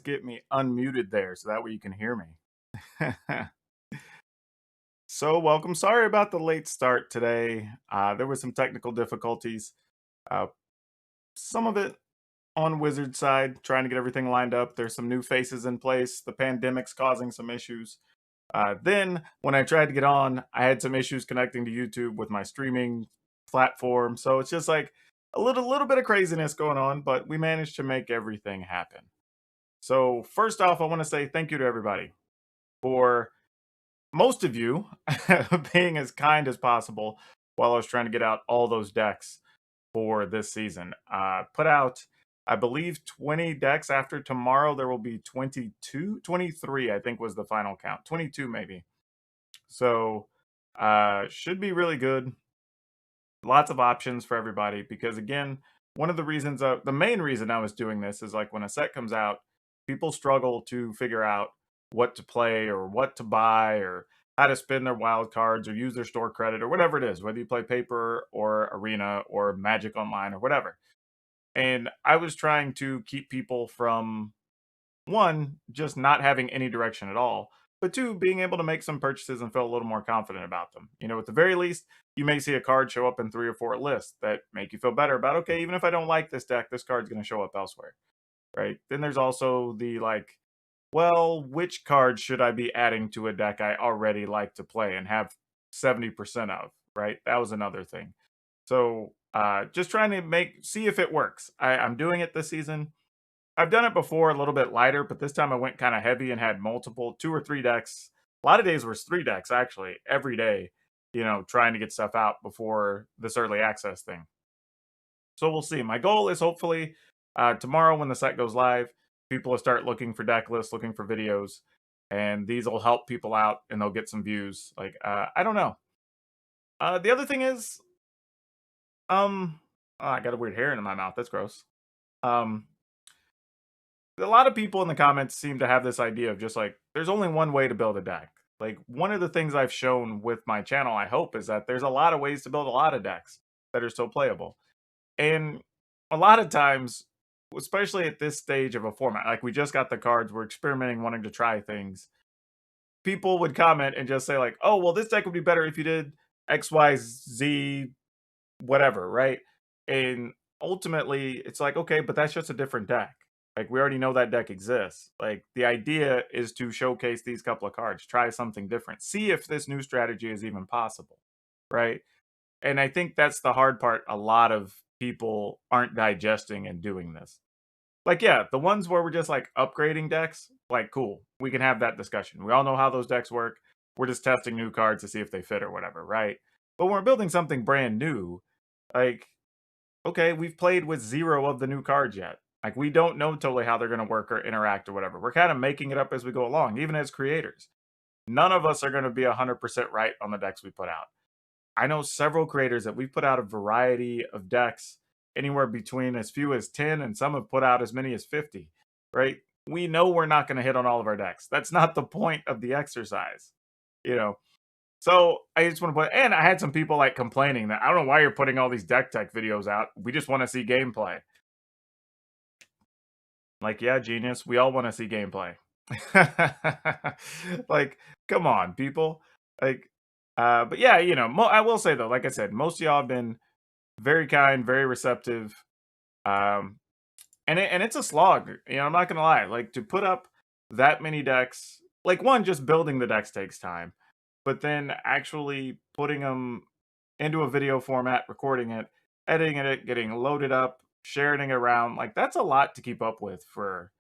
get me unmuted there so that way you can hear me. So, welcome. Sorry about the late start today. There was some technical difficulties. Uh, some of it on Wizard side, trying to get everything lined up. There's some new faces in place. The pandemic's causing some issues. Then, when I tried to get on, I had some issues connecting to YouTube with my streaming platform. So it's just like a little bit of craziness going on, but we managed to make everything happen. So, first off, I want to say thank you to everybody for most of you being as kind as possible while I was trying to get out all those decks for this season. Put out, I believe, 20 decks. After tomorrow, there will be 22, 23, I think was the final count. 22, maybe. So, should be really good. Lots of options for everybody because, again, one of the reasons, the main reason I was doing this is like when a set comes out, people struggle to figure out what to play or what to buy or how to spin their wild cards or use their store credit or whatever it is, whether you play paper or arena or Magic Online or whatever. And I was trying to keep people from one, just not having any direction at all, but two, being able to make some purchases and feel a little more confident about them. You know, at the very least, you may see a card show up in 3 or 4 lists that make you feel better about, okay, even if I don't like this deck, this card's going to show up elsewhere, right? Then there's also the like, well, which card should I be adding to a deck I already like to play and have 70% of, right? That was another thing. So just trying to see if it works. I'm doing it this season. I've done it before a little bit lighter, but this time I went kind of heavy and had multiple 2 or 3 decks. A lot of days was 3 decks actually every day, you know, trying to get stuff out before this early access thing. So we'll see. My goal is hopefully tomorrow when the set goes live, people will start looking for deck lists, looking for videos, and these will help people out and they'll get some views. Like, I don't know. The other thing is, oh, I got a weird hair in my mouth. That's gross. Um, a lot of people in the comments seem to have this idea of just like there's only one way to build a deck. Like one of the things I've shown with my channel, I hope, is that there's a lot of ways to build a lot of decks that are still playable. And a lot of times, especially at this stage of a format, like we just got the cards, we're experimenting, wanting to try things. People would comment and just say like, "Oh, well, this deck would be better if you did X, Y, Z, whatever," right? And ultimately, it's like, okay, but that's just a different deck. Like we already know that deck exists. Like the idea is to showcase these couple of cards, try something different, see if this new strategy is even possible, right? And I think that's the hard part. A lot of people aren't digesting and doing this. Like, yeah, the ones where we're just like upgrading decks, like, cool. We can have that discussion. We all know how those decks work. We're just testing new cards to see if they fit or whatever, right? But when we're building something brand new, like, okay, we've played with 0 of the new cards yet. Like, we don't know totally how they're going to work or interact or whatever. We're kind of making it up as we go along, even as creators. None of us are going to be 100% right on the decks we put out. I know several creators that we've put out a variety of decks, anywhere between as few as 10, and some have put out as many as 50, right? We know we're not going to hit on all of our decks. That's not the point of the exercise, you know? So I just want to put, and I had some people like complaining that I don't know why you're putting all these deck tech videos out. We just want to see gameplay. Like, yeah, genius. We all want to see gameplay. Like, come on, people. Like, but yeah, you know, I will say though, like I said, most of y'all have been very kind, very receptive. Um, and it's a slog. You know, I'm not gonna lie. Like to put up that many decks, like one, just building the decks takes time, but then actually putting them into a video format, recording it, editing it, getting loaded up, sharing it around, like that's a lot to keep up with for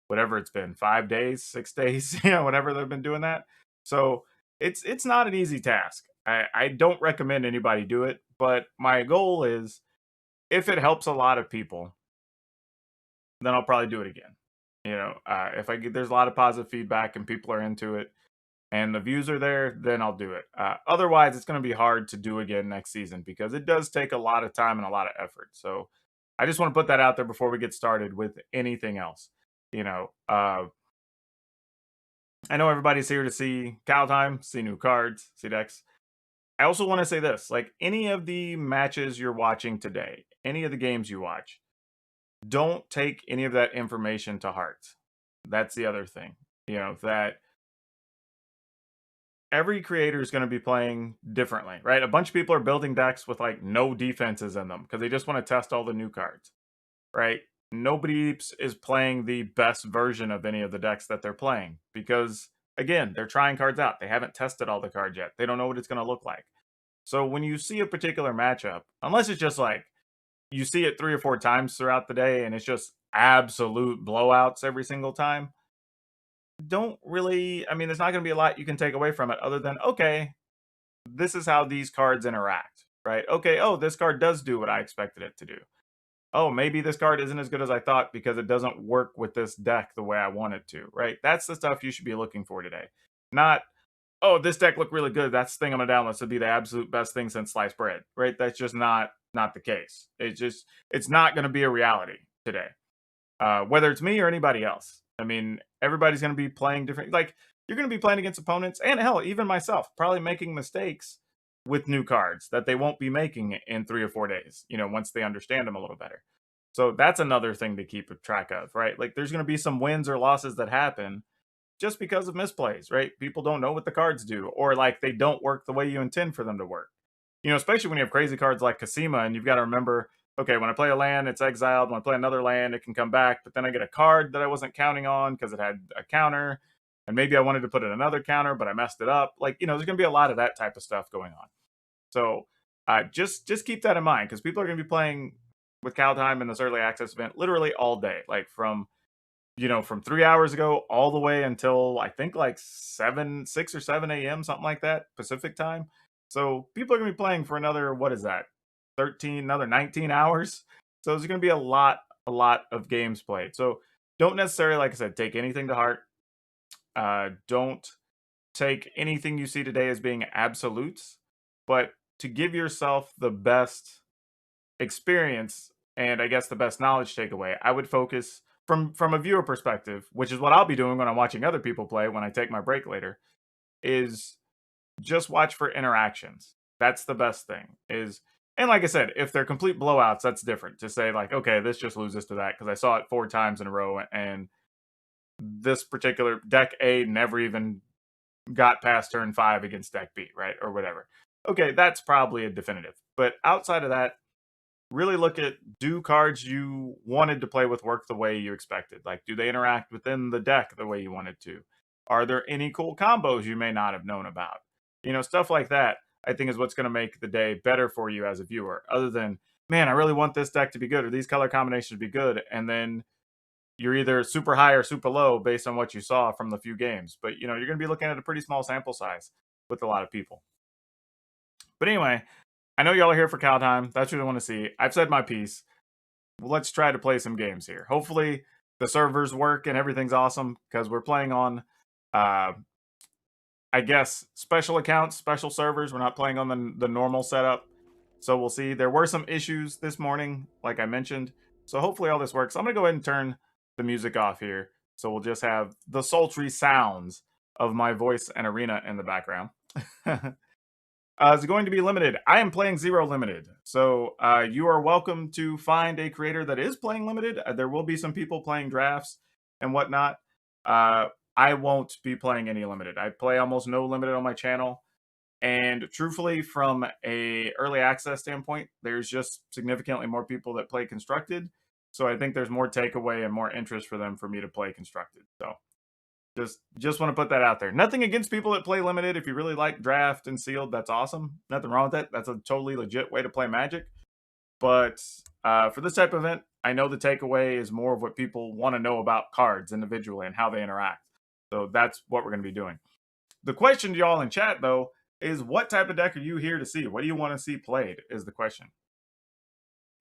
whatever it's been, 5 days, 6 days, you know, whatever they've been doing that. So it's not an easy task. I don't recommend anybody do it, but my goal is if it helps a lot of people, then I'll probably do it again. You know, if I get there's a lot of positive feedback and people are into it and the views are there, then I'll do it. Otherwise, it's going to be hard to do again next season because it does take a lot of time and a lot of effort. So I just want to put that out there before we get started with anything else. You know, I know everybody's here to see Kaldheim, see new cards, see decks. I also want to say this, like any of the matches you're watching today, any of the games you watch, don't take any of that information to heart. That's the other thing, that every creator is going to be playing differently, right? A bunch of people are building decks with like no defenses in them because they just want to test all the new cards, right? Nobody is playing the best version of any of the decks that they're playing because, again, they're trying cards out. They haven't tested all the cards yet. They don't know what it's going to look like. So when you see a particular matchup, unless it's just like you see it 3 or 4 times throughout the day and it's just absolute blowouts every single time, don't really, I mean, there's not going to be a lot you can take away from it other than, okay, this is how these cards interact, right? Okay, oh, this card does do what I expected it to do. Oh, maybe this card isn't as good as I thought because it doesn't work with this deck the way I want it to, right? That's the stuff you should be looking for today. Not, oh, this deck looked really good. That's the thing I'm gonna download. This would be the absolute best thing since sliced bread, right? That's just not the case. It's not gonna be a reality today. Whether it's me or anybody else. I mean, everybody's gonna be playing different. Like you're gonna be playing against opponents, and hell, even myself, probably making mistakes with new cards that they won't be making in 3 or 4 days. Once they understand them a little better. So that's another thing to keep track of, right? Like there's gonna be some wins or losses that happen just because of misplays, right? People don't know what the cards do, or like they don't work the way you intend for them to work. Especially when you have crazy cards like Kasima, and you've got to remember, okay, when I play a land, it's exiled. When I play another land, it can come back, but then I get a card that I wasn't counting on because it had a counter, and maybe I wanted to put in another counter, but I messed it up. Like, there's going to be a lot of that type of stuff going on. So just keep that in mind because people are going to be playing with Kaldheim in this early access event literally all day, like from 3 hours ago all the way until I think like 6 or 7 a.m., something like that, Pacific time. So people are going to be playing for another, what is that, another 19 hours. So there's going to be a lot of games played. So don't necessarily, like I said, take anything to heart. Don't take anything you see today as being absolutes, but to give yourself the best experience and I guess the best knowledge takeaway, I would focus from a viewer perspective, which is what I'll be doing when I'm watching other people play when I take my break later, is just watch for interactions. That's the best thing. And like I said, if they're complete blowouts, that's different. To say like, okay, this just loses to that because I saw it 4 times in a row and this particular deck A never even got past turn 5 against deck B, right? Or whatever. Okay, that's probably a definitive. But outside of that, really look at, do cards you wanted to play with work the way you expected? Like, do they interact within the deck the way you wanted to? Are there any cool combos you may not have known about? Stuff like that, I think is what's going to make the day better for you as a viewer, other than, man, I really want this deck to be good or these color combinations to be good. And then you're either super high or super low based on what you saw from the few games. But, you're going to be looking at a pretty small sample size with a lot of people. But anyway, I know y'all are here for Kaldheim. That's what I want to see. I've said my piece. Let's try to play some games here. Hopefully the servers work and everything's awesome because we're playing on, I guess, special accounts, special servers. We're not playing on the normal setup. So we'll see. There were some issues this morning, like I mentioned. So hopefully all this works. I'm going to go ahead and turn the music off here. So we'll just have the sultry sounds of my voice and arena in the background. It's going to be limited. I am playing 0 limited. So you are welcome to find a creator that is playing limited. There will be some people playing drafts and whatnot. I won't be playing any limited. I play almost no limited on my channel. And truthfully, from a early access standpoint, there's just significantly more people that play constructed. So I think there's more takeaway and more interest for them for me to play constructed. So just want to put that out there. Nothing against people that play limited. If you really like draft and sealed, that's awesome. Nothing wrong with that. That's a totally legit way to play Magic. But for this type of event, I know the takeaway is more of what people want to know about cards individually and how they interact. So that's what we're going to be doing. The question to y'all in chat, though, is what type of deck are you here to see? What do you want to see played is the question.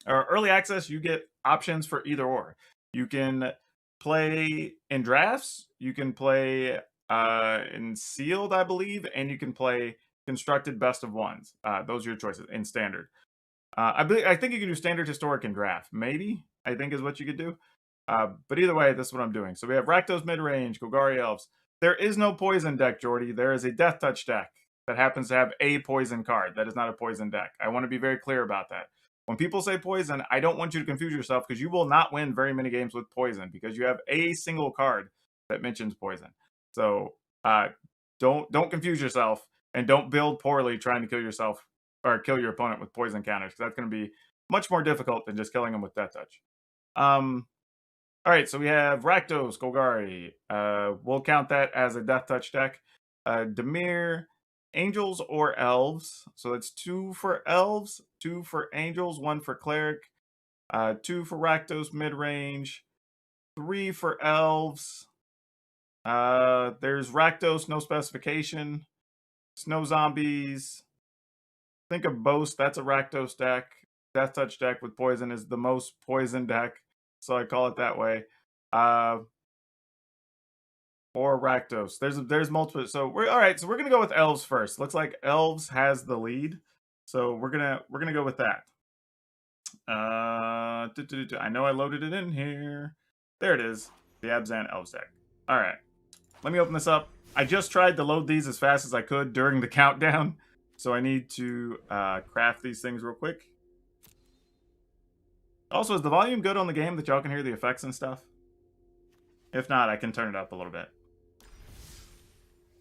Early access, you get options for either or. You can play in drafts, you can play in sealed, I believe, and you can play constructed best of ones. Those are your choices in standard. I think you can do standard, historic, and draft. Maybe, I think is what you could do. But either way, this is what I'm doing. So we have Rakdos mid-range, Golgari Elves. There is no poison deck, Jordy. There is a Death Touch deck that happens to have a poison card. That is not a poison deck. I want to be very clear about that. When people say poison, I don't want you to confuse yourself because you will not win very many games with poison because you have a single card that mentions poison. So don't confuse yourself, and don't build poorly trying to kill yourself or kill your opponent with poison counters, because that's going to be much more difficult than just killing them with Death Touch. All right, so we have Rakdos, Golgari. We'll count that as a Death Touch deck. Dimir, Angels or Elves. So that's 2 for Elves, 2 for Angels, 1 for Cleric, 2 for Rakdos mid-range, 3 for Elves. There's Rakdos, no specification. Snow Zombies. Think of Boast, that's a Rakdos deck. Death Touch deck with poison is the most poison deck, so I call it that way. Or Rakdos. There's multiple. So we're all right. So we're gonna go with Elves first. Looks like Elves has the lead, so we're gonna go with that. I know I loaded it in here. There it is. The Abzan Elves deck. All right. Let me open this up. I just tried to load these as fast as I could during the countdown, so I need to craft these things real quick. Also, is the volume good on the game that y'all can hear the effects and stuff? If not, I can turn it up a little bit.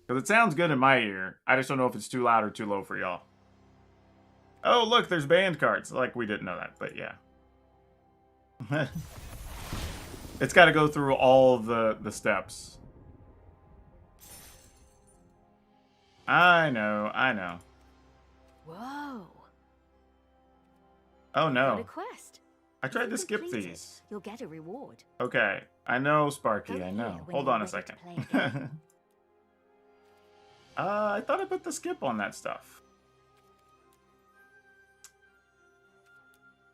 Because it sounds good in my ear. I just don't know if it's too loud or too low for y'all. Oh, look, there's band cards. Like, we didn't know that, but yeah. It's got to go through all of the steps. I know. Whoa. Oh, no. Got a quest. I tried to skip these. You'll get a reward. Okay. I know, Sparky. I know. Hold on a second. I thought I put the skip on that stuff.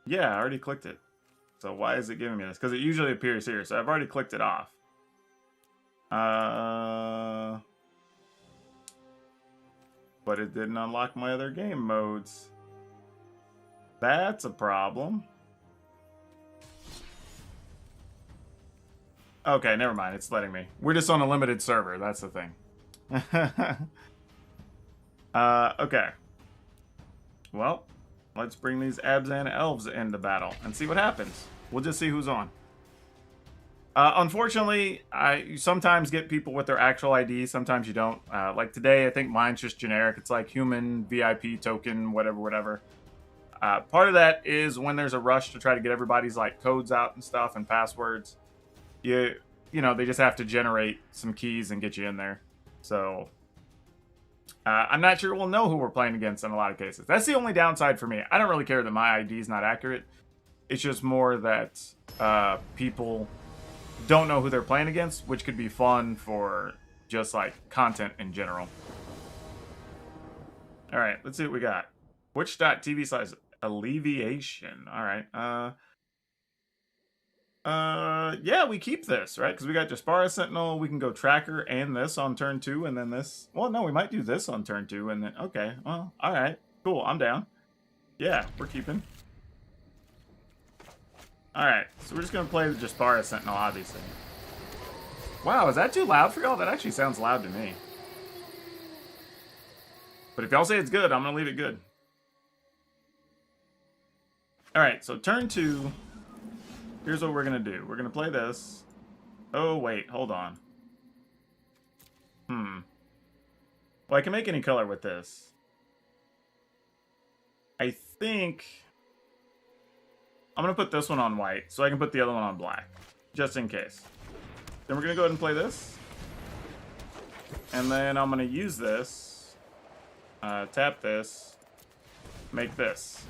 Yeah, I already clicked it. So why is it giving me this? Because it usually appears here, so I've already clicked it off. But it didn't unlock my other game modes. That's a problem. Okay, never mind. It's letting me. We're just on a limited server. That's the thing. Okay. Well, let's bring these Abzan Elves into battle and see what happens. We'll just see who's on. Unfortunately, you sometimes get people with their actual ID, sometimes you don't. Like today, I think mine's just generic. It's like human, VIP token, whatever. Part of that is when there's a rush to try to get everybody's like codes out and stuff and passwords. You know, they just have to generate some keys and get you in there. So, I'm not sure we'll know who we're playing against in a lot of cases. That's the only downside for me. I don't really care that my ID is not accurate. It's just more that people don't know who they're playing against, which could be fun for just like content in general. All right, let's see what we got. Twitch.tv/alleviation. All right. Yeah, we keep this, right? Because we got Jaspara Sentinel, we can go Tracker and this on turn 2, and then this. Well, no, we might do this on turn 2, and then, okay, well, all right, cool, I'm down. Yeah, we're keeping. All right, so we're just going to play the Jaspara Sentinel, obviously. Wow, is that too loud for y'all? That actually sounds loud to me. But if y'all say it's good, I'm going to leave it good. All right, so turn 2. Here's what we're going to do. We're going to play this. Oh, wait. Hold on. Well, I can make any color with this. I think I'm going to put this one on white so I can put the other one on black. Just in case. Then we're going to go ahead and play this. And then I'm going to use this. Tap this. Make this.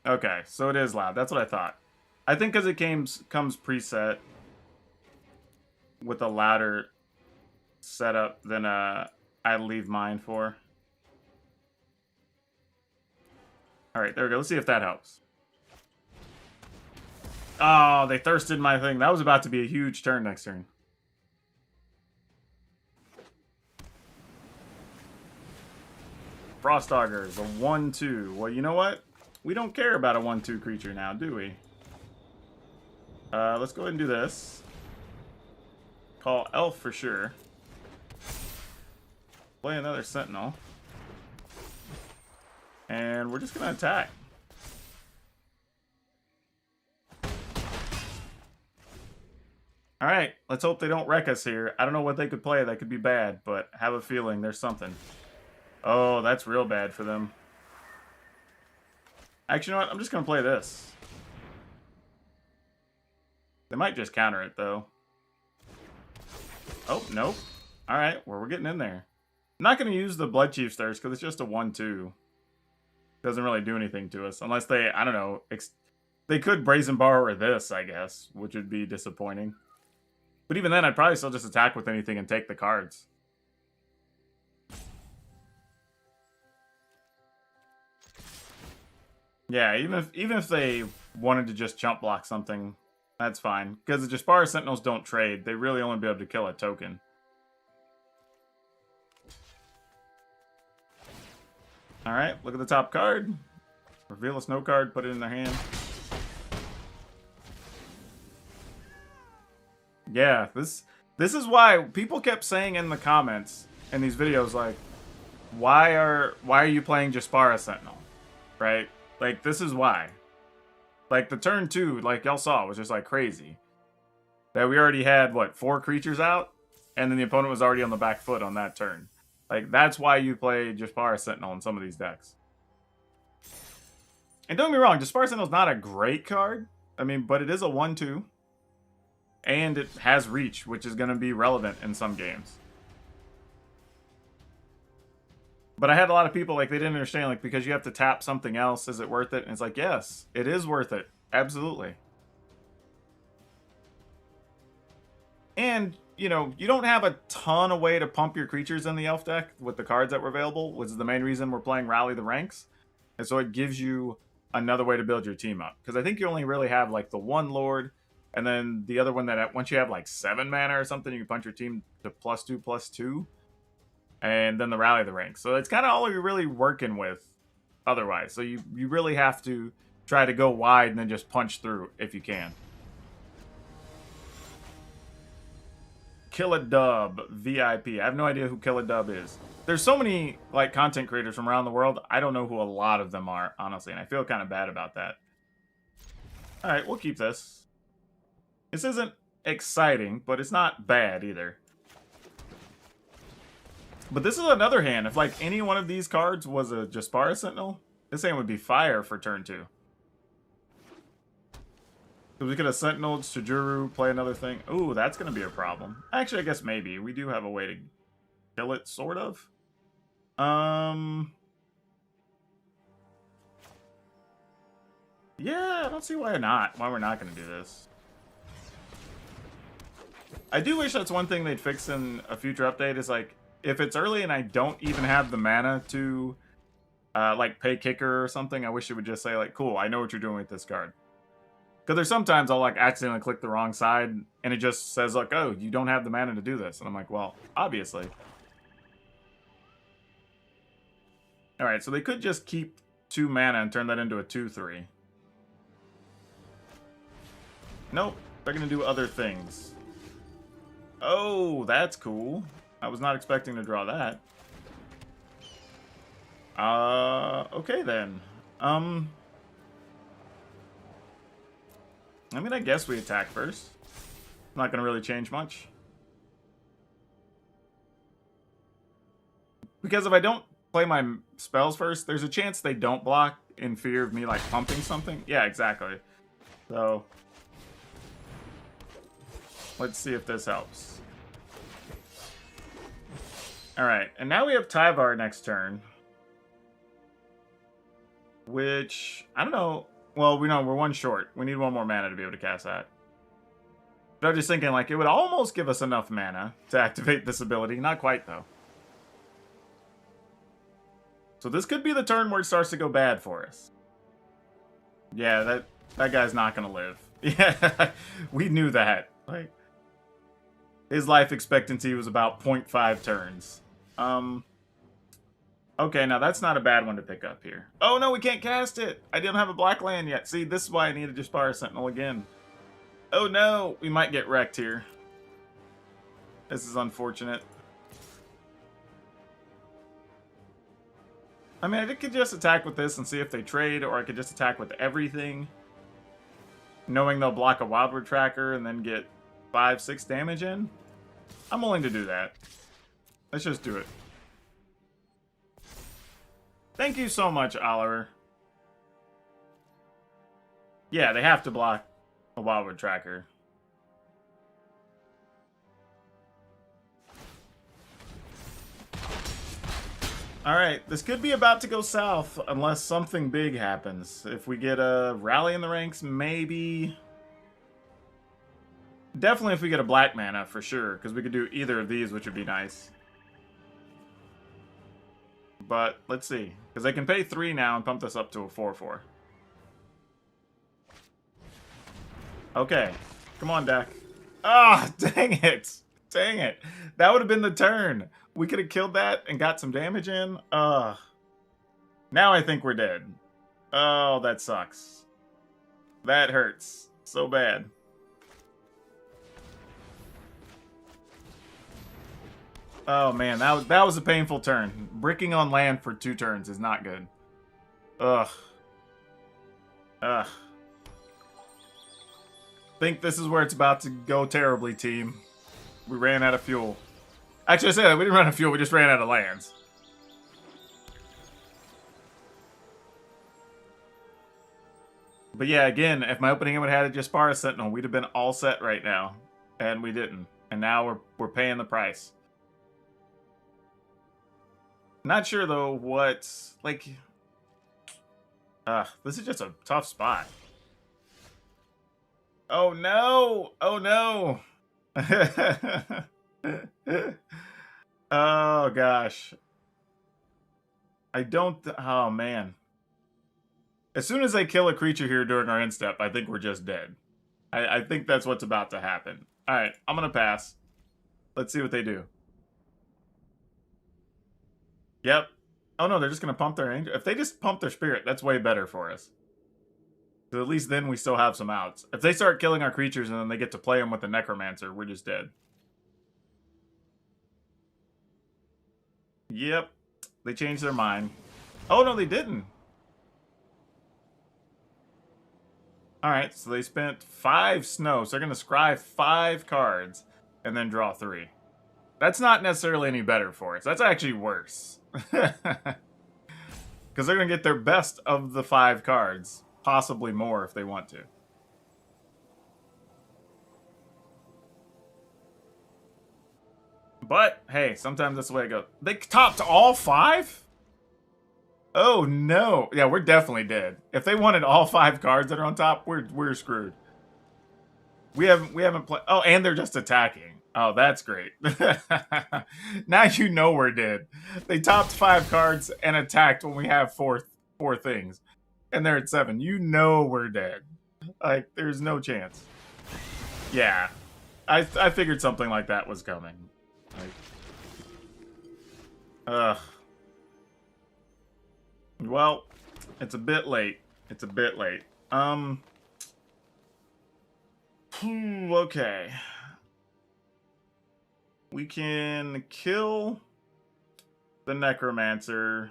Okay, so it is loud. That's what I thought. I think because it comes preset with a louder setup than I'd leave mine for. All right, there we go. Let's see if that helps. Oh, they thirsted my thing. That was about to be a huge turn next turn. Frostdogger is a 1/2. Well, you know what? We don't care about a 1/2 creature now, do we? Let's go ahead and do this. Call Elf for sure. Play another Sentinel. And we're just going to attack. Alright, let's hope they don't wreck us here. I don't know what they could play that could be bad, but have a feeling there's something. Oh, that's real bad for them. Actually, you know what? I'm just going to play this. They might just counter it, though. Oh, nope. Alright, well, we're getting in there. I'm not going to use the Blood Chief's Thirst because it's just a 1-2. Doesn't really do anything to us. Unless they, I don't know, they could Brazen Borrower this, I guess, which would be disappointing. But even then, I'd probably still just attack with anything and take the cards. Yeah, even if they wanted to just jump block something, that's fine. Because the Jaspara Sentinels don't trade. They really only be able to kill a token. Alright, look at the top card. Reveal a snow card, put it in their hand. Yeah, this is why people kept saying in the comments in these videos, like, why are you playing Jaspara Sentinel? Right? Like, this is why. Like, the turn 2, like y'all saw, was just like crazy. That we already had, what, 4 creatures out? And then the opponent was already on the back foot on that turn. Like, that's why you play Jaspara Sentinel in some of these decks. And don't get me wrong, Jaspara Sentinel's not a great card. I mean, but it is a 1-2. And it has reach, which is going to be relevant in some games. But I had a lot of people, like, they didn't understand, like, because you have to tap something else, is it worth it? And it's like, yes, it is worth it. Absolutely. And, you know, you don't have a ton of way to pump your creatures in the Elf deck with the cards that were available, which is the main reason we're playing Rally the Ranks. And so it gives you another way to build your team up. Because I think you only really have, like, the one Lord, and then the other one that once you have, like, 7 mana or something, you can punch your team to +2/+2. And then the Rally the Ranks. So it's kind of all you're really working with otherwise. So you really have to try to go wide and then just punch through if you can. Kill a Dub VIP. I have no idea who Kill a Dub is. There's so many like content creators from around the world. I don't know who a lot of them are, honestly, and I feel kind of bad about that. All right, we'll keep this. This isn't exciting, but it's not bad either. But this is another hand. If like any one of these cards was a Jaspara Sentinel, this hand would be fire for turn 2. So we could have Sentineled Sujuru, play another thing. Ooh, that's going to be a problem. Actually, I guess maybe. We do have a way to kill it, sort of. Yeah, I don't see why not. Why we're not going to do this. I do wish that's one thing they'd fix in a future update is like, if it's early and I don't even have the mana to, like, pay kicker or something, I wish it would just say, like, cool, I know what you're doing with this card. Because there's sometimes I'll, like, accidentally click the wrong side, and it just says, like, oh, you don't have the mana to do this. And I'm like, well, obviously. Alright, so they could just keep 2 mana and turn that into a 2/3. Nope, they're going to do other things. Oh, that's cool. I was not expecting to draw that. Okay then. I mean, I guess we attack first. Not gonna really change much. Because if I don't play my spells first, there's a chance they don't block in fear of me, like, pumping something. Yeah, exactly. So, let's see if this helps. Alright, and now we have Tyvar next turn. Which, I don't know. Well, we know we're 1 short. We need 1 more mana to be able to cast that. But I'm just thinking, like, it would almost give us enough mana to activate this ability. Not quite, though. So this could be the turn where it starts to go bad for us. Yeah, that guy's not going to live. Yeah, we knew that. Like, his life expectancy was about 0.5 turns. Okay, now that's not a bad one to pick up here. Oh no, we can't cast it! I didn't have a black land yet. See, this is why I needed Jaspara Sentinel again. Oh no, we might get wrecked here. This is unfortunate. I mean, I could just attack with this and see if they trade, or I could just attack with everything, knowing they'll block a Wildwood Tracker and then get 5, 6 damage in. I'm willing to do that. Let's just do it. Thank you so much, Oliver. Yeah, they have to block a Wildwood Tracker. Alright, this could be about to go south unless something big happens. If we get a rally in the ranks, maybe. Definitely if we get a black mana, for sure, because we could do either of these, which would be nice. But, let's see. Because they can pay 3 now and pump this up to a 4/4. Okay. Come on, deck. Ah, dang it. Dang it. That would have been the turn. We could have killed that and got some damage in. Now I think we're dead. Oh, that sucks. That hurts so bad. Oh man, that was a painful turn. Bricking on land for 2 turns is not good. Ugh. Ugh. Think this is where it's about to go terribly, team. We ran out of fuel. Actually, I said that we didn't run out of fuel, we just ran out of lands. But yeah, again, if my opening hand would have had a Jaspara Sentinel, we'd have been all set right now. And we didn't. And now we're paying the price. Not sure though what, like, this is just a tough spot. Oh no! Oh no! Oh gosh. I don't, oh man. As soon as they kill a creature here during our end step, I think we're just dead. I think that's what's about to happen. Alright, I'm gonna pass. Let's see what they do. Yep. Oh no, they're just gonna pump their angel. If they just pump their spirit, that's way better for us. So at least then we still have some outs. If they start killing our creatures and then they get to play them with the Necromancer, we're just dead. Yep. They changed their mind. Oh no, they didn't. Alright, so they spent 5 snow. So they're gonna scry 5 cards and then draw 3. That's not necessarily any better for us. That's actually worse. Because they're going to get their best of the 5 cards. Possibly more if they want to. But, hey, sometimes that's the way it goes. They topped all 5? Oh, no. Yeah, we're definitely dead. If they wanted all 5 cards that are on top, we're screwed. We haven't played... Oh, and they're just attacking. Oh, that's great. Now you know we're dead. They topped 5 cards and attacked when we have four things. And they're at 7. You know we're dead. Like, there's no chance. Yeah. I figured something like that was coming. Like, ugh. Well, it's a bit late. It's a bit late. Okay. We can kill the Necromancer.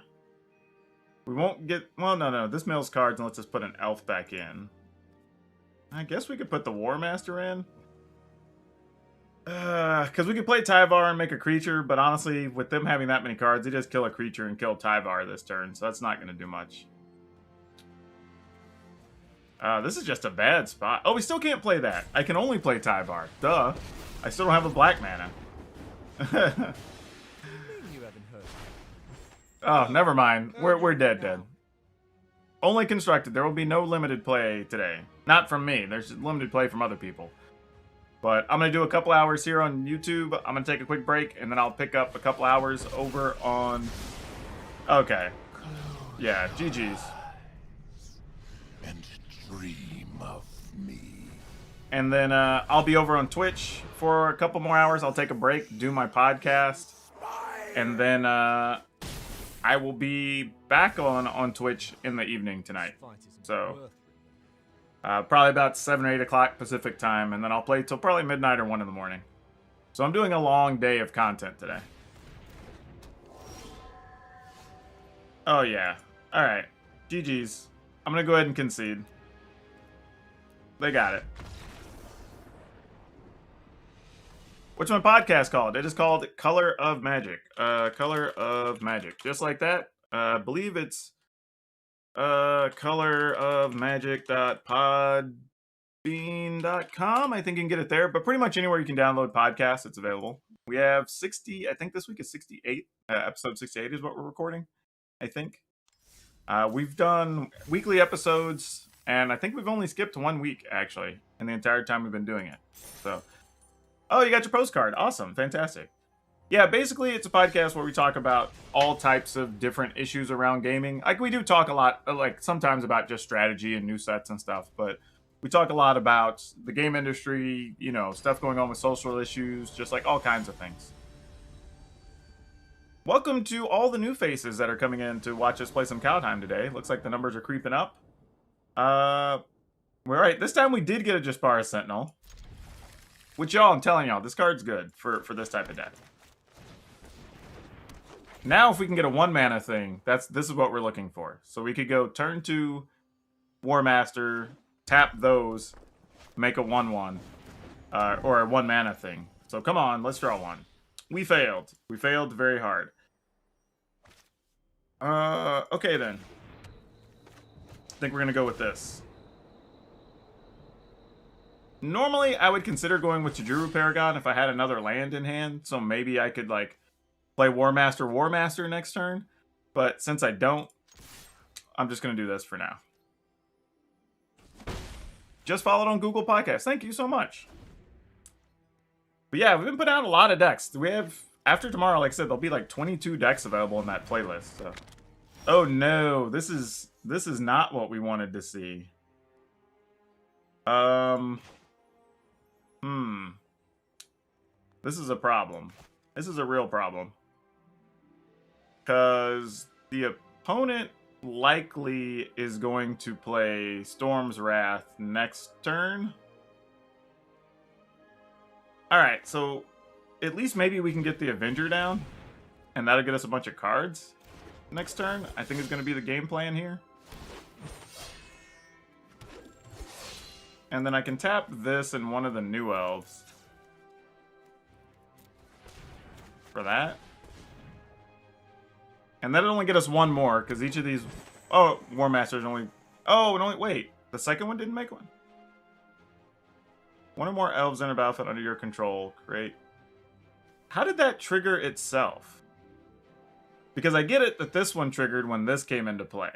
We won't get... Well, no. This mills cards and lets us put an elf back in. I guess we could put the War Master in. Because we could play Tyvar and make a creature, but honestly, with them having that many cards, they just kill a creature and kill Tyvar this turn, so that's not going to do much. This is just a bad spot. Oh, we still can't play that. I can only play Tyvar. Duh. I still don't have a black mana. Oh, never mind. We're dead. Only constructed. There will be no limited play today. Not from me. There's limited play from other people. But I'm going to do a couple hours here on YouTube. I'm going to take a quick break, and then I'll pick up a couple hours over on... Okay. Yeah, GG's. And dream of me. And then I'll be over on Twitch for a couple more hours. I'll take a break, do my podcast. And then I will be back on Twitch in the evening tonight. So... probably about 7 or 8 o'clock Pacific time, and then I'll play till probably midnight or 1 in the morning. So I'm doing a long day of content today. Oh, yeah. Alright. GG's. I'm gonna go ahead and concede. They got it. What's my podcast called? It is called Color of Magic. Color of Magic. Just like that. I believe it's colorofmagic.podbean.com. I think you can get it there, but pretty much anywhere you can download podcasts, it's available. We have 60, I think this week is 68. Episode 68 is what we're recording, I think. We've done weekly episodes, and I think we've only skipped 1 week, actually, in the entire time we've been doing it. So, oh, you got your postcard. Awesome. Fantastic. Yeah, basically, it's a podcast where we talk about all types of different issues around gaming. Like, we do talk a lot, like, sometimes about just strategy and new sets and stuff, but we talk a lot about the game industry, you know, stuff going on with social issues, just like all kinds of things. Welcome to all the new faces that are coming in to watch us play some Kaldheim today. Looks like the numbers are creeping up. All right, this time we did get a Jaspara Sentinel. Which, y'all, I'm telling y'all, this card's good for this type of deck. Now, if we can get a 1-mana thing, this is what we're looking for. So we could go turn 2, War Master, tap those, make a 1/1, or a 1-mana thing. So come on, let's draw one. We failed. We failed very hard. Okay then. I think we're gonna go with this. Normally, I would consider going with Tajuru Paragon if I had another land in hand, so maybe I could, like, play War Master next turn. But since I don't, I'm just gonna do this for now. Just followed on Google Podcasts. Thank you so much. But yeah, we've been putting out a lot of decks. We have, after tomorrow, like I said, there'll be like 22 decks available in that playlist. So. Oh no, this is not what we wanted to see. This is a problem. This is a real problem. Because the opponent likely is going to play Storm's Wrath next turn. Alright, so at least maybe we can get the Avenger down. And that'll get us a bunch of cards next turn. I think is going to be the game plan here. And then I can tap this and one of the new elves. For that. And that'll only get us one more, because each of these... Oh, War Master's only... Oh, and only... Wait, the second one didn't make one? One or more elves enter battlefield under your control. Great. How did that trigger itself? Because I get it that this one triggered when this came into play,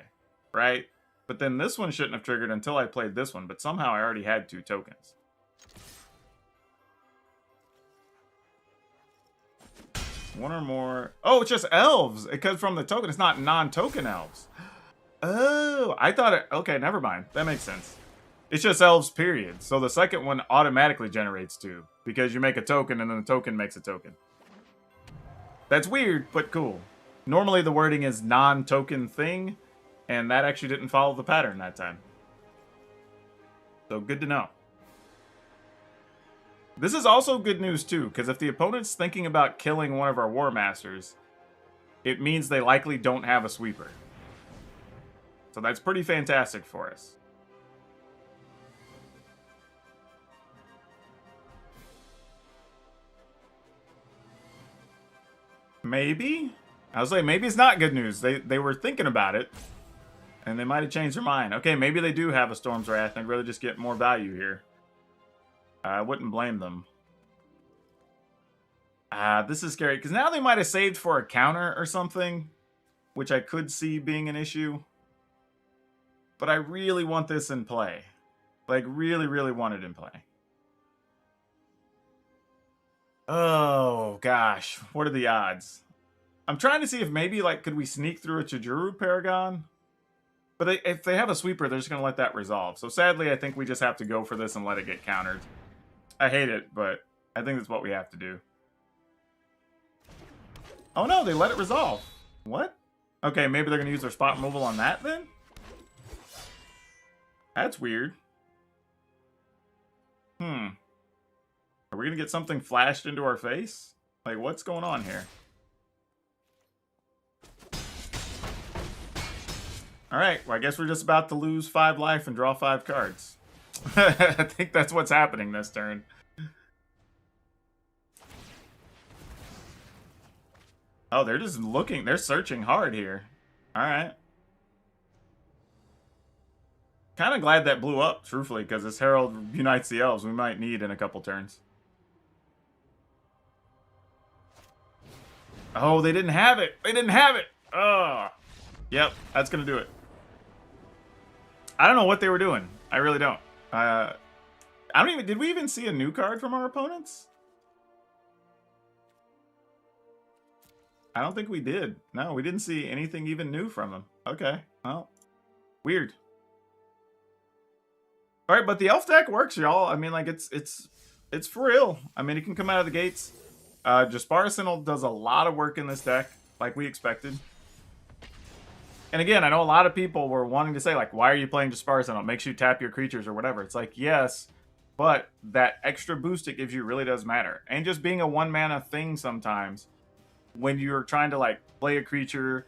right? But then this one shouldn't have triggered until I played this one, but somehow I already had 2 tokens. One or more... Oh, it's just elves! It comes from the token. It's not non-token elves. Oh, I thought it... Okay, never mind. That makes sense. It's just elves, period. So the second one automatically generates 2. Because you make a token, and then the token makes a token. That's weird, but cool. Normally the wording is non-token thing, and that actually didn't follow the pattern that time. So good to know. This is also good news too, because if the opponent's thinking about killing one of our War Masters, it means they likely don't have a sweeper. So that's pretty fantastic for us. Maybe? I was like, maybe it's not good news. They were thinking about it, and they might have changed their mind. Okay, maybe they do have a Storm's Wrath, and I'd rather just get more value here. I wouldn't blame them. This is scary, because now they might have saved for a counter or something, which I could see being an issue. But I really want this in play. Like, really, really want it in play. Oh, gosh. What are the odds? I'm trying to see if maybe, like, could we sneak through a Tajuru Paragon? But if they have a sweeper, they're just going to let that resolve. So sadly, I think we just have to go for this and let it get countered. I hate it, but I think that's what we have to do. Oh no, they let it resolve. What? Okay, maybe they're going to use their spot removal on that then? That's weird. Are we going to get something flashed into our face? Like, what's going on here? Alright, well, I guess we're just about to lose 5 life and draw 5 cards. I think that's what's happening this turn. Oh, they're just looking. They're searching hard here. All right. Kind of glad that blew up, truthfully, because this Herald unites the elves we might need in a couple turns. Oh, they didn't have it. They didn't have it. Oh. Yep, that's going to do it. I don't know what they were doing. I really don't. I don't even... Did we even see a new card from our opponents? I don't think we did. No, we didn't see anything even new from them. Okay, well, weird. All right, but the elf deck works, y'all. I mean, like, it's for real. I mean, it can come out of the gates. Jaspara Sentinel does a lot of work in this deck, like we expected. And again, I know a lot of people were wanting to say, like, why are you playing Jaspara Sentinel? It makes you tap your creatures or whatever. It's like, yes, but that extra boost it gives you really does matter. And just being a one-mana thing sometimes, when you're trying to, like, play a creature,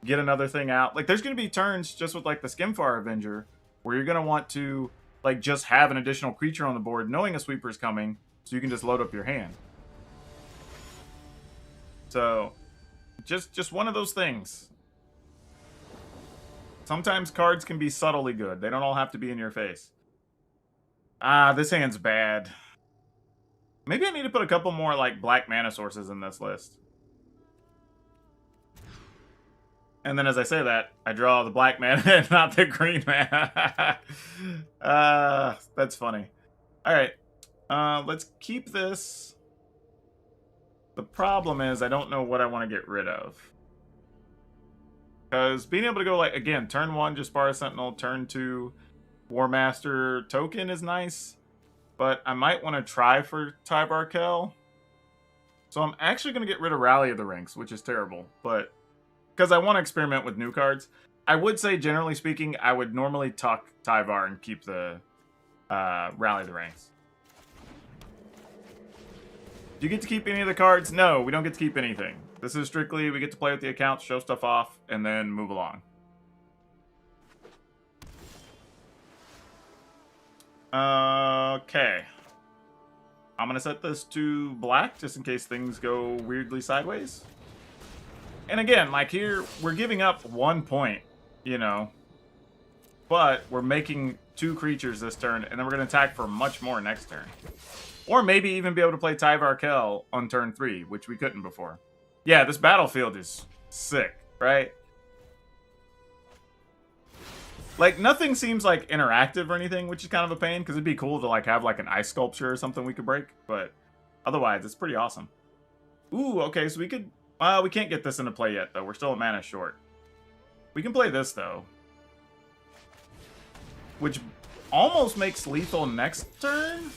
get another thing out. Like, there's going to be turns just with, like, the Skimfar Avenger, where you're going to want to, like, just have an additional creature on the board, knowing a sweeper's coming, so you can just load up your hand. So, just one of those things. Sometimes cards can be subtly good. They don't all have to be in your face. Ah, this hand's bad. Maybe I need to put a couple more, like, black mana sources in this list. And then as I say that, I draw the black mana and not the green mana. That's funny. Alright. Let's keep this. The problem is I don't know what I want to get rid of. Because being able to go, like, again, turn 1, Jaspara Sentinel, turn 2, War Master token is nice. But I might want to try for Tyvar Kell. So I'm actually going to get rid of Rally of the Ranks, which is terrible. But because I want to experiment with new cards. I would say, generally speaking, I would normally tuck Tyvar and keep the Rally the Ranks. Do you get to keep any of the cards? No, we don't get to keep anything. This is strictly, we get to play with the accounts, show stuff off, and then move along. Okay. I'm going to set this to black, just in case things go weirdly sideways. And again, like here, we're giving up 1 point, you know. But we're making 2 creatures this turn, and then we're going to attack for much more next turn. Or maybe even be able to play Tyvar Kell on turn 3, which we couldn't before. Yeah, this battlefield is sick, right? Like, nothing seems, like, interactive or anything, which is kind of a pain, because it'd be cool to, like, have, like, an ice sculpture or something we could break. But otherwise, it's pretty awesome. Ooh, okay, so we could... we can't get this into play yet, though. We're still a mana short. We can play this, though. Which almost makes lethal next turn.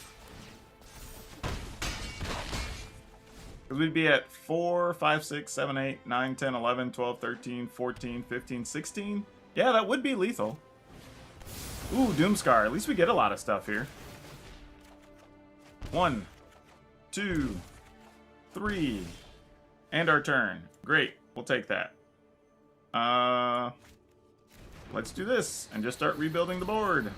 Because we'd be at 4, 5, 6, 7, 8, 9, 10, 11, 12, 13, 14, 15, 16. Yeah, that would be lethal. Ooh, Doomscar. At least we get a lot of stuff here. 1, 2, 3... And our turn. Great. We'll take that. Let's do this and just start rebuilding the board.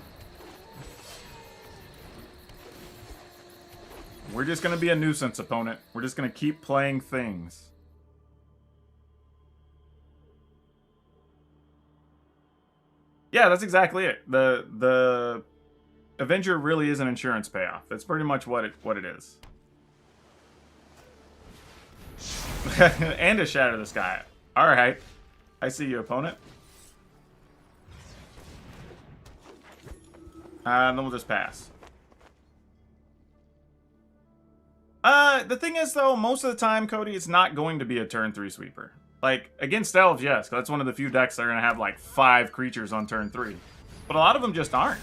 We're just going to be a nuisance opponent. We're just going to keep playing things. Yeah, that's exactly it. The Avenger really is an insurance payoff. That's pretty much what it is. And a Shatter the Sky. Alright. I see you, opponent. And then we'll just pass. The thing is, though, most of the time, Cody, it's not going to be a turn 3 sweeper. Like, against elves, yes, 'cause that's one of the few decks that are going to have, like, 5 creatures on turn 3. But a lot of them just aren't.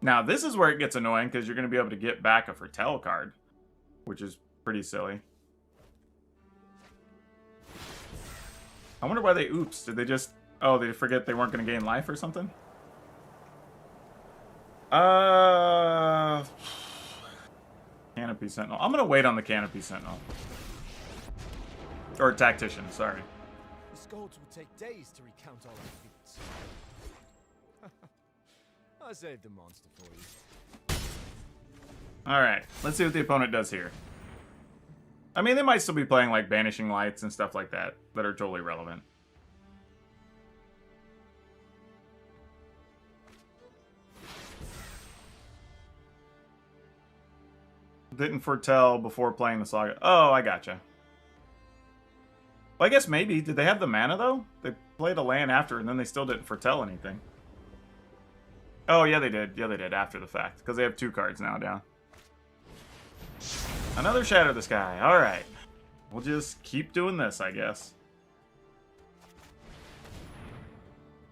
Now, this is where it gets annoying, because you're going to be able to get back a Foretell card. Which is pretty silly. I wonder why they oops. Did they just... Oh, they forget they weren't going to gain life or something? Canopy Sentinel. I'm going to wait on the Canopy Sentinel. Or Tactician, sorry. The scolds will take days to recount all our feats. I saved the monster for you. Alright, let's see what the opponent does here. I mean, they might still be playing like Banishing Lights and stuff like that that are totally relevant. Didn't foretell before playing the Saga. Oh, I gotcha. Well, I guess maybe. Did they have the mana, though? They played a land after, and then they still didn't foretell anything. Oh, yeah, they did. Yeah, they did after the fact, because they have 2 cards now down. Another Shadow the Sky. All right. We'll just keep doing this, I guess.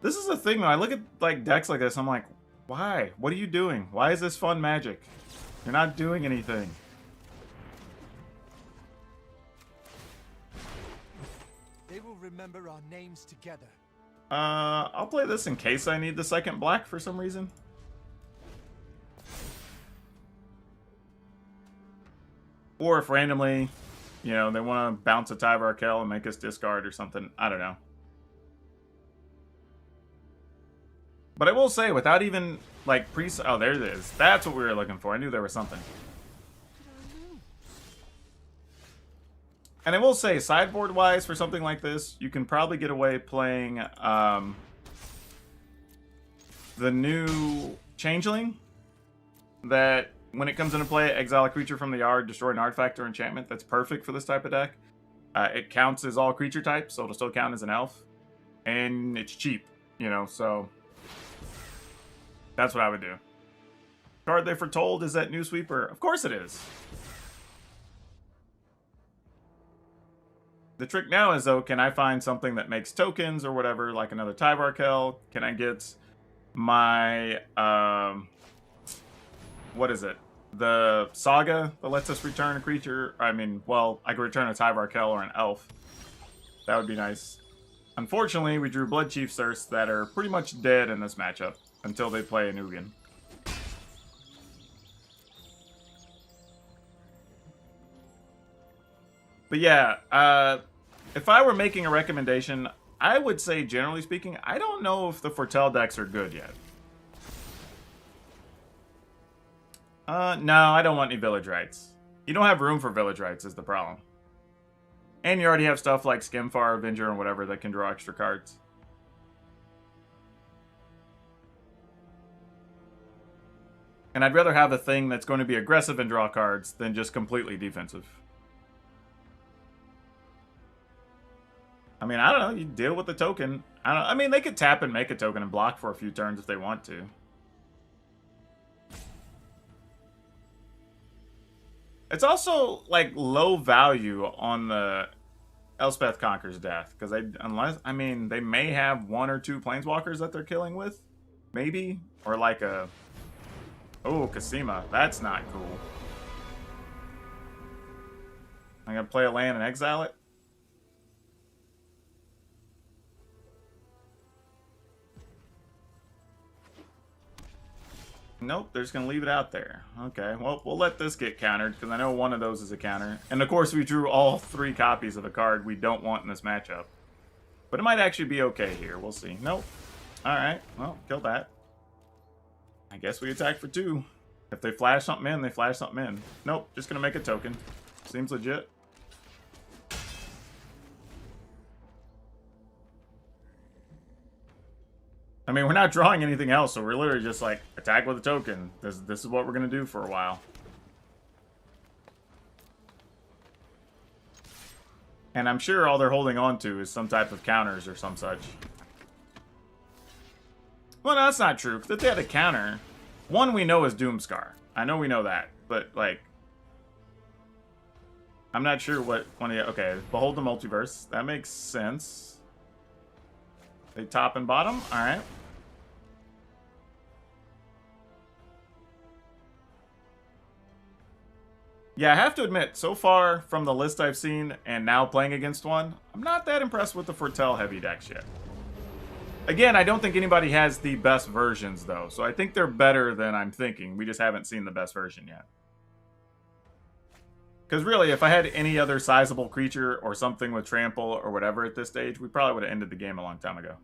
This is the thing, though. I look at like decks like this, I'm like, why? What are you doing? Why is this fun magic? You're not doing anything. They will remember our names together. I'll play this in case I need the second black for some reason. Or if randomly, you know, they want to bounce a Tyvar Kell and make us discard or something. I don't know. But I will say, without even, like, oh, there it is. That's what we were looking for. I knew there was something. And I will say, sideboard-wise, for something like this, you can probably get away playing the new Changeling. That, when it comes into play, exile a creature from the yard, destroy an artifact or enchantment. That's perfect for this type of deck. It counts as all creature types, so it'll still count as an elf. And it's cheap, you know, so... That's what I would do. Card they foretold is that New Sweeper. Of course it is. The trick now is, though, can I find something that makes tokens or whatever, like another Tyvar Kell? Can I get my, what is it? The Saga that lets us return a creature? I mean, well, I could return a Tyvar Kell or an elf. That would be nice. Unfortunately, we drew Blood Chief Thirsts that are pretty much dead in this matchup until they play a Nugan. But yeah, if I were making a recommendation, I would say, generally speaking, I don't know if the Foretell decks are good yet. No, I don't want any Village Rites. You don't have room for Village Rites is the problem. And you already have stuff like Skimfar, Avenger, and whatever that can draw extra cards. And I'd rather have a thing that's going to be aggressive and draw cards than just completely defensive. I mean, I don't know. You deal with the token. I mean, they could tap and make a token and block for a few turns if they want to. It's also, like, low value on the Elspeth Conquer's death. Because I mean, they may have 1 or 2 planeswalkers that they're killing with. Maybe. Or like a... Oh, Kasima. That's not cool. I'm going to play a land and exile it. Nope, they're just going to leave it out there. Okay, well, we'll let this get countered, because I know one of those is a counter. And of course, we drew all 3 copies of a card we don't want in this matchup. But it might actually be okay here. We'll see. Nope. Alright, well, kill that. I guess we attack for 2. If they flash something in, they flash something in. Nope, just going to make a token. Seems legit. I mean, we're not drawing anything else, so we're literally just like, attack with a token. This is what we're going to do for a while. And I'm sure all they're holding on to is some type of counters or some such. Well, no, that's not true, because if they had a counter, one we know is Doomscar. I know we know that, but, like... I'm not sure what one of the... Okay, Behold the Multiverse. That makes sense. They top and bottom? Alright. Yeah, I have to admit, so far from the list I've seen, and now playing against one, I'm not that impressed with the Foretell heavy decks yet. Again, I don't think anybody has the best versions, though, so I think they're better than I'm thinking. We just haven't seen the best version yet. Because really, if I had any other sizable creature or something with trample or whatever at this stage, we probably would have ended the game a long time ago.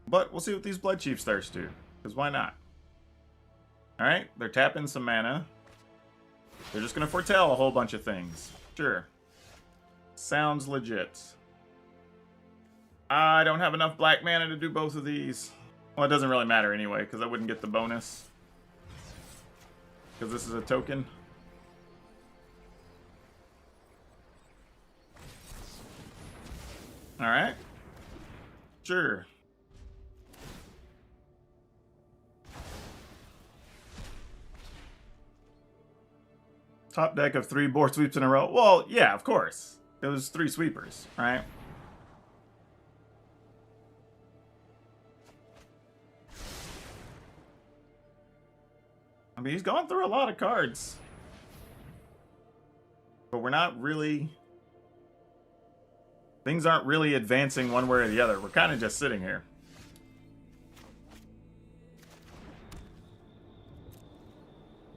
But we'll see what these Blood Chiefs Thirst do, because why not? Alright, they're tapping some mana. They're just going to foretell a whole bunch of things. Sure. Sounds legit. I don't have enough black mana to do both of these. Well, it doesn't really matter anyway, because I wouldn't get the bonus. Because this is a token. Alright. Sure. Top deck of 3 board sweeps in a row. Well, yeah, of course. It was 3 sweepers, right? I mean, he's gone through a lot of cards. But we're not really... Things aren't really advancing one way or the other. We're kind of just sitting here.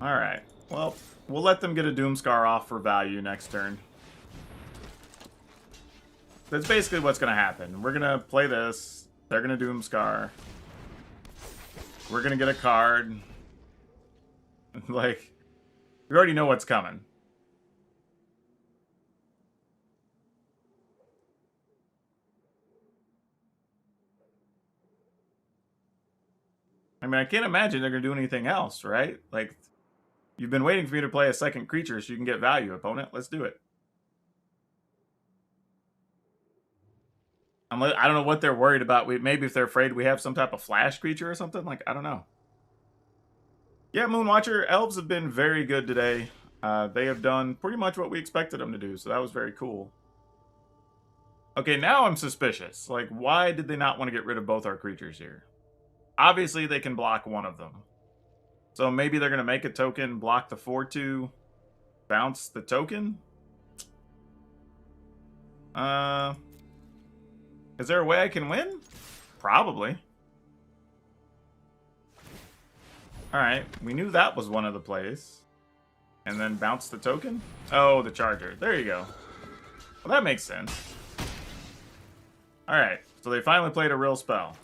Alright. Well, we'll let them get a Doomscar off for value next turn. That's basically what's going to happen. We're going to play this. They're going to Doomscar. We're going to get a card. Like, we already know what's coming. I mean, I can't imagine they're going to do anything else, right? Like, you've been waiting for me to play a second creature so you can get value, opponent. Let's do it. I don't know what they're worried about. Maybe if they're afraid we have some type of flash creature or something. Like, I don't know. Yeah, Moonwatcher, elves have been very good today. They have done pretty much what we expected them to do, so that was very cool. Okay, now I'm suspicious. Like, why did they not want to get rid of both our creatures here? Obviously, they can block one of them. So maybe they're going to make a token, block the 4/2, bounce the token? Is there a way I can win? Probably. Alright, we knew that was one of the plays. And then bounce the token? Oh, the charger. There you go. Well, that makes sense. Alright, so they finally played a real spell.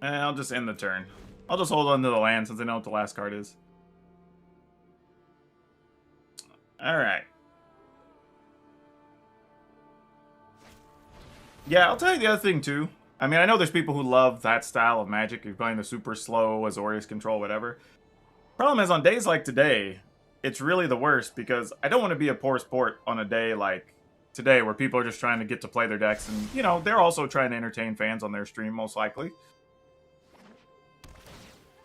And I'll just end the turn. I'll just hold on to the land since I know what the last card is. Alright. Yeah, I'll tell you the other thing, too. I mean, I know there's people who love that style of Magic. You're playing the super slow, Azorius control, whatever. Problem is, on days like today, it's really the worst because I don't want to be a poor sport on a day like today where people are just trying to get to play their decks. And, you know, they're also trying to entertain fans on their stream, most likely.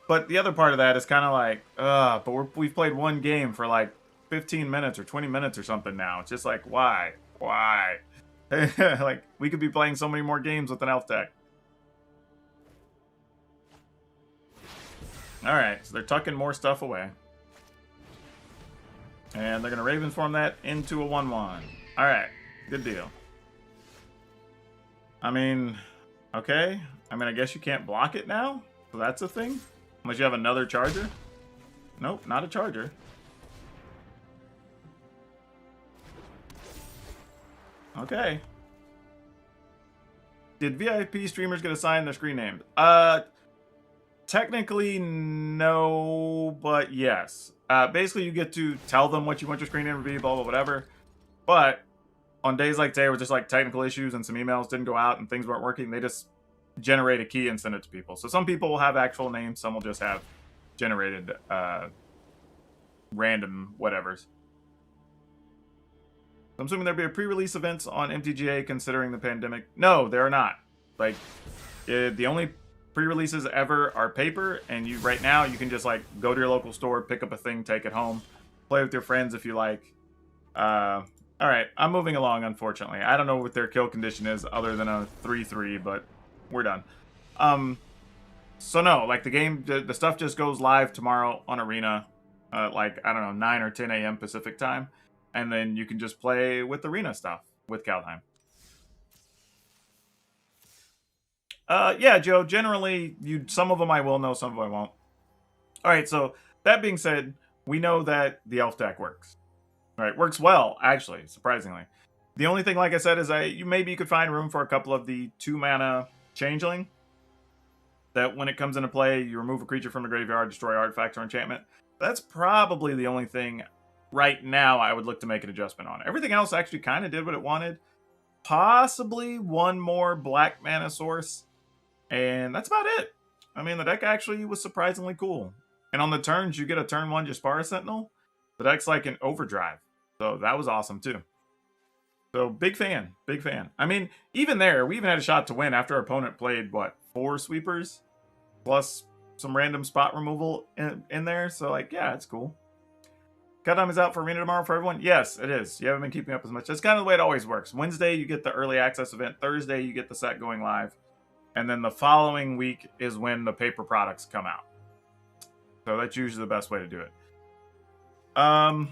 But the other part of that is kind of like, but we've played one game for like 15 minutes or 20 minutes or something now. It's just like, why? Why? Like, we could be playing so many more games with an elf deck. Alright, so they're tucking more stuff away. And they're going to Ravensform that into a 1/1. Alright, good deal. I mean, okay. I mean, I guess you can't block it now? So that's a thing? Unless you have another charger? Nope, not a charger. Okay. Did VIP streamers get assigned their screen names? Technically, no, but yes. Basically, you get to tell them what you want your screen name to be, blah, blah, whatever. But on days like today, where just like technical issues and some emails didn't go out and things weren't working, they just generate a key and send it to people. So some people will have actual names, some will just have generated random whatevers. I'm assuming there'll be a pre-release events on MTGA considering the pandemic. No, there are not. Like, the only pre-releases ever are paper, and right now you can just like go to your local store, pick up a thing, take it home, play with your friends if you like. All right, I'm moving along. Unfortunately, I don't know what their kill condition is other than a 3/3, but we're done. So no, like the stuff just goes live tomorrow on Arena, like I don't know 9 or 10 a.m. Pacific time. And then you can just play with Arena stuff with Kaldheim. Yeah, Joe, generally, some of them I will know, some of them I won't. Alright, so that being said, we know that the elf deck works. Alright, works well, actually, surprisingly. The only thing, like I said, is maybe you could find room for a couple of the 2-mana Changeling. That when it comes into play, you remove a creature from the graveyard, destroy artifact or enchantment. That's probably the only thing right now I would look to make an adjustment on. Everything else actually kind of did what it wanted. Possibly one more black mana source. And that's about it. I mean, the deck actually was surprisingly cool. And on the turns, you get a turn 1 Jaspara Sentinel. The deck's like an overdrive. So that was awesome too. So big fan. Big fan. I mean, even there, we even had a shot to win after our opponent played, what, 4 sweepers? Plus some random spot removal in there. So, like, yeah, it's cool. Kaldheim is out for Arena tomorrow for everyone? Yes, it is. You haven't been keeping up as much. That's kind of the way it always works. Wednesday, you get the early access event. Thursday, you get the set going live. And then the following week is when the paper products come out. So that's usually the best way to do it. I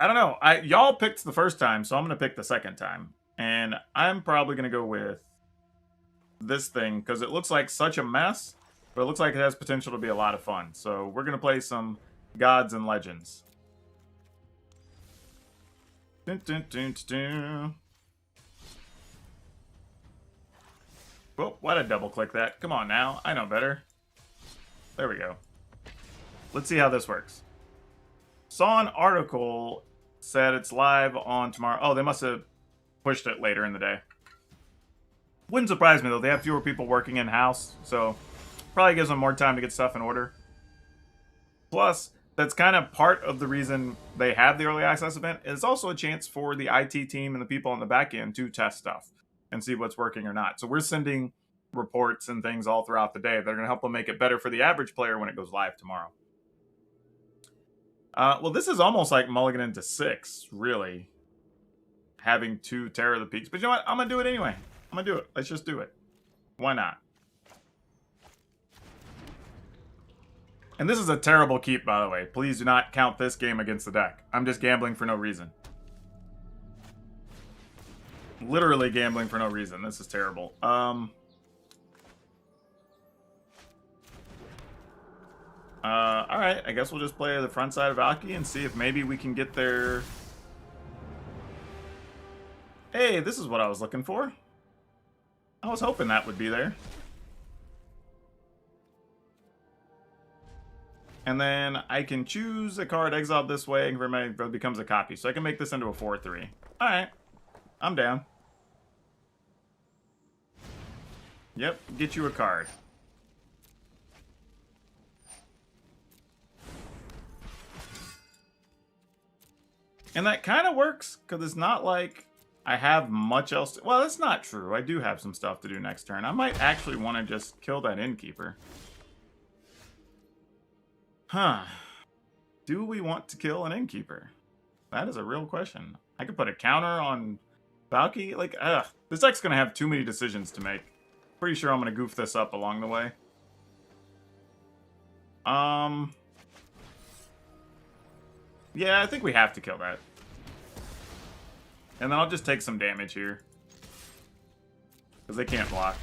don't know. Y'all picked the first time, so I'm going to pick the second time. And I'm probably going to go with this thing because it looks like such a mess, but it looks like it has potential to be a lot of fun. So we're going to play some Gods and Legends. Dun, dun, dun, dun. Oh, why'd I double click that? Come on now. I know better. There we go. Let's see how this works. Saw an article said it's live on tomorrow. Oh, they must have pushed it later in the day. Wouldn't surprise me though. They have fewer people working in-house, so probably gives them more time to get stuff in order. Plus, that's kind of part of the reason they have the early access event. It's also a chance for the IT team and the people on the back end to test stuff and see what's working or not. So we're sending reports and things all throughout the day that are going to help them make it better for the average player when it goes live tomorrow. Well, this is almost like mulligan into 6, really. Having 2 Terror of the Peaks. But you know what? I'm going to do it anyway. I'm going to do it. Let's just do it. Why not? And this is a terrible keep, by the way. Please do not count this game against the deck. I'm just gambling for no reason. Literally gambling for no reason. This is terrible. Alright, I guess we'll just play the front side of Valky and see if maybe we can get there. Hey, this is what I was looking for. I was hoping that would be there. And then I can choose a card exiled this way and it becomes a copy. So I can make this into a 4/3. Alright, I'm down. Yep, get you a card. And that kind of works, because it's not like I have much else to... Well, that's not true. I do have some stuff to do next turn. I might actually want to just kill that Innkeeper. Huh. Do we want to kill an Innkeeper? That is a real question. I could put a counter on Valky. Like, ugh. This deck's going to have too many decisions to make. Pretty sure I'm going to goof this up along the way. Yeah, I think we have to kill that. And then I'll just take some damage here. Because they can't block.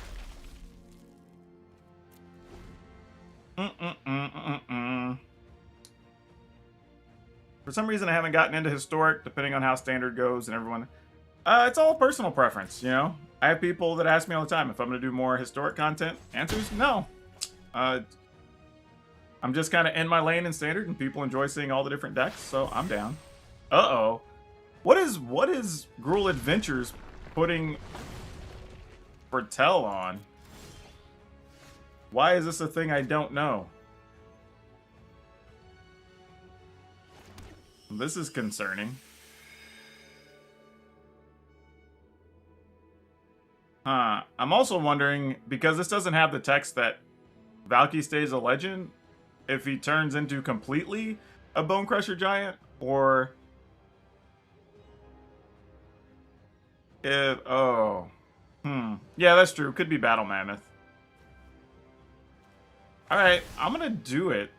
For some reason, I haven't gotten into Historic, depending on how Standard goes and everyone... it's all personal preference, you know? I have people that ask me all the time if I'm going to do more Historic content. Answers, no. I'm just kind of in my lane in Standard, and people enjoy seeing all the different decks, so I'm down. Uh-oh. What is Gruul Adventures putting Bertel on? Why is this a thing I don't know? This is concerning. I'm also wondering, because this doesn't have the text that Valky stays a legend, if he turns into completely a Bone Crusher Giant, or if... Oh. Yeah, that's true. Could be Battle Mammoth. Alright, I'm gonna do it.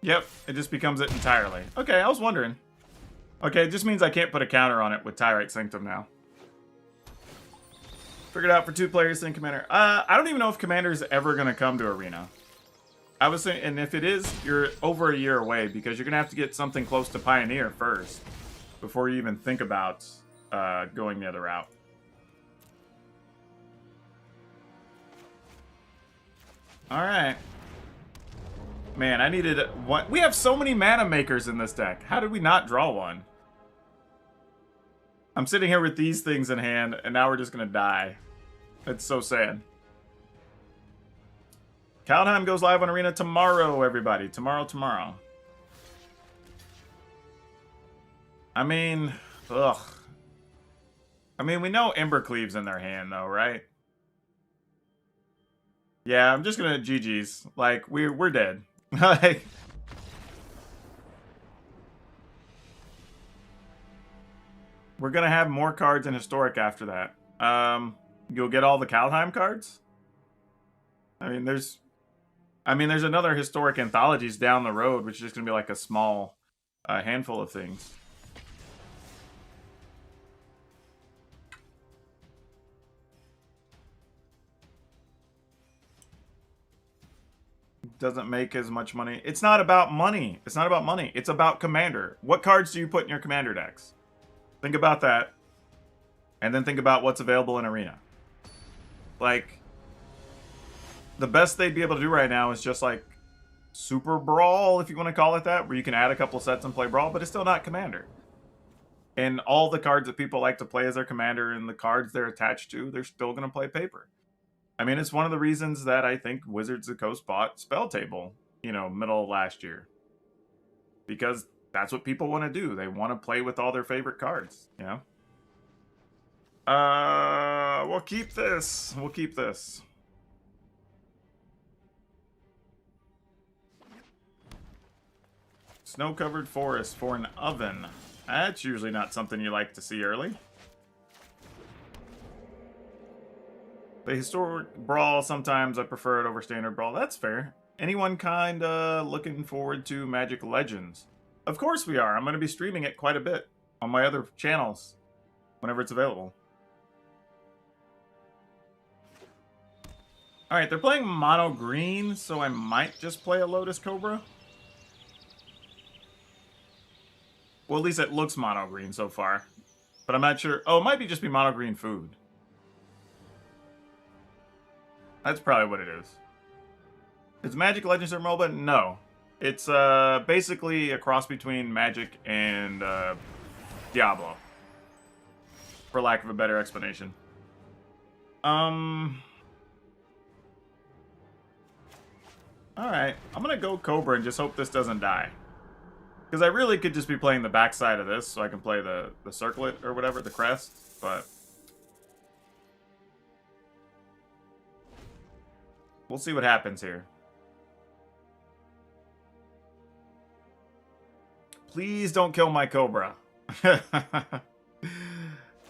Yep, it just becomes it entirely. Okay, I was wondering. Okay, it just means I can't put a counter on it with Tyrite Sanctum now. Figured out for 2 players in Commander. I don't even know if Commander is ever going to come to Arena. I was saying, and if it is, you're over a year away because you're gonna have to get something close to Pioneer first before you even think about going the other route. All right. Man, I needed one. We have so many mana makers in this deck. How did we not draw one? I'm sitting here with these things in hand, and now we're just gonna die. It's so sad. Kaldheim goes live on Arena tomorrow, everybody. Tomorrow. I mean, ugh. I mean, we know Embercleave's in their hand, though, right? Yeah, I'm just gonna GG's. Like, we're dead. Like, we're gonna have more cards in Historic after that. You'll get all the Kaldheim cards. I mean, there's another Historic Anthologies down the road, which is just gonna be like a small handful of things. Doesn't make as much money. It's not about money. It's not about money. It's about Commander. What cards do you put in your Commander decks? Think about that. And then think about what's available in Arena. Like, the best they'd be able to do right now is just like Super Brawl, if you want to call it that, where you can add a couple of sets and play Brawl, but it's still not Commander. And all the cards that people like to play as their Commander and the cards they're attached to, they're still going to play paper. I mean, it's one of the reasons that I think Wizards of the Coast bought Spell Table, you know, middle of last year. Because that's what people want to do. They want to play with all their favorite cards, you know? We'll keep this. We'll keep this. Snow-covered forest for an oven. That's usually not something you like to see early. The Historic Brawl, sometimes I prefer it over Standard Brawl. That's fair. Anyone kinda looking forward to Magic Legends? Of course we are. I'm going to be streaming it quite a bit on my other channels whenever it's available. Alright, they're playing mono green, so I might just play a Lotus Cobra. Well, at least it looks mono green so far. But I'm not sure. Oh, it might just be mono green food. That's probably what it is. Is Magic Legends or MOBA? No. It's basically a cross between Magic and Diablo. For lack of a better explanation. Alright. I'm gonna go Cobra and just hope this doesn't die. Because I really could just be playing the backside of this so I can play the circlet or whatever, the crest, but we'll see what happens here. Please don't kill my Cobra.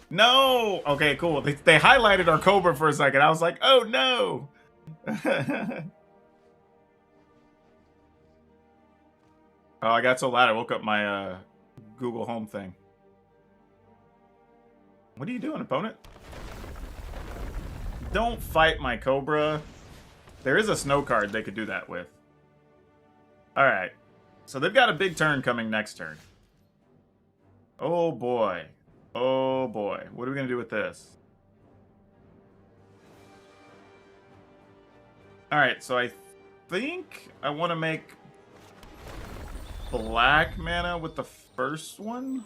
No! Okay, cool. They highlighted our Cobra for a second. I was like, oh no! Oh, I got so loud I woke up my Google Home thing. What are you doing, opponent? Don't fight my Cobra. There is a snow card they could do that with. Alright. So they've got a big turn coming next turn. Oh boy. Oh boy. What are we going to do with this? Alright, so I think I want to make black mana with the first one.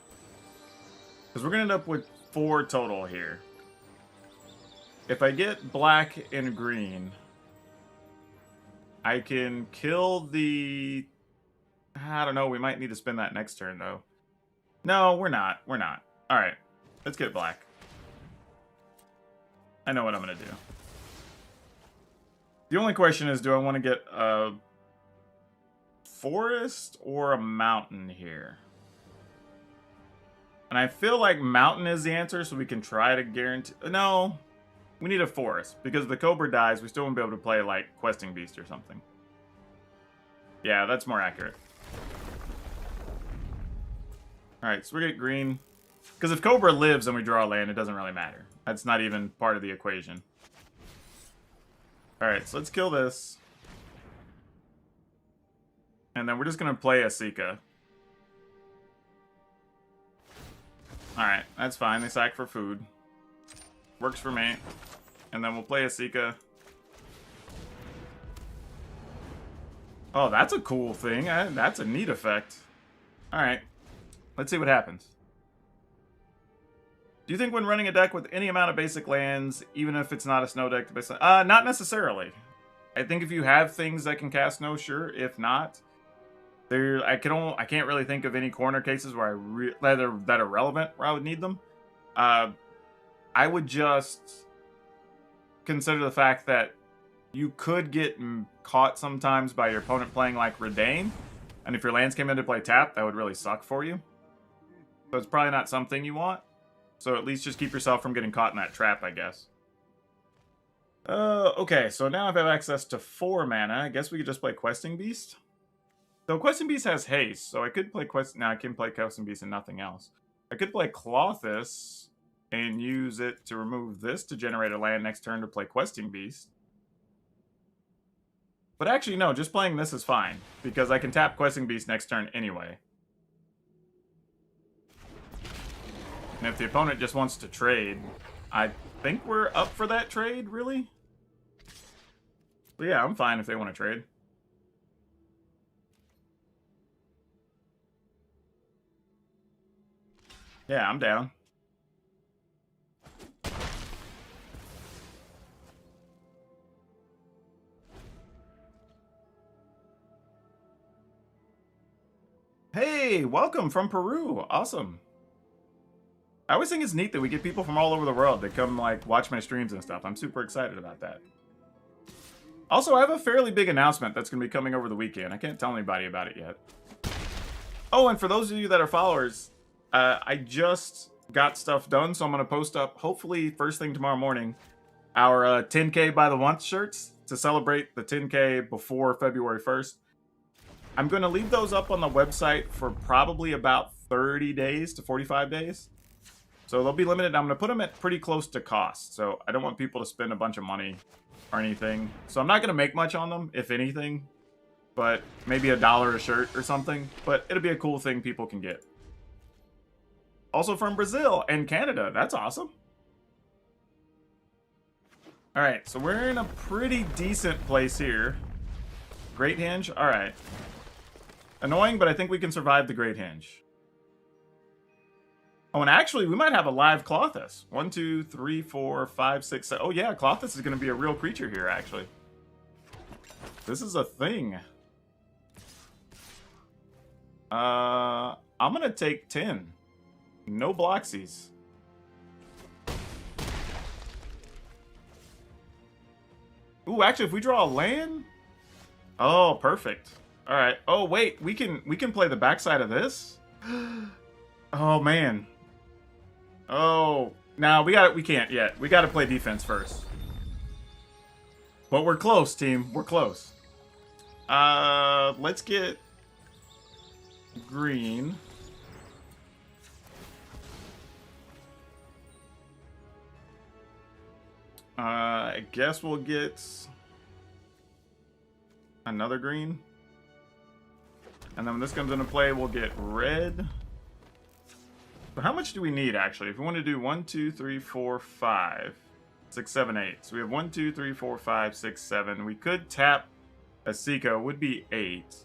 Because we're going to end up with 4 total here. If I get black and green, I can kill the... I don't know, we might need to spin that next turn, though. No, we're not. We're not. Alright, let's get black. I know what I'm going to do. The only question is, do I want to get a forest or a mountain here? And I feel like mountain is the answer, so we can try to guarantee... No, we need a forest. Because if the Cobra dies, we still won't be able to play, like, Questing Beast or something. Yeah, that's more accurate. Alright, so we get green. Because if Cobra lives and we draw a land, it doesn't really matter. That's not even part of the equation. Alright, so let's kill this. And then we're just going to play a Sika. Alright, that's fine. They sack for food. Works for me. And then we'll play a Sika. Oh, that's a cool thing. That's a neat effect. Alright. Let's see what happens. Do you think when running a deck with any amount of basic lands, even if it's not a snow deck, not necessarily. I think if you have things that can cast snow, sure. If not, I can't really think of any corner cases where that are relevant where I would need them. I would just consider the fact that you could get caught sometimes by your opponent playing like Redain, and if your lands came in to play tap, that would really suck for you. So it's probably not something you want. So at least just keep yourself from getting caught in that trap, I guess. Okay, so now if I have access to 4 mana, I guess we could just play Questing Beast. So Questing Beast has haste, so I could play I can play Questing Beast and nothing else. I could play Klothys and use it to remove this to generate a land next turn to play Questing Beast. But actually, no, just playing this is fine, because I can tap Questing Beast next turn anyway. And if the opponent just wants to trade, I think we're up for that trade, really? But yeah, I'm fine if they want to trade. Yeah, I'm down. Hey, welcome from Peru. Awesome. I always think it's neat that we get people from all over the world that come, like, watch my streams and stuff. I'm super excited about that. Also, I have a fairly big announcement that's going to be coming over the weekend. I can't tell anybody about it yet. Oh, and for those of you that are followers, I just got stuff done, so I'm going to post up, hopefully first thing tomorrow morning, our 10K by the month shirts to celebrate the 10K before February 1st. I'm going to leave those up on the website for probably about 30 days to 45 days. So they'll be limited. I'm going to put them at pretty close to cost. So I don't want people to spend a bunch of money or anything. So I'm not going to make much on them, if anything. But maybe $1 a shirt or something. But it'll be a cool thing people can get. Also from Brazil and Canada. That's awesome. Alright, so we're in a pretty decent place here. Great Hinge? Alright. Annoying, but I think we can survive the Great Hinge. Oh, and actually, we might have a live Klothys. 1, 2, 3, 4, 5, 6, 7. Oh, yeah, Klothys is going to be a real creature here, actually. This is a thing. I'm going to take 10. No Bloxies. Ooh, actually, if we draw a land... Oh, perfect. All right. Oh, wait, we can play the backside of this? Oh, man. Oh, no, we can't yet. We got to play defense first. But we're close, team. We're close. Let's get green. I guess we'll get another green. And then when this comes into play, we'll get red. But how much do we need, actually? If we want to do 1, 2, 3, 4, 5, 6, 7, 8. So we have 1, 2, 3, 4, 5, 6, 7. We could tap a Sika, would be 8.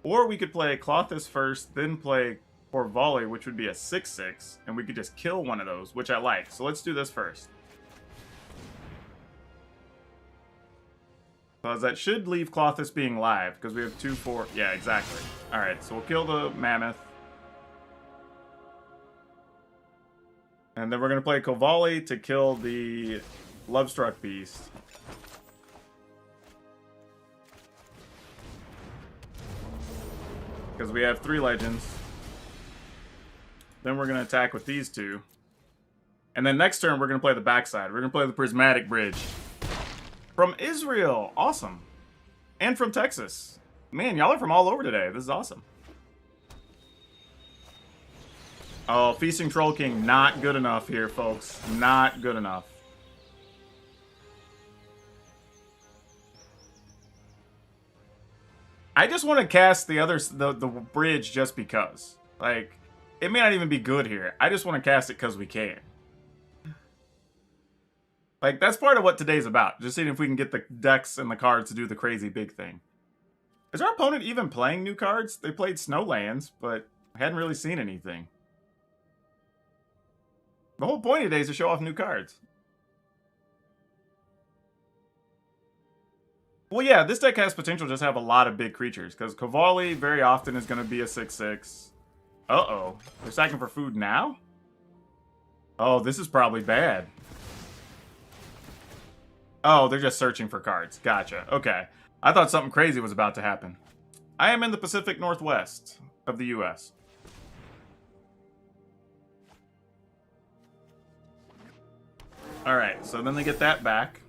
Or we could play Klothys first, then play Volley, which would be a 6/6. And we could just kill one of those, which I like. So let's do this first. Because that should leave Klothys being live, because we have 2, 4... Yeah, exactly. Alright, so we'll kill the Mammoth. And then we're going to play Volley to kill the Lovestruck Beast. Because we have 3 legends. Then we're going to attack with these 2. And then next turn, we're going to play the backside. We're going to play the Prismatic Bridge. From Israel. Awesome. And from Texas. Man, y'all are from all over today. This is awesome. Oh, Feasting Troll King. Not good enough here, folks. Not good enough. I just want to cast the bridge just because. Like, it may not even be good here. I just want to cast it because we can. Like, that's part of what today's about. Just seeing if we can get the decks and the cards to do the crazy big thing. Is our opponent even playing new cards? They played Snowlands, but I hadn't really seen anything. The whole point of today is to show off new cards. Well, yeah, this deck has potential to just have a lot of big creatures, because Cavalli very often is going to be a 6/6. Uh-oh. They're sacking for food now? Oh, this is probably bad. Oh, they're just searching for cards. Gotcha. Okay. I thought something crazy was about to happen. I am in the Pacific Northwest of the U.S. Alright, so then they get that back.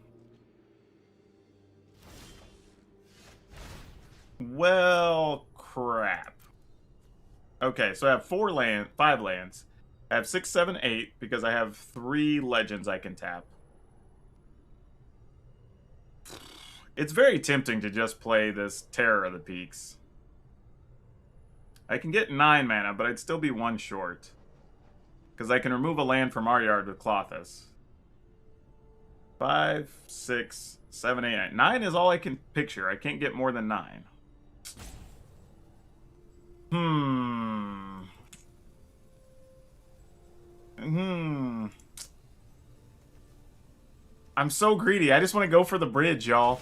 Well, crap. Okay, so I have 5 lands. I have 6, 7, 8 because I have 3 legends I can tap. It's very tempting to just play this Terror of the Peaks. I can get 9 mana, but I'd still be 1 short. Because I can remove a land from our yard with Klothys. 5, 6, 7, 8, 9. 9 is all I can picture. I can't get more than 9. I'm so greedy. I just want to go for the bridge, y'all.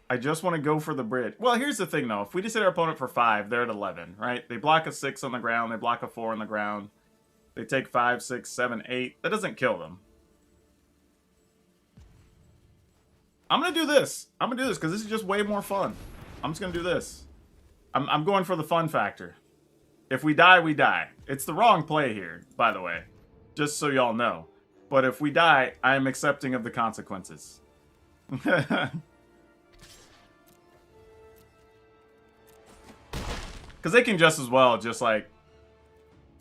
I just want to go for the bridge. Well, here's the thing, though. If we just hit our opponent for 5, they're at 11, right? They block a 6 on the ground. They block a 4 on the ground. They take 5, 6, 7, 8. That doesn't kill them. I'm going to do this. I'm going to do this because this is just way more fun. I'm just going to do this. I'm going for the fun factor. If we die, we die. It's the wrong play here, by the way. Just so y'all know. But if we die, I am accepting of the consequences. Because they can just as well just, like,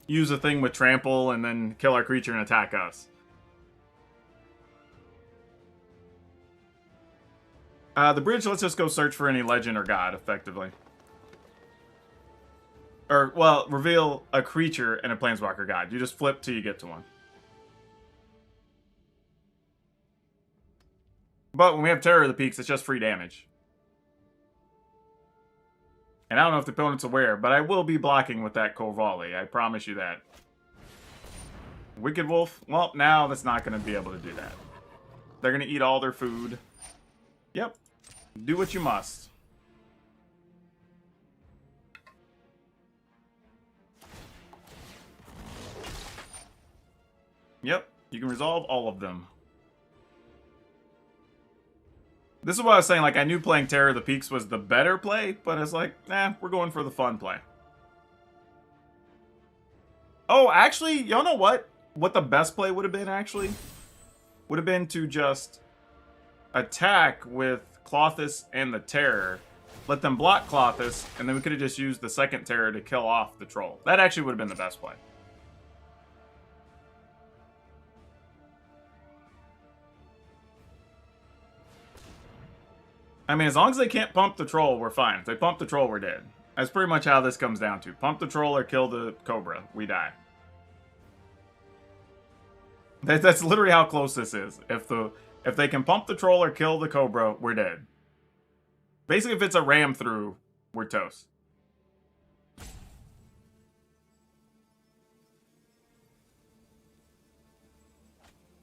use a thing with trample and then kill our creature and attack us. The bridge lets us go search for any legend or god, effectively. Or, well, reveal a creature and a planeswalker god. You just flip till you get to one. But when we have Terror of the Peaks, it's just free damage. And I don't know if the opponent's aware, but I will be blocking with that Cavalli. I promise you that. Wicked Wolf? Well, now that's not going to be able to do that. They're going to eat all their food. Yep. Do what you must. Yep. You can resolve all of them. This is what I was saying, like, I knew playing Terror of the Peaks was the better play, but it's like, nah, we're going for the fun play. Oh, actually, y'all know what? What the best play would have been, actually? Would have been to just attack with Klothys and the Terror, let them block Klothys, and then we could have just used the second Terror to kill off the Troll. That actually would have been the best play. I mean, as long as they can't pump the Troll, we're fine. If they pump the Troll, we're dead. That's pretty much how this comes down to. Pump the Troll or kill the Cobra. We die. That's literally how close this is. If they can pump the Troll or kill the Cobra, we're dead. Basically, if it's a ram through, we're toast.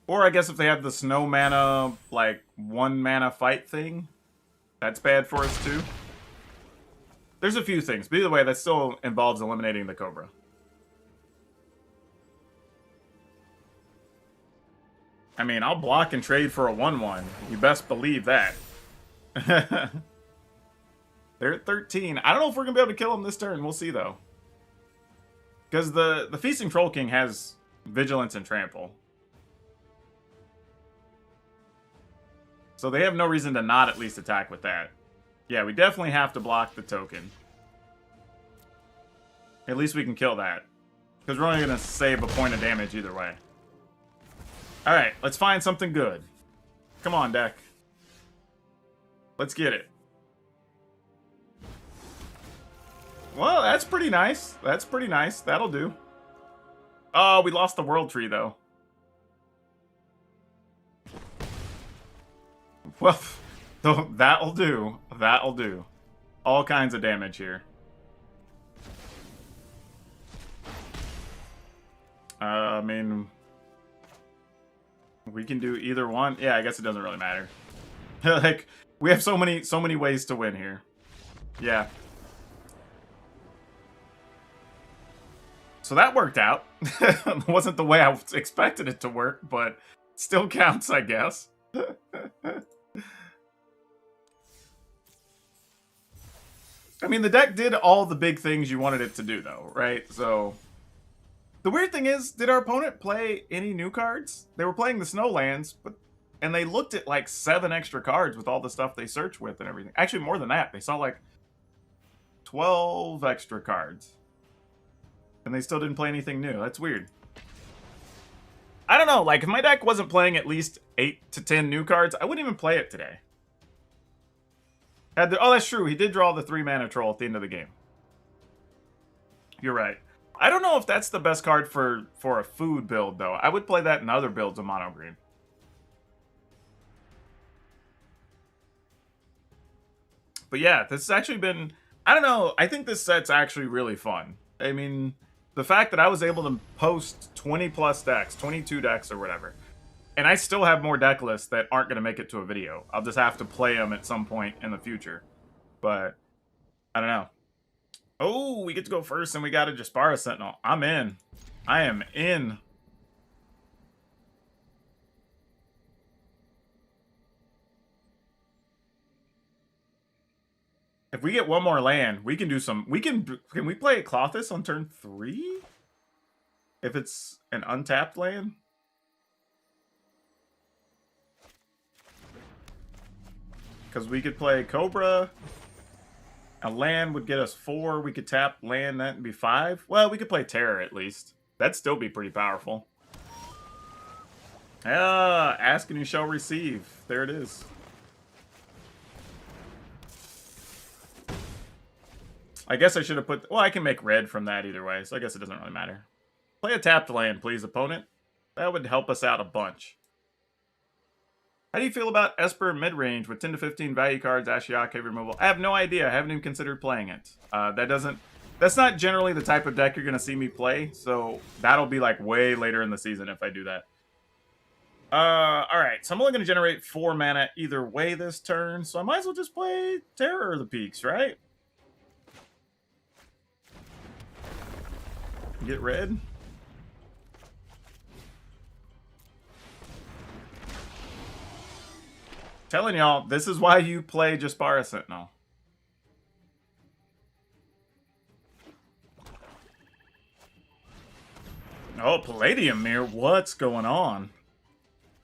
Or I guess if they have the snow mana, like, 1 mana fight thing. That's bad for us, too. There's a few things. But either way, that still involves eliminating the Cobra. I mean, I'll block and trade for a 1/1. You best believe that. They're at 13. I don't know if we're going to be able to kill them this turn. We'll see, though. Because the Feasting Troll King has Vigilance and Trample. So they have no reason to not at least attack with that. Yeah, we definitely have to block the token. At least we can kill that. Because we're only going to save a point of damage either way. Alright, let's find something good. Come on, deck. Let's get it. Well, that's pretty nice. That's pretty nice. That'll do. Oh, we lost the World Tree, though. Well, that'll do. That'll do. All kinds of damage here. I mean, we can do either one. Yeah, I guess it doesn't really matter. Like, we have so many ways to win here. Yeah. So that worked out. It wasn't the way I expected it to work, but still counts, I guess. I mean, the deck did all the big things you wanted it to do, though, right? So, the weird thing is, did our opponent play any new cards? They were playing the Snowlands, and they looked at like 7 extra cards with all the stuff they search with and everything. Actually, more than that. They saw like 12 extra cards. And they still didn't play anything new. That's weird. I don't know, like, if my deck wasn't playing at least 8 to 10 new cards, I wouldn't even play it today. Oh, that's true. He did draw the 3-mana troll at the end of the game. You're right. I don't know if that's the best card for a food build, though. I would play that in other builds of mono green. But yeah, this has actually been... I don't know. I think this set's actually really fun. I mean, the fact that I was able to post 20 plus decks, 22 decks or whatever, and I still have more deck lists that aren't going to make it to a video. I'll just have to play them at some point in the future. But, I don't know. Oh, we get to go first and we got a Jaspara Sentinel. I'm in. I am in. If we get one more land, we can do some... Can we play Klothys on turn 3? If it's an untapped land? Because we could play Cobra. A land would get us 4. We could tap land, that would be 5. Well, we could play Terror at least. That'd still be pretty powerful. Ask and you shall receive. There it is. I guess I should have put... Well, I can make red from that either way, so I guess it doesn't really matter. Play a tapped land, please, opponent. That would help us out a bunch. How do you feel about Esper mid-range with 10 to 15 value cards, Ashiok, removal? I have no idea. I haven't even considered playing it. That's not generally the type of deck you're going to see me play, so that'll be like way later in the season if I do that. Alright, so I'm only going to generate 4 mana either way this turn, so I might as well just play Terror of the Peaks, right? Get red. Telling y'all, this is why you play Jaspara Sentinel. Oh, Palladium Mirror, what's going on?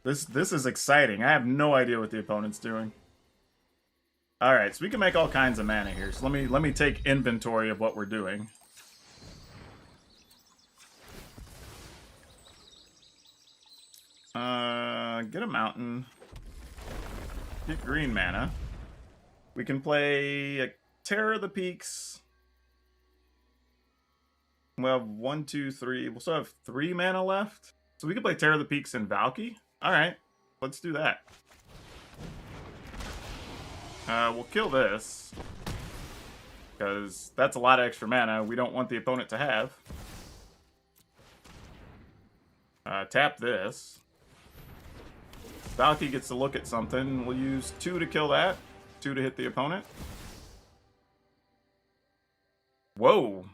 This is exciting. I have no idea what the opponent's doing. Alright, so we can make all kinds of mana here. So let me take inventory of what we're doing. Get a mountain. Get green mana. We can play a Terror of the Peaks. We'll have 1, 2, 3. We'll still have 3 mana left. So we can play Terror of the Peaks and Valky. Alright, let's do that. We'll kill this. Because that's a lot of extra mana we don't want the opponent to have. Tap this. Valky gets to look at something. We'll use 2 to kill that. 2 to hit the opponent. Whoa.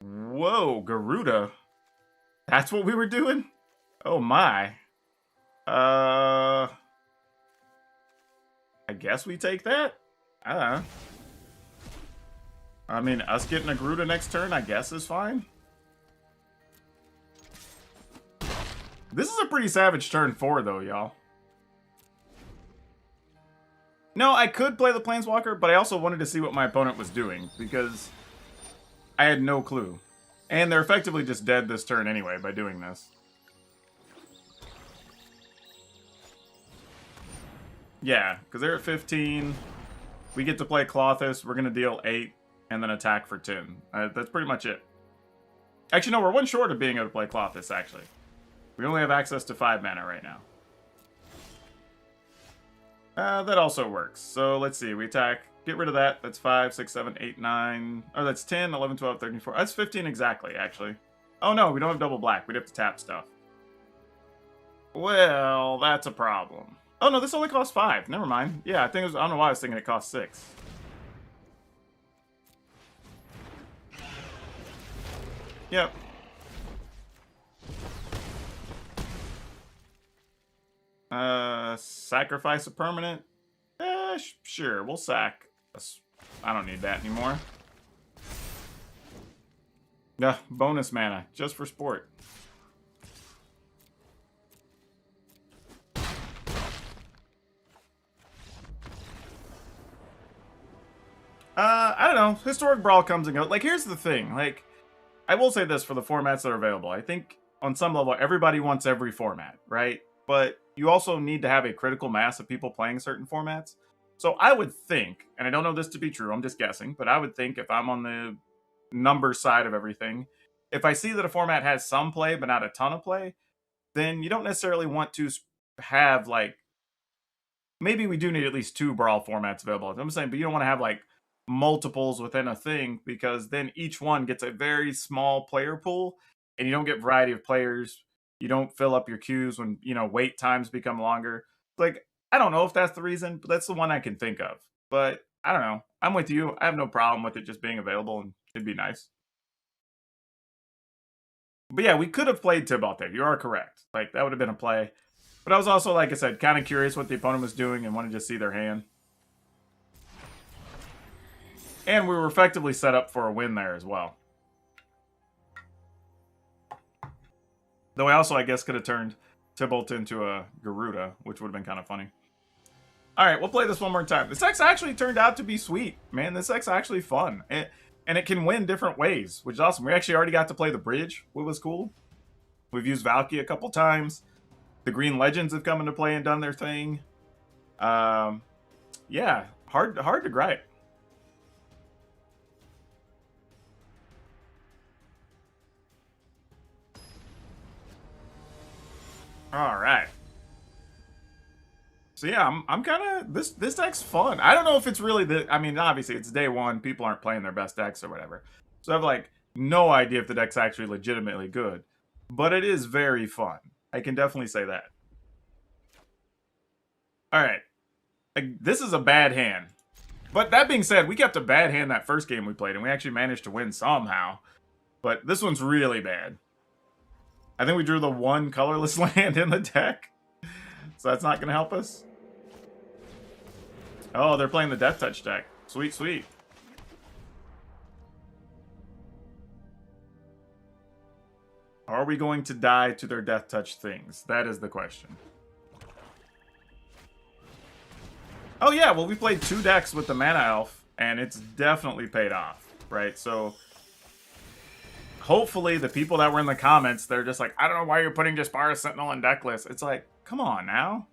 Whoa, Garuda. That's what we were doing? Oh my. I guess we take that? I don't know. I mean, us getting a Garuda next turn, I guess is fine. This is a pretty savage turn 4, though, y'all. No, I could play the Planeswalker, but I also wanted to see what my opponent was doing, because I had no clue. And they're effectively just dead this turn anyway by doing this. Yeah, because they're at 15. We get to play Klothys. We're going to deal 8. and then attack for 10. That's pretty much it. Actually, no, we're one short of being able to play Clothis, actually. We only have access to 5 mana right now. That also works. So let's see. We attack. Get rid of that. That's 5, 6, 7, 8, 9. Oh, that's 10, 11, 12, 13, 14. That's 15 exactly, actually. Oh, no, we don't have double black. We'd have to tap stuff. Well, that's a problem. Oh, no, this only costs 5. Never mind. Yeah, I think it was... I don't know why I was thinking it cost 6. Yep. Sacrifice a permanent? Sure, we'll sack. I don't need that anymore. Bonus mana, just for sport. I don't know. Historic Brawl comes and goes. Like, here's the thing. Like, I will say this for the formats that are available. I think on some level, everybody wants every format, right? But you also need to have a critical mass of people playing certain formats. So I would think, and I don't know this to be true, I'm just guessing, but I would think if I'm on the number side of everything, if I see that a format has some play but not a ton of play, then you don't necessarily want to have, like, maybe we do need at least 2 Brawl formats available. I'm saying, but you don't want to have, like, multiples within a thing, because then each one gets a very small player pool and you don't get variety of players. You don't fill up your queues when, you know, wait times become longer. Like, I don't know if that's the reason, but that's the one I can think of. But I don't know. I'm with you. I have no problem with it just being available, and it'd be nice. But yeah, we could have played Tibalt there. You are correct. Like, that would have been a play. But I was also, like I said, kind of curious what the opponent was doing and wanted to see their hand. And we were effectively set up for a win there as well. Though I also, I guess, could have turned Tibalt into a Garuda, which would have been kind of funny. Alright, we'll play this one more time. This deck's actually turned out to be sweet. Man, this deck's actually fun. And it can win different ways, which is awesome. We actually already got to play the bridge, which was cool. We've used Valky a couple times. The Green Legends have come into play and done their thing. Yeah, hard to gripe. All right. So yeah, I'm kind of this deck's fun. I don't know if it's really the. I mean, obviously it's day one. People aren't playing their best decks or whatever. So I have like no idea if the deck's actually legitimately good, but it is very fun. I can definitely say that. All right, this is a bad hand. But that being said, we kept a bad hand that first game we played, and we actually managed to win somehow. But this one's really bad. I think we drew the one colorless land in the deck. So that's not going to help us. Oh, they're playing the Death Touch deck. Sweet, sweet. Are we going to die to their Death Touch things? That is the question. Oh yeah, well we played 2 decks with the Mana Elf, and it's definitely paid off, right? So hopefully the people that were in the comments, they're just like, I don't know why you're putting Jaspara Sentinel in deck list. It's like, come on now.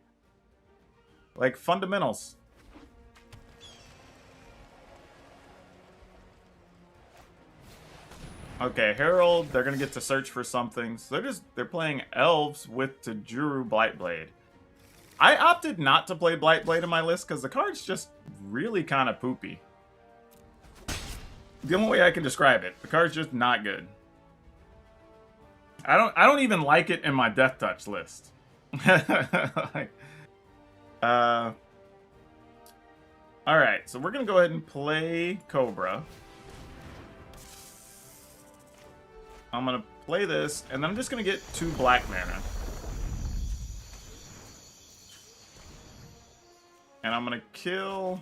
Like, fundamentals. Okay, Herald, they're gonna get to search for something. So they're playing Elves with Tajuru Blightblade. I opted not to play Blightblade in my list because the card's just really kind of poopy. The only way I can describe it. The card's just not good. I don't even like it in my Death Touch list. Like, alright, so we're gonna go ahead and play Cobra. I'm gonna play this, and then I'm just gonna get 2 black mana. And I'm gonna kill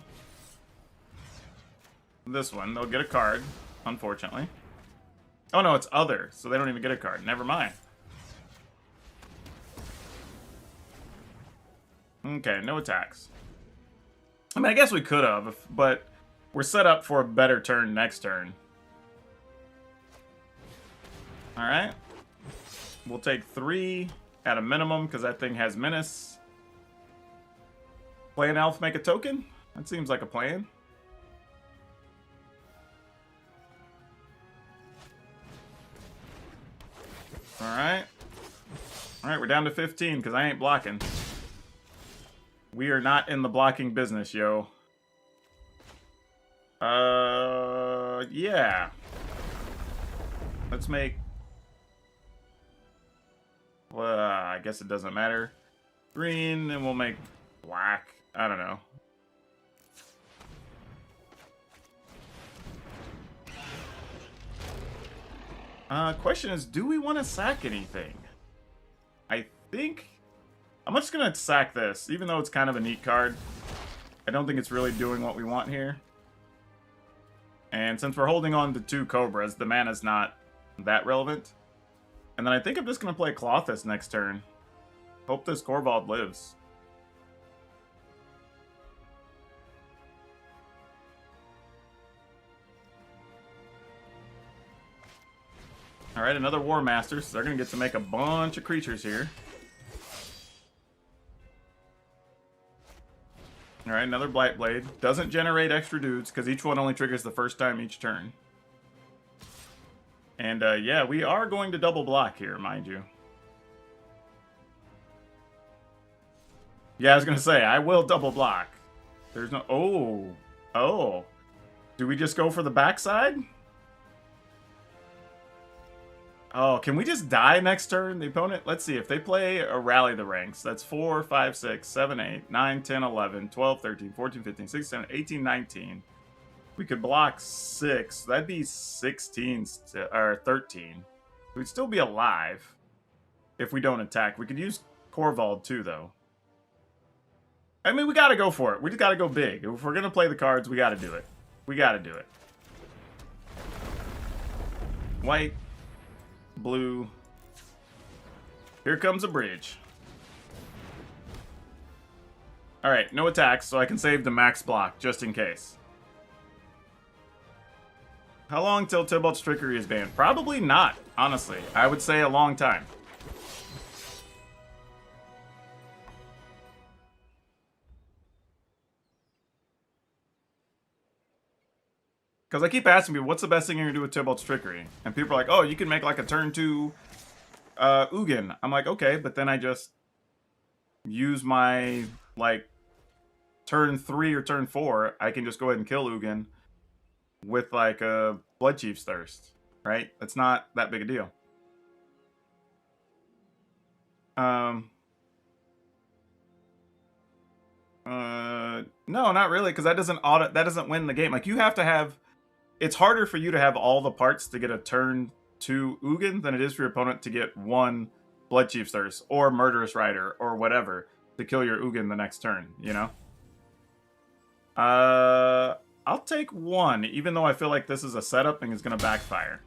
this one. They'll get a card, unfortunately. Oh no, it's other, so they don't even get a card. Never mind. Okay, no attacks. I mean, I guess we could have, but we're set up for a better turn next turn. Alright. We'll take 3 at a minimum, because that thing has Menace. Play an elf, make a token? That seems like a plan. Alright. Alright, we're down to 15 because I ain't blocking. We are not in the blocking business, yo. Yeah. Let's make... Well, I guess it doesn't matter. Green, and we'll make black. I don't know. Question is, do we want to sack anything? I think... I'm just going to sack this, even though it's kind of a neat card. I don't think it's really doing what we want here. And since we're holding on to 2 Cobras, the mana's not that relevant. And then I think I'm just going to play Clothis next turn. Hope this Corvald lives. Alright, another War Master, so they're going to get to make a bunch of creatures here. Alright, another Blightblade. Doesn't generate extra dudes, because each one only triggers the first time each turn. And, yeah, we are going to double block here, mind you. Yeah, I was going to say, I will double block. There's no... Oh. Oh. Do we just go for the backside? Oh, can we just die next turn? The opponent, let's see, if they play a Rally the Ranks, that's 4, 5, 6, 7, 8, 9, 10, 11, 12, 13, 14, 15, 16, 17, 18, 19. We could block 6. That'd be 16, or 13. We'd still be alive if we don't attack. We could use Corvald too, though. I mean, we gotta go for it. We just gotta go big. If we're gonna play the cards, we gotta do it. We gotta do it. White. Blue. Here comes a bridge. Alright, no attacks, so I can save the max block, just in case. How long till Tybalt's Trickery is banned? Probably not, honestly. I would say a long time. Because I keep asking people, what's the best thing you're going to do with Tybalt's Trickery? And people are like, oh, you can make like a turn 2 Ugin. I'm like, okay, but then I just use my, like, turn 3 or turn 4. I can just go ahead and kill Ugin with, like, a Blood Chief's Thirst, right? That's not that big a deal. No, not really, because that doesn't win the game. Like, you have to have... It's harder for you to have all the parts to get a turn 2 Ugin than it is for your opponent to get 1 Blood Chief's Thirst or Murderous Rider or whatever to kill your Ugin the next turn, you know? I'll take 1, even though I feel like this is a setup and it's going to backfire.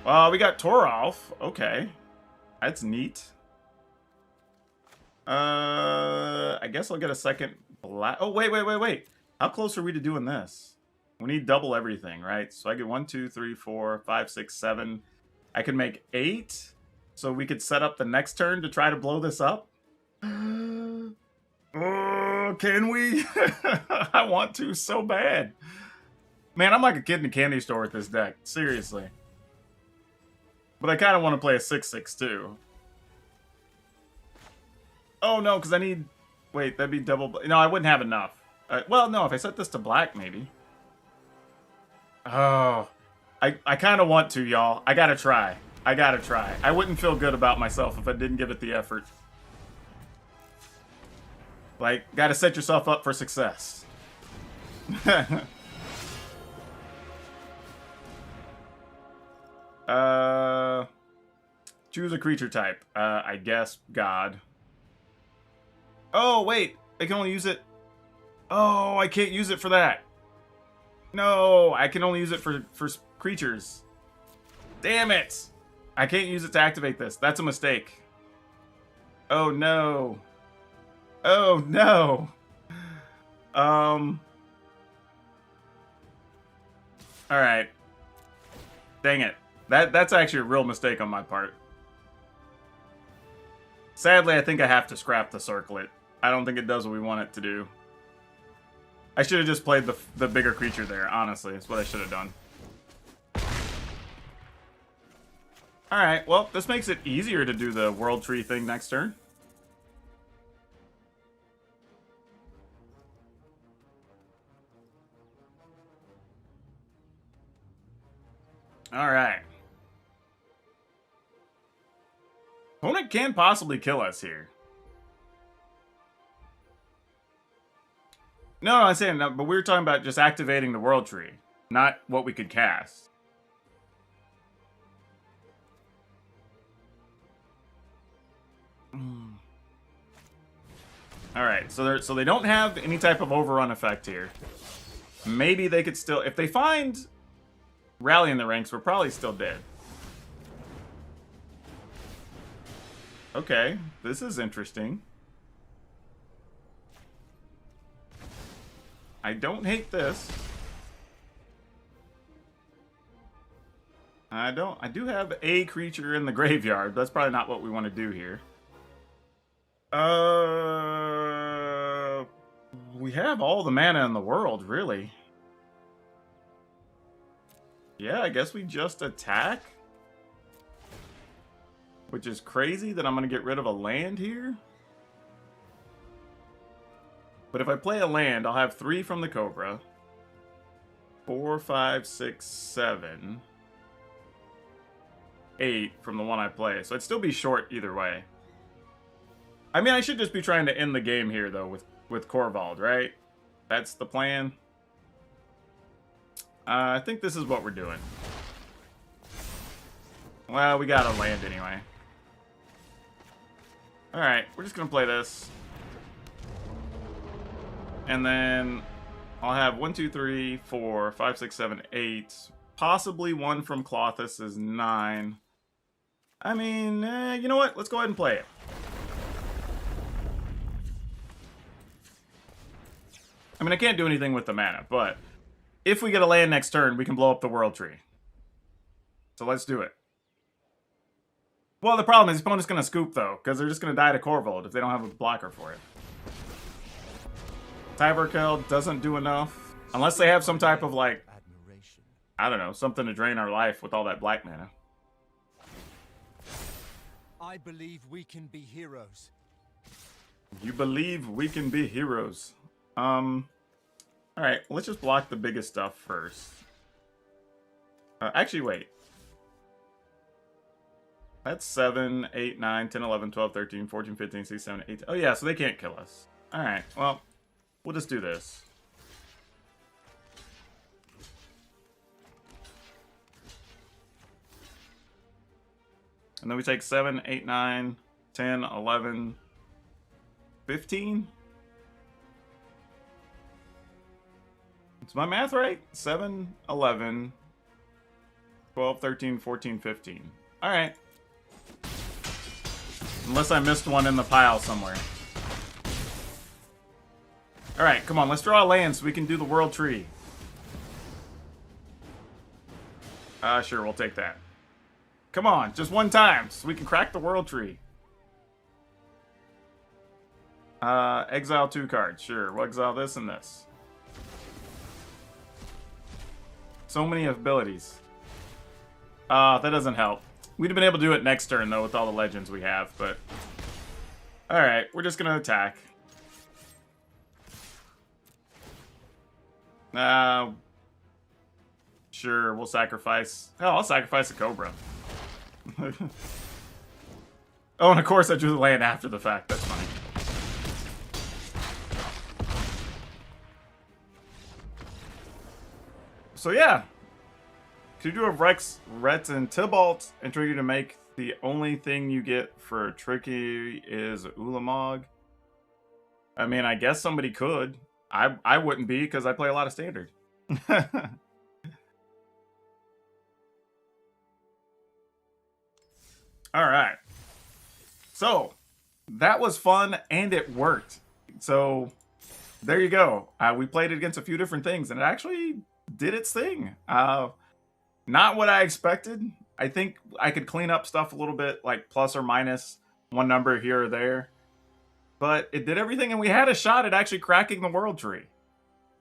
We got Toralf. Okay. That's neat. I guess I'll get a second black... Oh, wait. How close are we to doing this? We need double everything, right? So I get 1, 2, 3, 4, 5, 6, 7. I can make 8. So we could set up the next turn to try to blow this up. Oh, can we? I want to so bad. Man, I'm like a kid in a candy store with this deck. Seriously. But I kind of want to play a 6/6 too. Oh, no, because I need... Wait, that'd be double... No, I wouldn't have enough. Well, no, if I set this to black, maybe. Oh. I kind of want to, y'all. I gotta try. I wouldn't feel good about myself if I didn't give it the effort. Like, gotta set yourself up for success. Choose a creature type. I guess God. Oh, wait. I can only use it... Oh, I can't use it for that. No, I can only use it for creatures. Damn it. I can't use it to activate this. That's a mistake. Oh, no. Oh, no. Alright. Dang it. That's actually a real mistake on my part. Sadly, I think I have to scrap the Circlet. I don't think it does what we want it to do. I should have just played the bigger creature there, honestly. That's what I should have done. Alright, well, this makes it easier to do the World Tree thing next turn. Alright. Opponent can possibly kill us here. No, I'm saying, no, but we were talking about just activating the World Tree, not what we could cast. Alright, so they don't have any type of overrun effect here. Maybe they could still... If they find Rally in the Ranks, we're probably still dead. Okay, this is interesting. I don't hate this. I do have a creature in the graveyard. That's probably not what we want to do here. We have all the mana in the world, really. Yeah, I guess we just attack. Which is crazy that I'm going to get rid of a land here. But if I play a land, I'll have 3 from the Cobra. 4, 5, 6, 7. 8 from the one I play. So I'd still be short either way. I mean, I should just be trying to end the game here, though, with Korvald, right? That's the plan. I think this is what we're doing. Well, we got a land anyway. Alright, we're just going to play this. And then I'll have 1, 2, 3, 4, 5, 6, 7, 8. Possibly 1 from Klothys is 9. I mean, you know what? Let's go ahead and play it. I mean, I can't do anything with the mana, but if we get a land next turn, we can blow up the World Tree. So let's do it. Well, the problem is, the opponent's going to scoop, though, because they're just going to die to Korvold if they don't have a blocker for it. Tyberkill doesn't do enough. Unless they have some type of, like, I don't know, something to drain our life with all that black mana. I believe we can be heroes. You believe we can be heroes. Alright, let's just block the biggest stuff first. Actually, wait. That's 7, 8, 9, 10, 11, 12, 13, 14, 15, 16, 17, 18. Oh yeah, so they can't kill us. Alright, well, we'll just do this. And then we take 7, 8, 9, 10, 11, 15. Is my math right? 7, 11, 12, 13, 14, 15. Alright. Unless I missed one in the pile somewhere. Alright, come on. Let's draw a land so we can do the World Tree. Sure, we'll take that. Come on, just one time so we can crack the World Tree. Exile 2 cards. Sure, we'll exile this and this. So many abilities. That doesn't help. We'd have been able to do it next turn, though, with all the legends we have, but... Alright, we're just gonna attack. Sure, we'll sacrifice... Hell, I'll sacrifice a Cobra. Oh, and of course I drew the land after the fact. That's funny. So yeah, could you do a Rex, Ret, and Tybalt and trigger to make the only thing you get for Tricky is Ulamog? I mean, I guess somebody could. I wouldn't be because I play a lot of Standard. Alright. So, that was fun and it worked. So, there you go. We played it against a few different things and it actually did its thing. Not what I expected. I think I could clean up stuff a little bit, like plus or minus one number here or there. But it did everything, and we had a shot at actually cracking the World Tree.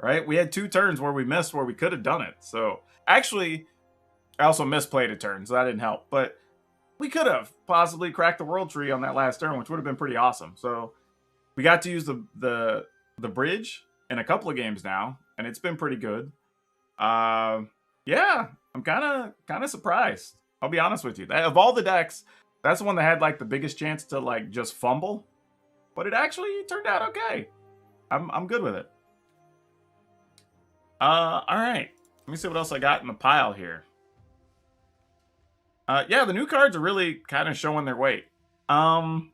Right? We had 2 turns where we missed where we could have done it. So, actually, I also misplayed a turn, so that didn't help. But we could have possibly cracked the world tree on that last turn, which would have been pretty awesome. So we got to use the bridge in a couple of games now, and it's been pretty good. Yeah, I'm kind of surprised. I'll be honest with you. Of all the decks, that's the one that had like the biggest chance to like just fumble, but it actually turned out okay. I'm good with it. All right. Let me see what else I got in the pile here. Yeah, the new cards are really kind of showing their weight. The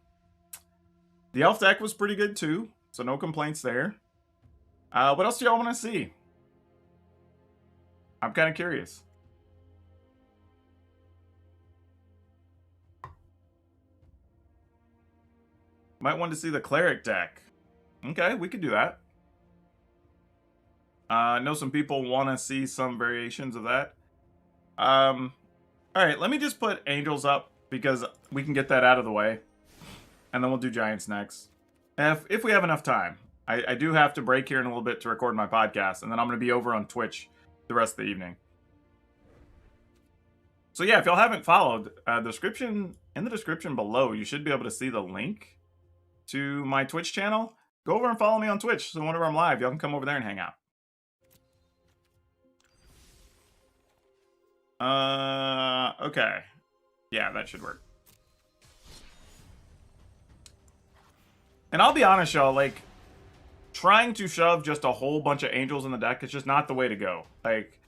elf deck was pretty good too, so no complaints there. What else do y'all want to see? I'm kind of curious. Might want to see the cleric deck. Okay, we could do that. I know some people want to see some variations of that. All right, let me just put angels up because we can get that out of the way. And then we'll do giants next. If we have enough time. I do have to break here in a little bit to record my podcast, and then I'm going to be over on Twitch the rest of the evening. So yeah, if y'all haven't followed, in the description below, you should be able to see the link to my Twitch channel. Go over and follow me on Twitch, so whenever I'm live, y'all can come over there and hang out. Okay. Yeah, that should work. And I'll be honest, y'all, like, trying to shove just a whole bunch of angels in the deck is just not the way to go. Like,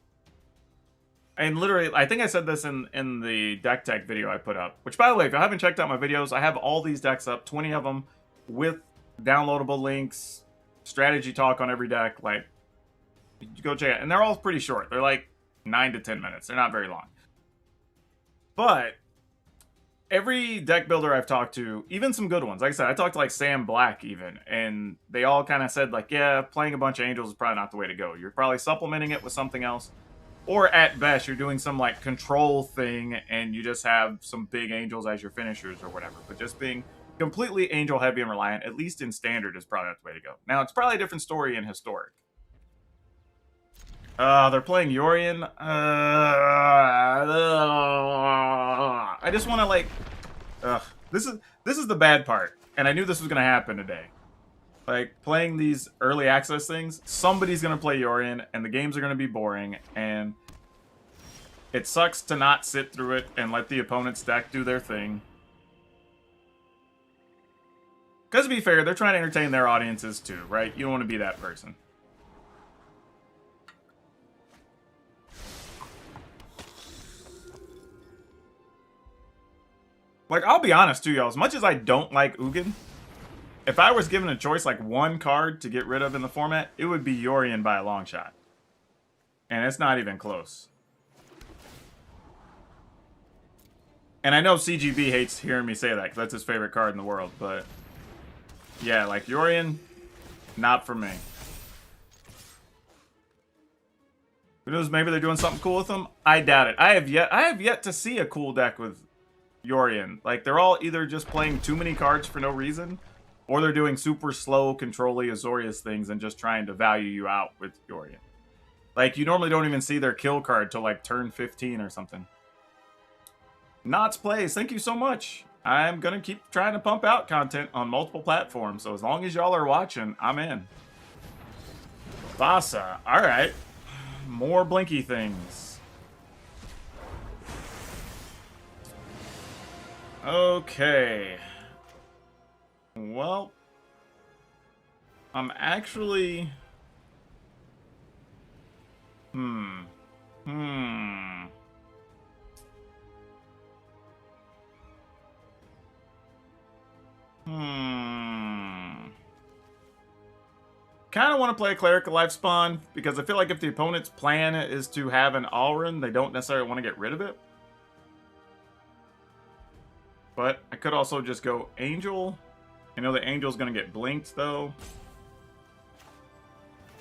and literally, I think I said this in the deck tech video I put up. Which, by the way, if you haven't checked out my videos, I have all these decks up, 20 of them, with downloadable links, strategy talk on every deck. Like, go check it. And they're all pretty short. They're like 9 to 10 minutes. They're not very long. But every deck builder I've talked to, even some good ones, like I said, I talked to like Sam Black even, and they all kind of said like, yeah, playing a bunch of angels is probably not the way to go. You're probably supplementing it with something else. Or at best, you're doing some like control thing and you just have some big angels as your finishers or whatever. But just being completely angel heavy and reliant, at least in standard, is probably not the way to go. Now, it's probably a different story in historic. They're playing Yorion. I just want to like. This is the bad part, and I knew this was gonna happen today. Like playing these early access things, somebody's gonna play Yorion, and the games are gonna be boring, and it sucks to not sit through it and let the opponent's deck do their thing. Because to be fair, they're trying to entertain their audiences too, right? You don't want to be that person. Like, I'll be honest too, y'all. As much as I don't like Ugin, if I was given a choice, like one card to get rid of in the format, it would be Yorion by a long shot. And it's not even close. And I know CGB hates hearing me say that, because that's his favorite card in the world, but yeah, like Yorion, not for me. Who knows, maybe they're doing something cool with them? I doubt it. I have yet to see a cool deck with Yorion. Like, they're all either just playing too many cards for no reason, or they're doing super slow, control-y Azorius things and just trying to value you out with Yorion. Like, you normally don't even see their kill card till, like, turn 15 or something. Knots Plays, thank you so much. I'm gonna keep trying to pump out content on multiple platforms, so as long as y'all are watching, I'm in. Vasa, alright. More blinky things. Okay. Well, I'm actually... Kind of want to play a Cleric of Lifespawn, because I feel like if the opponent's plan is to have an Alrun, they don't necessarily want to get rid of it. But I could also just go Angel. I know the Angel's going to get blinked, though.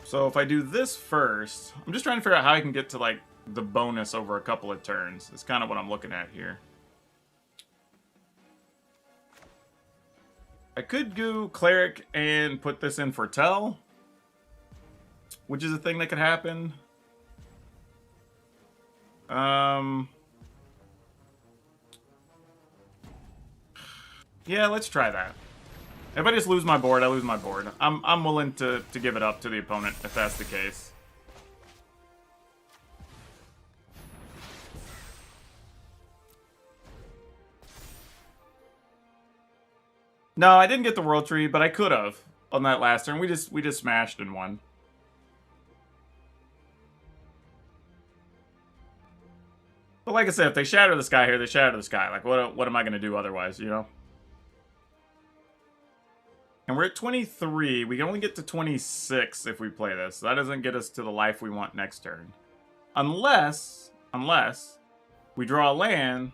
So if I do this first, I'm just trying to figure out how I can get to, like, the bonus over a couple of turns. That's kind of what I'm looking at here. I could go Cleric and put this in Foretell, which is a thing that could happen. Yeah, let's try that. If I just lose my board, I lose my board. I'm willing to give it up to the opponent if that's the case. No, I didn't get the World Tree, but I could have on that last turn. We just smashed and won. But like I said, if they shatter the sky here, they shatter the sky. Like, what am I going to do otherwise, you know? And we're at 23. We can only get to 26 if we play this. So that doesn't get us to the life we want next turn. Unless we draw a land,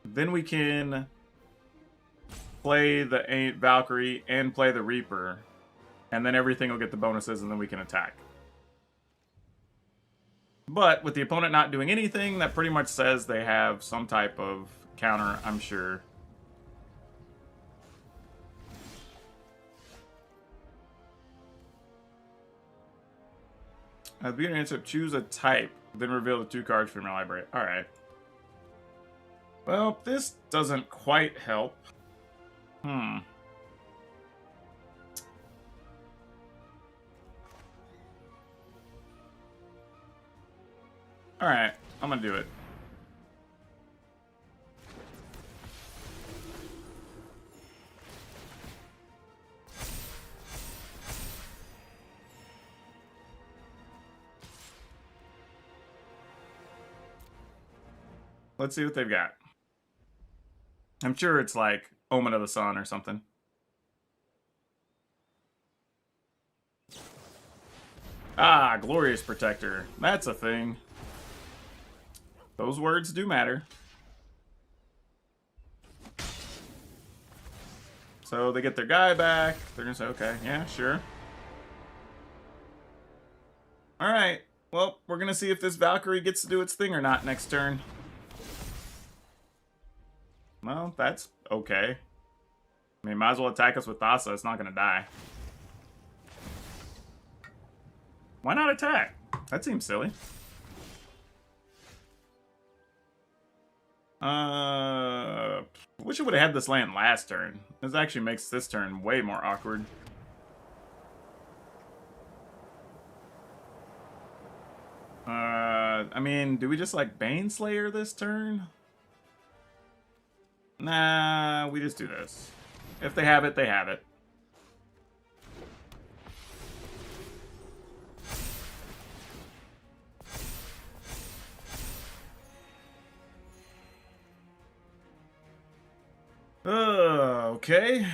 then we can play the Valkyrie and play the Reaper. And then everything will get the bonuses, and then we can attack. But with the opponent not doing anything, that pretty much says they have some type of counter, I'm sure. At the beginning of the answer, choose a type, then reveal the 2 cards from your library. Alright. Well, this doesn't quite help. Alright, I'm gonna do it. Let's see what they've got. I'm sure it's like Omen of the Sun or something. Ah, Glorious Protector. That's a thing. Those words do matter. So they get their guy back. They're gonna say, okay, yeah, sure. Alright. Well, we're gonna see if this Valkyrie gets to do its thing or not next turn. Well, that's okay. I mean, might as well attack us with Thassa. It's not gonna die. Why not attack? That seems silly. Wish I would have had this land last turn. This actually makes this turn way more awkward. I mean, do we just like Baneslayer this turn? Nah, we just do this. If they have it, they have it. Okay.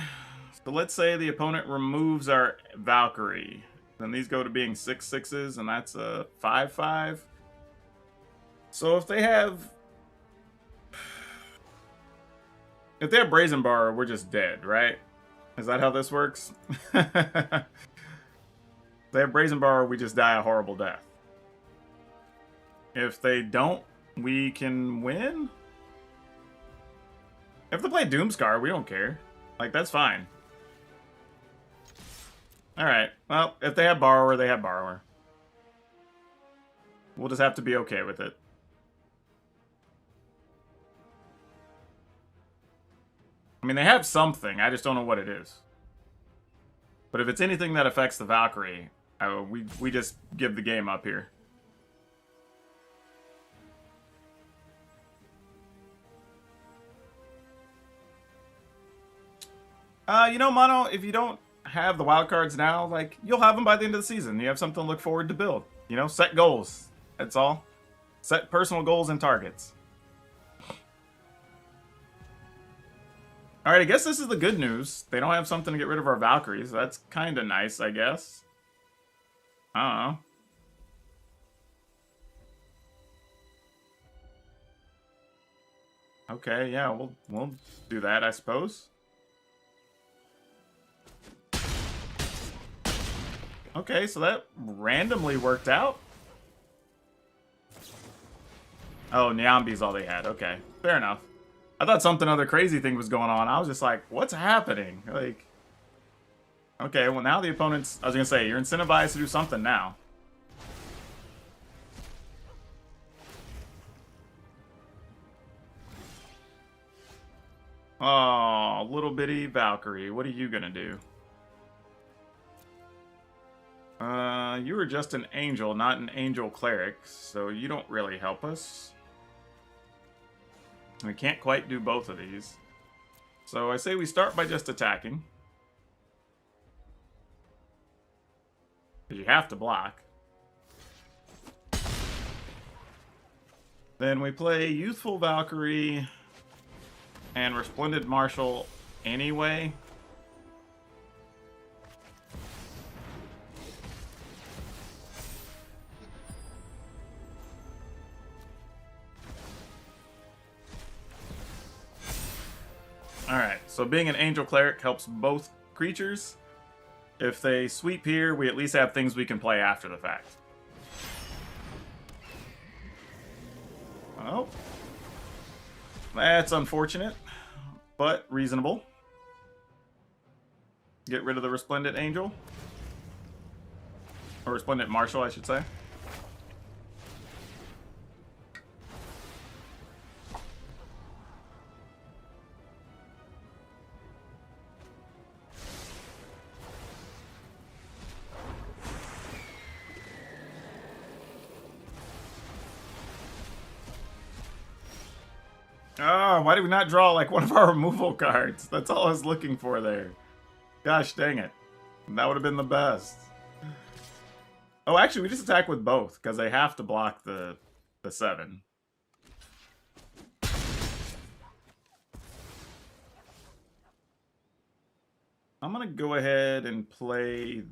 So let's say the opponent removes our Valkyrie. Then these go to being 6/6s, and that's a 5/5. So if they have... If they have Brazen Bar, we're just dead, right? Is that how this works? If they have Brazen Bar, we just die a horrible death. If they don't, we can win? If they play Doomscar, we don't care. Like, that's fine. Alright, well, if they have Borrower, they have Borrower. We'll just have to be okay with it. I mean, they have something, I just don't know what it is. But if it's anything that affects the Valkyrie, we just give the game up here. You know, Mono, if you don't have the wild cards now, like, you'll have them by the end of the season. You have something to look forward to build. You know, set goals. That's all. Set personal goals and targets. Alright, I guess this is the good news. They don't have something to get rid of our Valkyries. That's kind of nice, I guess. I don't know. Okay, yeah, we'll do that, I suppose. Okay, so that randomly worked out. Oh, Nyambi's all they had. Okay, fair enough. I thought something other crazy thing was going on. I was just like, what's happening? Like, okay, well now the opponent's... I was going to say, you're incentivized to do something now. Oh, little bitty Valkyrie. What are you gonna do? You were just an angel, not an angel cleric, so you don't really help us. We can't quite do both of these. So I say we start by just attacking. Because you have to block. Then we play Youthful Valkyrie and Resplendent Marshal anyway. Alright, so being an Angel Cleric helps both creatures. If they sweep here, we at least have things we can play after the fact. Oh. That's unfortunate, but reasonable. Get rid of the Resplendent Angel. Or Resplendent Marshal, I should say. Oh, why did we not draw like one of our removal cards? That's all I was looking for there. Gosh dang it. That would have been the best. Oh, actually, we just attack with both, because they have to block the 7. I'm going to go ahead and play...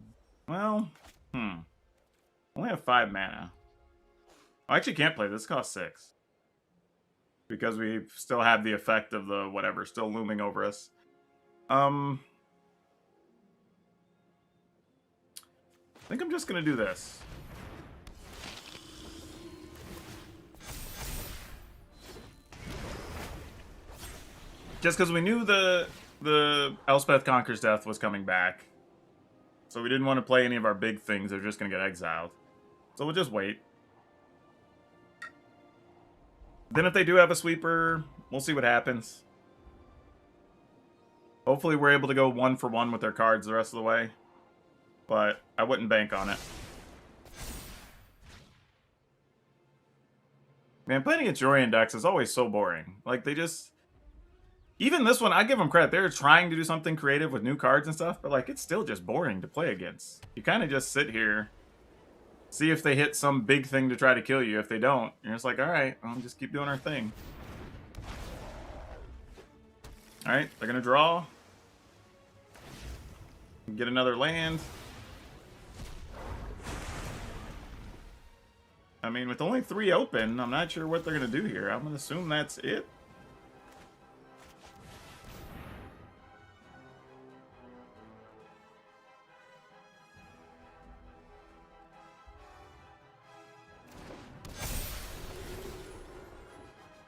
Well, only have 5 mana. I actually can't play this. It costs 6. Because we still have the effect of the whatever still looming over us. I think I'm just going to do this. Just because we knew the Elspeth Conquers Death was coming back. So we didn't want to play any of our big things. They're just going to get exiled. So we'll just wait. Then if they do have a sweeper, we'll see what happens. Hopefully we're able to go 1 for 1 with their cards the rest of the way. But I wouldn't bank on it. Man, playing against Yorion decks is always so boring. Like, they just... Even this one, I give them credit. They're trying to do something creative with new cards and stuff, but, like, it's still just boring to play against. You kind of just sit here, see if they hit some big thing to try to kill you. If they don't, you're just like, alright, I'll just keep doing our thing. Alright, they're going to draw. Get another land. I mean, with only 3 open, I'm not sure what they're going to do here. I'm going to assume that's it.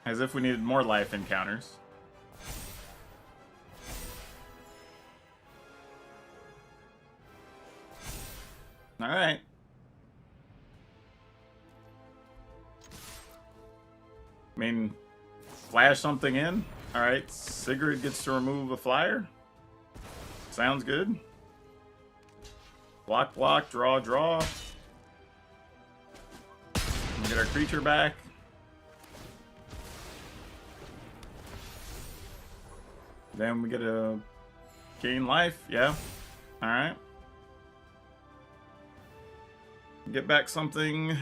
As if we needed more life encounters. Alright. I mean, flash something in. Alright, Sigrid gets to remove a flyer. Sounds good. Block, block, draw, draw. We get our creature back. Then we get a gain life, yeah. Alright. Get back something.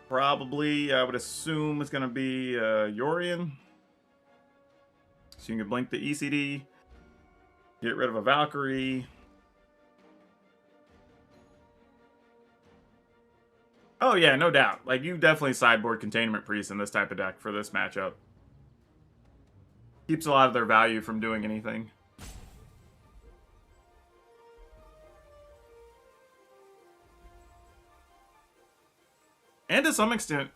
Probably, I would assume it's going to be Yorion. So you can blink the ECD. Get rid of a Valkyrie. Oh yeah, no doubt. Like, you definitely sideboard Containment Priest in this type of deck for this matchup. Keeps a lot of their value from doing anything. And to some extent,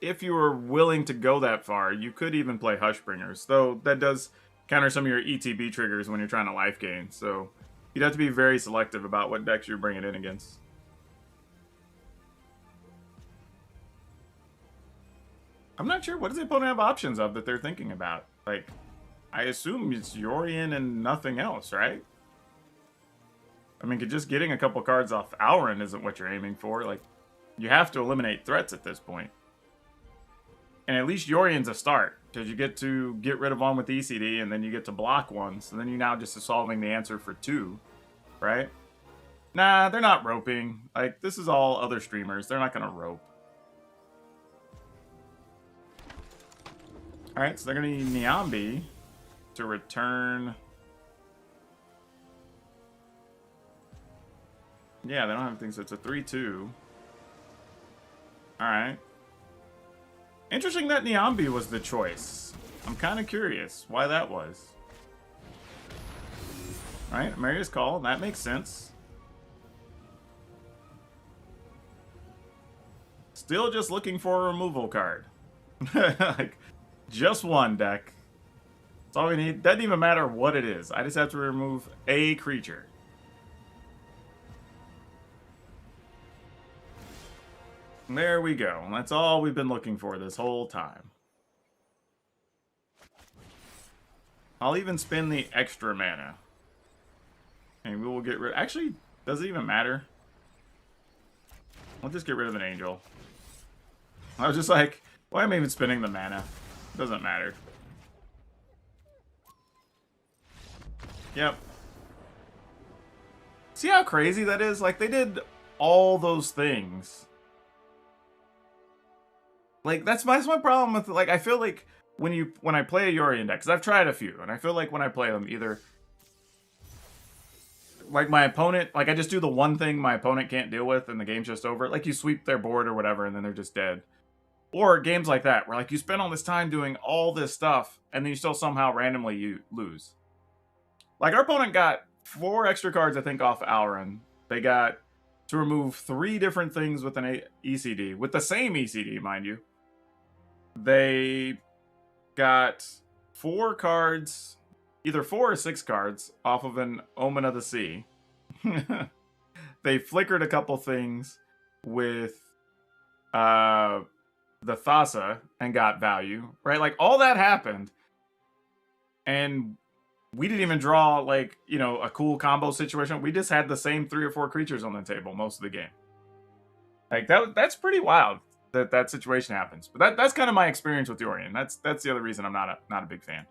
if you were willing to go that far, you could even play Hushbringers. Though that does counter some of your ETB triggers when you're trying to life gain. So you'd have to be very selective about what decks you're bringing in against. I'm not sure. What does the opponent have options of that they're thinking about? Like, I assume it's Yorion and nothing else, right? I mean, just getting a couple cards off Alrund isn't what you're aiming for. Like, you have to eliminate threats at this point. And at least Yorion's a start, because you get to get rid of one with ECD, and then you get to block one. So then you're now just solving the answer for 2, right? Nah, they're not roping. Like, this is all other streamers. They're not going to rope. Alright, so they're going to need Niambi to return. Yeah, they don't have things, so it's a 3-2. Alright. Interesting that Niambi was the choice. I'm kind of curious why that was. Alright, Marius Call, that makes sense. Still just looking for a removal card. Like, just one deck. That's all we need. Doesn't even matter what it is. I just have to remove a creature. There we go. That's all we've been looking for this whole time. I'll even spend the extra mana. And we will get rid... Actually, does it even matter? I'll just get rid of an angel. I was just like, why am I even spending the mana? Doesn't matter. Yep. See how crazy that is? Like, they did all those things. Like, that's my problem with, like, I feel like when I play a Yorion deck, because I've tried a few, and I feel like when I play them, either, like, my opponent, like, I just do the one thing my opponent can't deal with, and the game's just over. Like, you sweep their board or whatever, and then they're just dead. Or games like that, where, like, you spend all this time doing all this stuff, and then you still somehow randomly lose. Like, our opponent got 4 extra cards, I think, off Alrund. They got to remove 3 different things with an ECD, with the same ECD, mind you. They got 4 cards, either 4 or 6 cards, off of an Omen of the Sea. They flickered a couple things with the Thassa and got value, right? Like, all that happened. And we didn't even draw, like, you know, a cool combo situation. We just had the same 3 or 4 creatures on the table most of the game. Like, that's pretty wild that situation happens. But that's kind of my experience with Yorion. That's the other reason I'm not a big fan.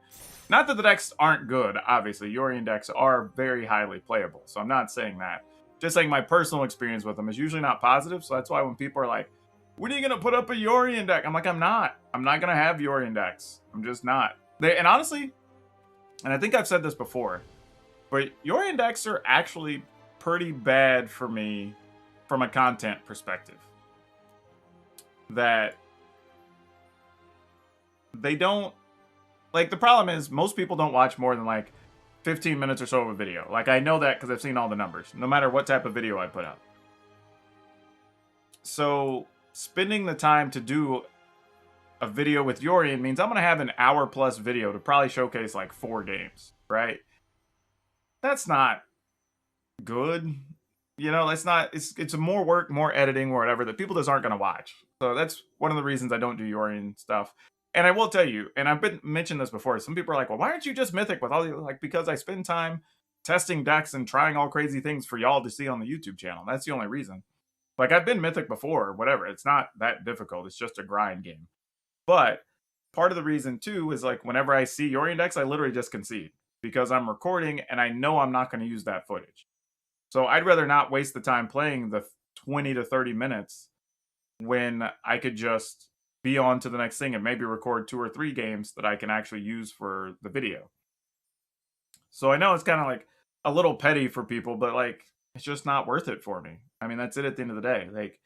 Not that the decks aren't good, obviously. Yorion decks are very highly playable, so I'm not saying that. Just saying my personal experience with them is usually not positive, so that's why when people are like, when are you going to put up a Yorion deck? I'm like, I'm not. I'm not going to have Yorion decks. I'm just not. And honestly, and I think I've said this before, but Yorion decks are actually pretty bad for me from a content perspective. That they don't... Like, the problem is, most people don't watch more than, like, 15 minutes or so of a video. Like, I know that because I've seen all the numbers, no matter what type of video I put out. So, spending the time to do a video with Yorion means I'm going to have an hour-plus video to probably showcase, like, 4 games, right? That's not good. You know, it's not... It's more work, more editing, or whatever, that people just aren't going to watch. So that's one of the reasons I don't do Yorion stuff. And I will tell you, and I've mentioned this before, some people are like, well, why aren't you just Mythic with all the... Like, because I spend time testing decks and trying all crazy things for y'all to see on the YouTube channel. That's the only reason. Like, I've been Mythic before, or whatever. It's not that difficult. It's just a grind game. But part of the reason, too, is, like, whenever I see Yorion decks, I literally just concede. Because I'm recording, and I know I'm not going to use that footage. So I'd rather not waste the time playing the 20 to 30 minutes when I could just be on to the next thing and maybe record 2 or 3 games that I can actually use for the video. So I know it's kind of like a little petty for people, but, like, it's just not worth it for me. I mean, that's it at the end of the day. Like,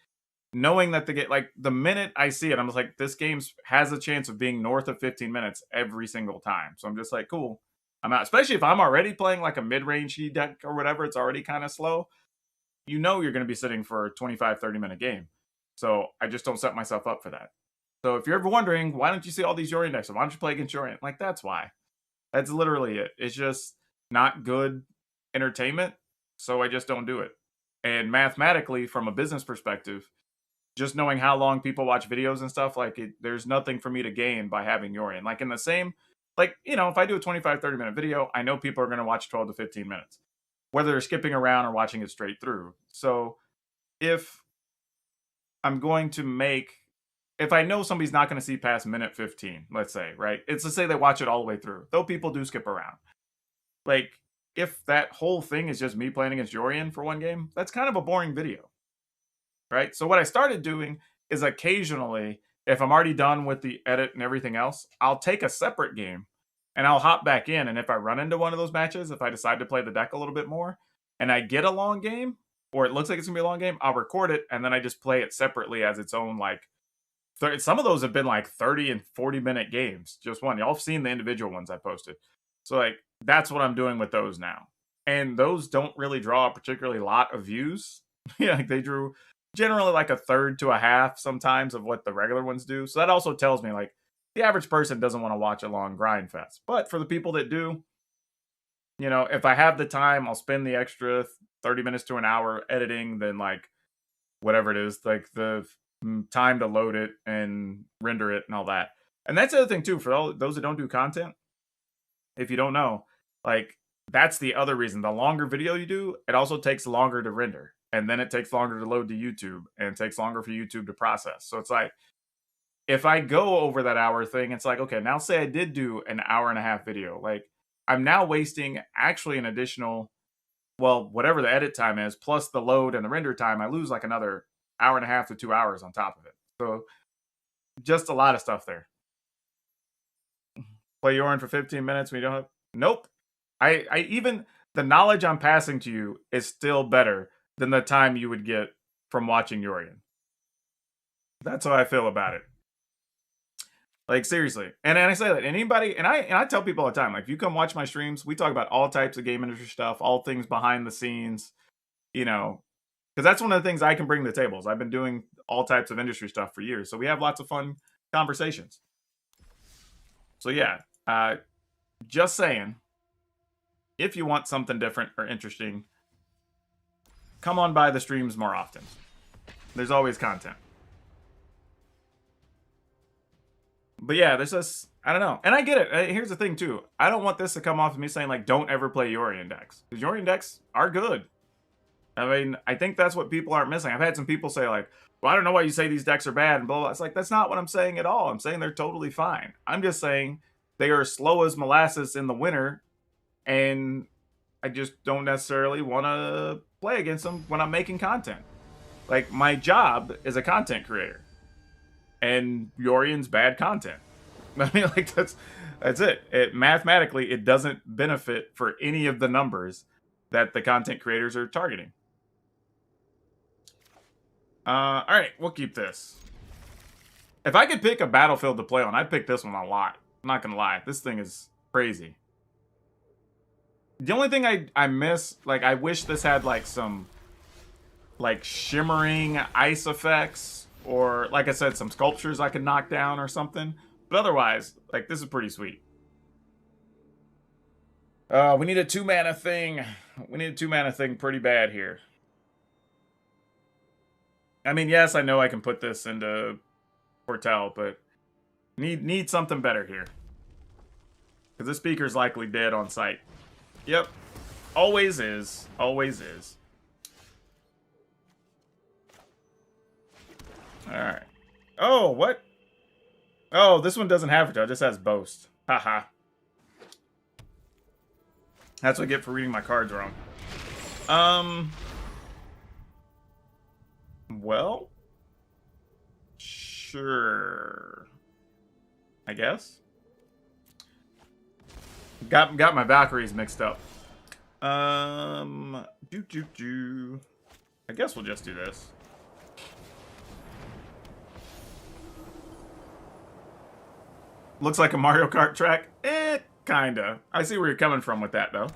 knowing that the minute I see it, I'm just like, this game has a chance of being north of 15 minutes every single time. So I'm just like, cool. I'm out. Especially if I'm already playing like a mid-range deck or whatever, it's already kind of slow. You know you're going to be sitting for a 25, 30-minute game. So I just don't set myself up for that. So if you're ever wondering, why don't you see all these Yorion decks? Why don't you play against Yorion? Like, that's why. That's literally it. It's just not good entertainment, so I just don't do it. And mathematically, from a business perspective, just knowing how long people watch videos and stuff, like, there's nothing for me to gain by having Yorion. Like, in the same like, you know, if I do a 25, 30-minute video, I know people are going to watch 12 to 15 minutes, whether they're skipping around or watching it straight through. So if I'm going to make, if I know somebody's not going to see past minute 15, let's say, right? It's to say they watch it all the way through, though people do skip around. Like, if that whole thing is just me playing against Yorion for one game, that's kind of a boring video, right? So what I started doing is occasionally, if I'm already done with the edit and everything else, I'll take a separate game and I'll hop back in. And if I run into one of those matches, if I decide to play the deck a little bit more and I get a long game, or it looks like it's gonna be a long game, I'll record it and then I just play it separately as its own, like, some of those have been like 30 and 40-minute games. Just one. Y'all have seen the individual ones I posted. So, like, that's what I'm doing with those now. And those don't really draw a particularly lot of views. Yeah, like they drew generally like a third to a half sometimes of what the regular ones do. So that also tells me, like, the average person doesn't want to watch a long grind fest. But for the people that do, you know, if I have the time, I'll spend the extra 30 minutes to an hour editing, then, like, whatever it is, like the time to load it and render it and all that. And that's the other thing too, for all those that don't do content, if you don't know, like, that's the other reason. The longer video you do, it also takes longer to render. And then it takes longer to load to YouTube, and it takes longer for YouTube to process. So it's like, if I go over that hour thing, it's like, okay, now say I did do an hour and a half video. Like, I'm now wasting actually an additional, well, whatever the edit time is, plus the load and the render time, I lose like another hour and a half to 2 hours on top of it. So just a lot of stuff there. Play Yorin for 15 minutes when you don't have, nope. I even, the knowledge I'm passing to you is still better than the time you would get from watching Yorion. That's how I feel about it. Like, seriously. And I say that anybody, and I tell people all the time, like, if you come watch my streams, we talk about all types of game industry stuff, all things behind the scenes, you know, because that's one of the things I can bring to the tables. I've been doing all types of industry stuff for years, so we have lots of fun conversations. So yeah, just saying, if you want something different or interesting, come on by the streams more often. There's always content. But yeah, there's this, I don't know. And I get it. Here's the thing too. I don't want this to come off of me saying, like, don't ever play Yorion decks. Because Yorion decks are good. I mean, I think that's what people aren't missing. I've had some people say, like, well, I don't know why you say these decks are bad and blah, blah. It's like, that's not what I'm saying at all. I'm saying they're totally fine. I'm just saying they are slow as molasses in the winter, and I just don't necessarily want to play against them when I'm making content. Like, my job is a content creator, and Yorion's bad content. I mean, like, that's it. Mathematically, it doesn't benefit for any of the numbers that the content creators are targeting. All right, we'll keep this. If I could pick a battlefield to play on, I'd pick this one a lot. I'm not gonna lie, this thing is crazy. The only thing I miss, like, I wish this had, like, some, like, shimmering ice effects, or, like I said, some sculptures I could knock down or something. But otherwise, like, this is pretty sweet. We need a 2-mana thing. We need a 2-mana thing pretty bad here. I mean, yes, I know I can put this into Foretell, but need something better here. Because this speaker's likely dead on sight. Yep. Always is. Always is. Alright. Oh, what? Oh, this one doesn't have Foretell. It just has Boast. Haha. That's what I get for reading my cards wrong. Well, sure. I guess. Got my Valkyries mixed up. I guess we'll just do this. Looks like a Mario Kart track. Kinda. I see where you're coming from with that, though.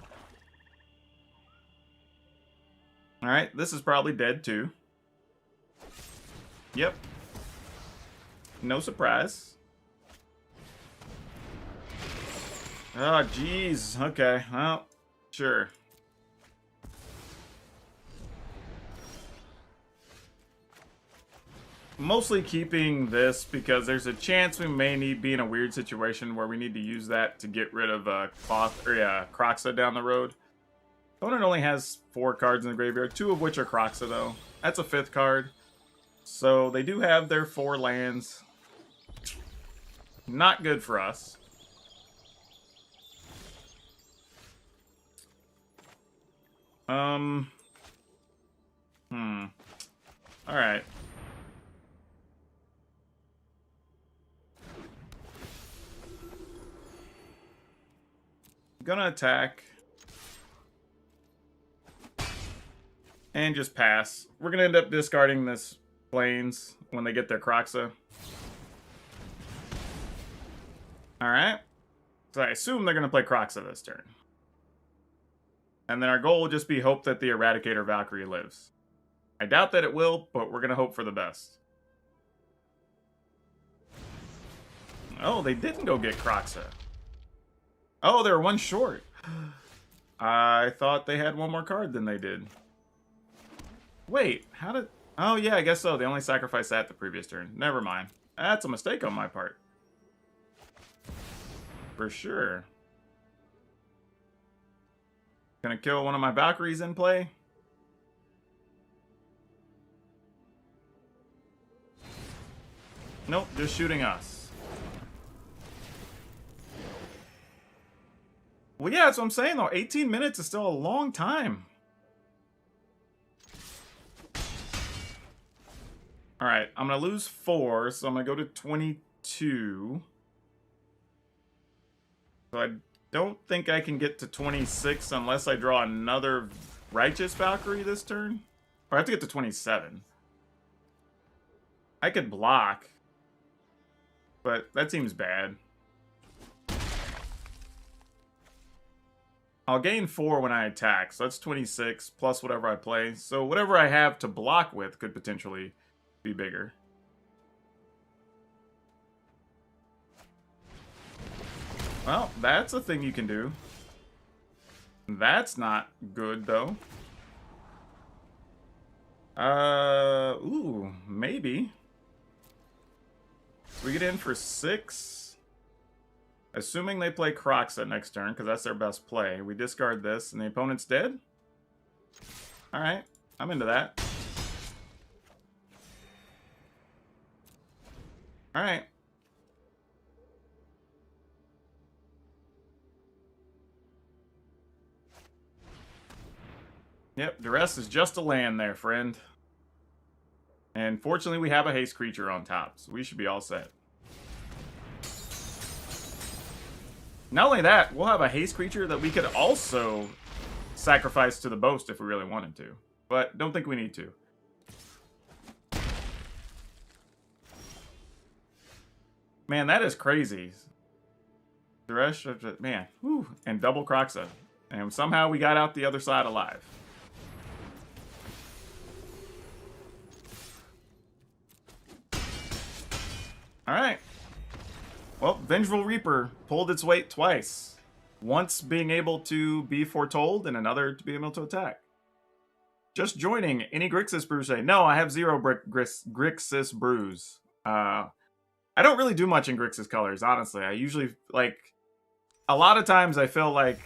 Alright, this is probably dead, too. Yep. No surprise. Oh, jeez. Okay, well, sure. Mostly keeping this because there's a chance we may be in a weird situation where we need to use that to get rid of Croxa down the road. Opponent only has 4 cards in the graveyard, 2 of which are Croxa though. That's a 5th card. So they do have their 4 lands. Not good for us. Alright. Gonna attack. And just pass. We're gonna end up discarding this Plains when they get their Croxa. Alright. So I assume they're gonna play Croxa this turn. And then our goal will just be hope that the Eradicator Valkyrie lives. I doubt that it will, but we're gonna hope for the best. Oh, they didn't go get Croxa. Oh, they were 1 short. I thought they had 1 more card than they did. Wait, how did... Oh, yeah, I guess so. They only sacrificed that the previous turn. Never mind. That's a mistake on my part. For sure. Gonna kill one of my Valkyries in play. Nope, just shooting us. Well, yeah, that's what I'm saying, though. 18 minutes is still a long time. All right, I'm going to lose 4, so I'm going to go to 22. So I don't think I can get to 26 unless I draw another Righteous Valkyrie this turn. Or I have to get to 27. I could block, but that seems bad. I'll gain 4 when I attack, so that's 26 plus whatever I play. So whatever I have to block with could potentially be bigger. Well, that's a thing you can do. That's not good, though. Ooh, maybe. So we get in for 6. Assuming they play Croxa next turn, because that's their best play. We discard this, and the opponent's dead? Alright, I'm into that. Alright. Yep, Duress is just a land there, friend. And fortunately, we have a haste creature on top, so we should be all set. Not only that, we'll have a haste creature that we could also sacrifice to the Boast if we really wanted to. But don't think we need to. Man, that is crazy. Duresh, man, whew, and double Croxa. And somehow we got out the other side alive. Alright. Well, Vengeful Reaper pulled its weight twice. Once being able to be foretold, and another to be able to attack. Just joining. Any Grixis brews today? No, I have 0 Grixis brews. I don't really do much in Grixis colors, honestly. I usually, like, a lot of times I feel like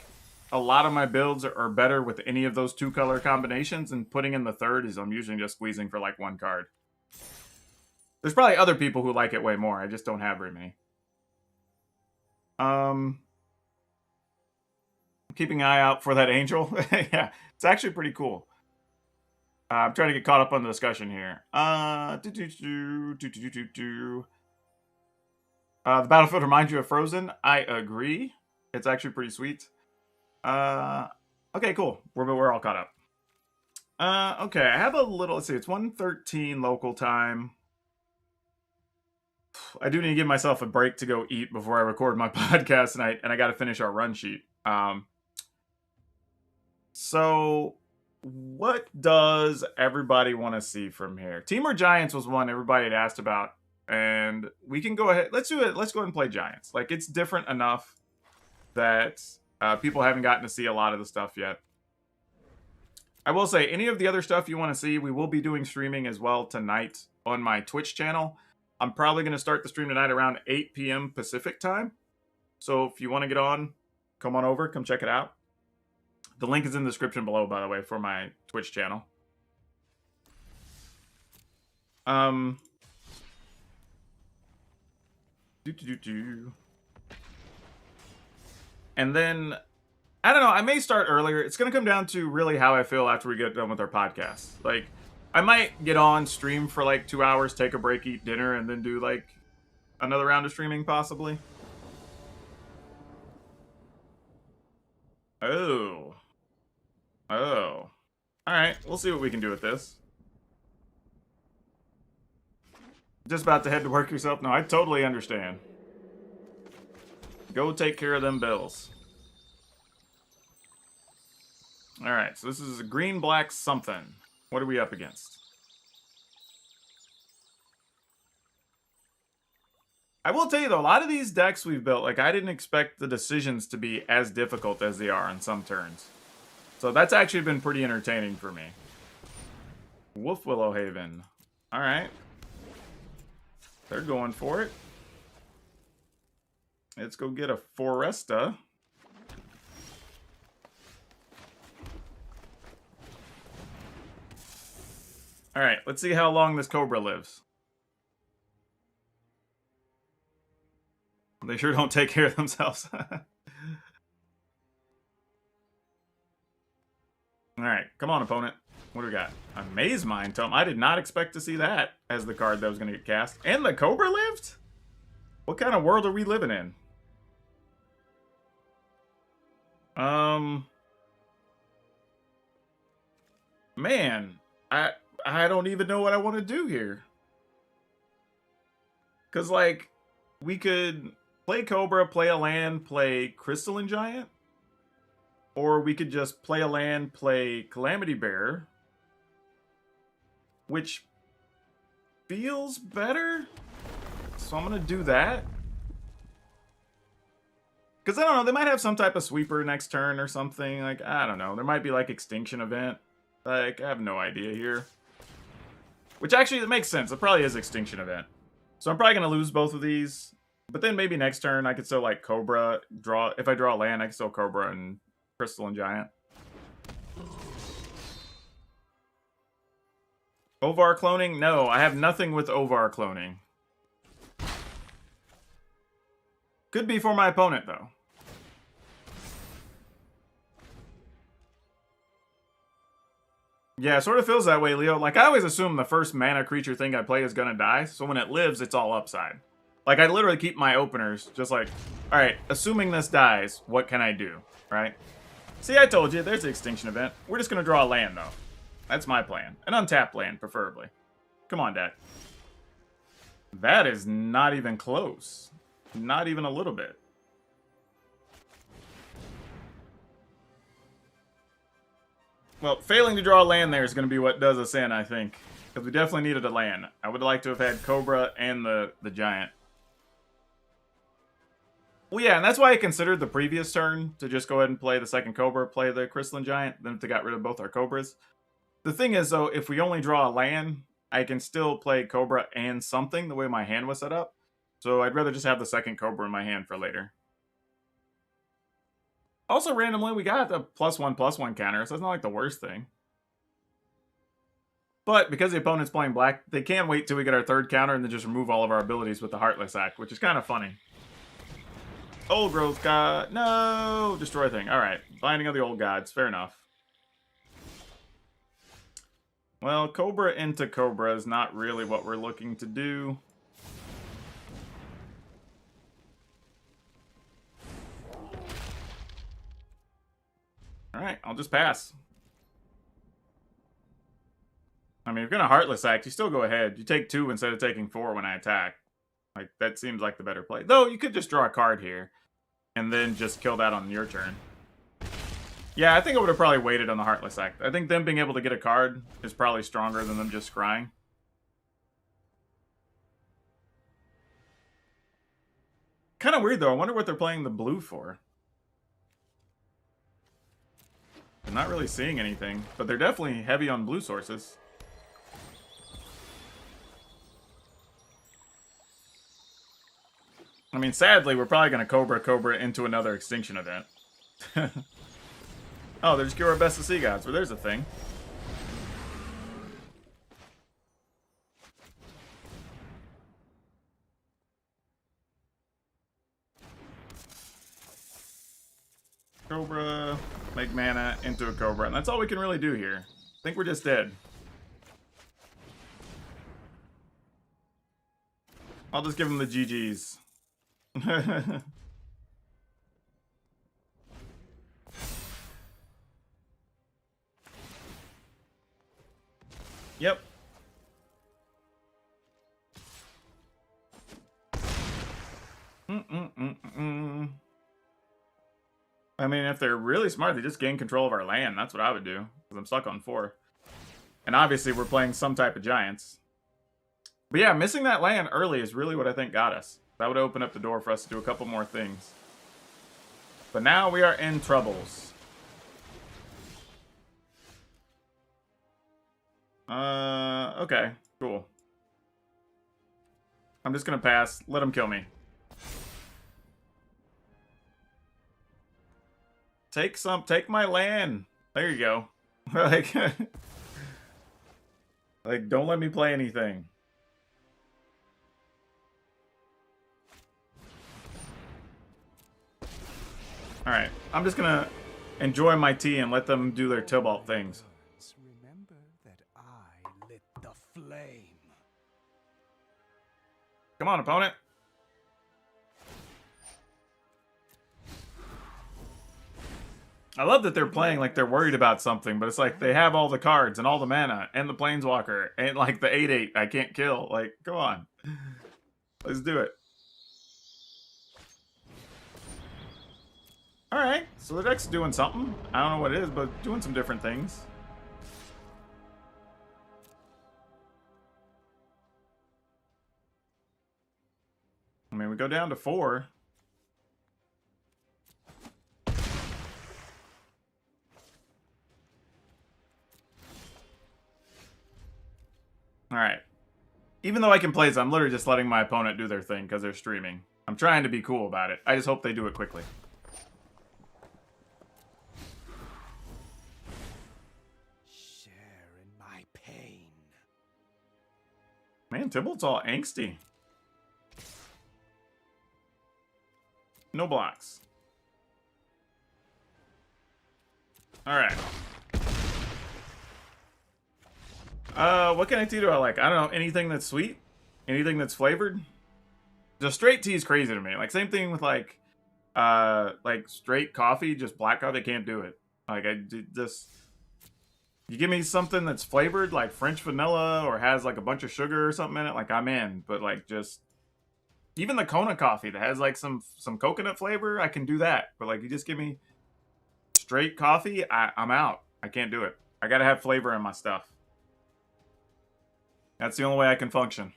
a lot of my builds are better with any of those 2 color combinations, and putting in the third is I'm usually just squeezing for like 1 card. There's probably other people who like it way more. I just don't have very many. Keeping an eye out for that angel. Yeah, it's actually pretty cool. I'm trying to get caught up on the discussion here. The battlefield reminds you of Frozen. I agree. It's actually pretty sweet. Okay, cool. We're all caught up. Okay, I have a little. Let's see. It's 1:13 local time. I do need to give myself a break to go eat before I record my podcast, and I got to finish our run sheet. So what does everybody want to see from here? Teamer Giants was one everybody had asked about, and we can go ahead. Let's do it. Let's go ahead and play Giants. Like, it's different enough that people haven't gotten to see a lot of the stuff yet. I will say, any of the other stuff you want to see, we will be doing streaming as well tonight. on my Twitch channel. I'm probably going to start the stream tonight around 8 p.m. Pacific time. So if you want to get on, come on over, come check it out. The link is in the description below, by the way, for my Twitch channel. And then, I don't know, I may start earlier. It's going to come down to really how I feel after we get done with our podcast. Like, I might get on, stream for like 2 hours, take a break, eat dinner, and then do like another round of streaming, possibly. Oh. Alright, we'll see what we can do with this. Just about to head to work yourself? No, I totally understand. Go take care of them bills. Alright, so this is a green-black something. What are we up against? I will tell you, though, a lot of these decks we've built, like, I didn't expect the decisions to be as difficult as they are on some turns. So that's actually been pretty entertaining for me. Wolf Willowhaven. Alright. They're going for it. Let's go get a Foresta. Alright, let's see how long this Cobra lives. They sure don't take care of themselves. Alright, come on, opponent. What do we got? A Maze Mine Tome. I did not expect to see that as the card that was going to get cast. And the Cobra lived? What kind of world are we living in? Man, I don't even know what I want to do here. Because, like, we could play Cobra, play a land, play Crystalline Giant. Or we could just play a land, play Calamity Bearer. Which feels better. So I'm going to do that. Because, I don't know, they might have some type of sweeper next turn or something. Like, I don't know. There might be, like, Extinction Event. Like, I have no idea here. Which, actually, it makes sense. It probably is Extinction Event. So I'm probably going to lose both of these. But then maybe next turn I could still, like, Cobra. If I draw a land, I can still Cobra and Crystalline Giant. Ovar cloning? No, I have nothing with Ovar cloning. Could be for my opponent, though. Yeah, it sort of feels that way, Leo. Like, I always assume the first mana creature thing I play is gonna die, so when it lives, it's all upside. Like, I literally keep my openers just like, alright, assuming this dies, what can I do, right? See, I told you, there's the Extinction Event. We're just gonna draw a land, though. That's my plan. An untapped land, preferably. Come on, Dad. That is not even close. Not even a little bit. Well, failing to draw a land there is going to be what does us in, I think. Because we definitely needed a land. I would like to have had Cobra and the Giant. Well, yeah, and that's why I considered the previous turn to just go ahead and play the second Cobra, play the Crystalline Giant, then if they got rid of both our Cobras. The thing is, though, if we only draw a land, I can still play Cobra and something the way my hand was set up. So I'd rather just have the second Cobra in my hand for later. Also, randomly, we got the +1/+1 counter, so it's not like the worst thing. But because the opponent's playing black, they can wait till we get our third counter and then just remove all of our abilities with the Heartless Act, which is kind of funny. Old Growth God. No! Destroy thing. Alright. Binding of the Old Gods. Fair enough. Well, Cobra into Cobra is not really what we're looking to do. Alright, I'll just pass. I mean, if you're gonna Heartless Act, you still go ahead. You take 2 instead of taking 4 when I attack. Like, that seems like the better play. Though, you could just draw a card here. And then just kill that on your turn. Yeah, I think I would have probably waited on the Heartless Act. I think them being able to get a card is probably stronger than them just scrying. Kind of weird, though. I wonder what they're playing the blue for. I'm not really seeing anything, but they're definitely heavy on blue sources. I mean, sadly, we're probably going to Cobra into another extinction event. Oh, there's Cure Best of Sea Gods. Well, there's a thing. Cobra, make mana into a Cobra. And that's all we can really do here. I think we're just dead. I'll just give him the GGs. Yep. I mean, if they're really smart, they just gain control of our land. That's what I would do, because I'm stuck on 4. And obviously, we're playing some type of giants. But yeah, missing that land early is really what I think got us. That would open up the door for us to do a couple more things. But now we are in troubles. Okay, cool. I'm just gonna pass. Let him kill me. Take my land. There you go. like, like, don't let me play anything. Alright, I'm just gonna enjoy my tea and let them do their Tybalt things. Remember that I lit the flame. Come on, opponent. I love that they're playing like they're worried about something, but it's like they have all the cards and all the mana and the Planeswalker and like the 8/8 I can't kill. Like, come on. Let's do it. Alright, so the deck's doing something. I don't know what it is, but doing some different things. I mean, we go down to 4. Alright. Even though I can play this, I'm literally just letting my opponent do their thing because they're streaming. I'm trying to be cool about it. I just hope they do it quickly. Share in my pain. Man, Tybalt's all angsty. No blocks. Alright. What kind of tea do I like? I don't know. Anything that's sweet? Anything that's flavored? Just straight tea is crazy to me. Like, same thing with, like straight coffee, just black coffee, I can't do it. Like, you give me something that's flavored, like French vanilla, or has, like, a bunch of sugar or something in it, like, I'm in. But, like, just... Even the Kona coffee that has, like, some coconut flavor, I can do that. But, like, you just give me straight coffee, I'm out. I can't do it. I gotta have flavor in my stuff. That's the only way I can function.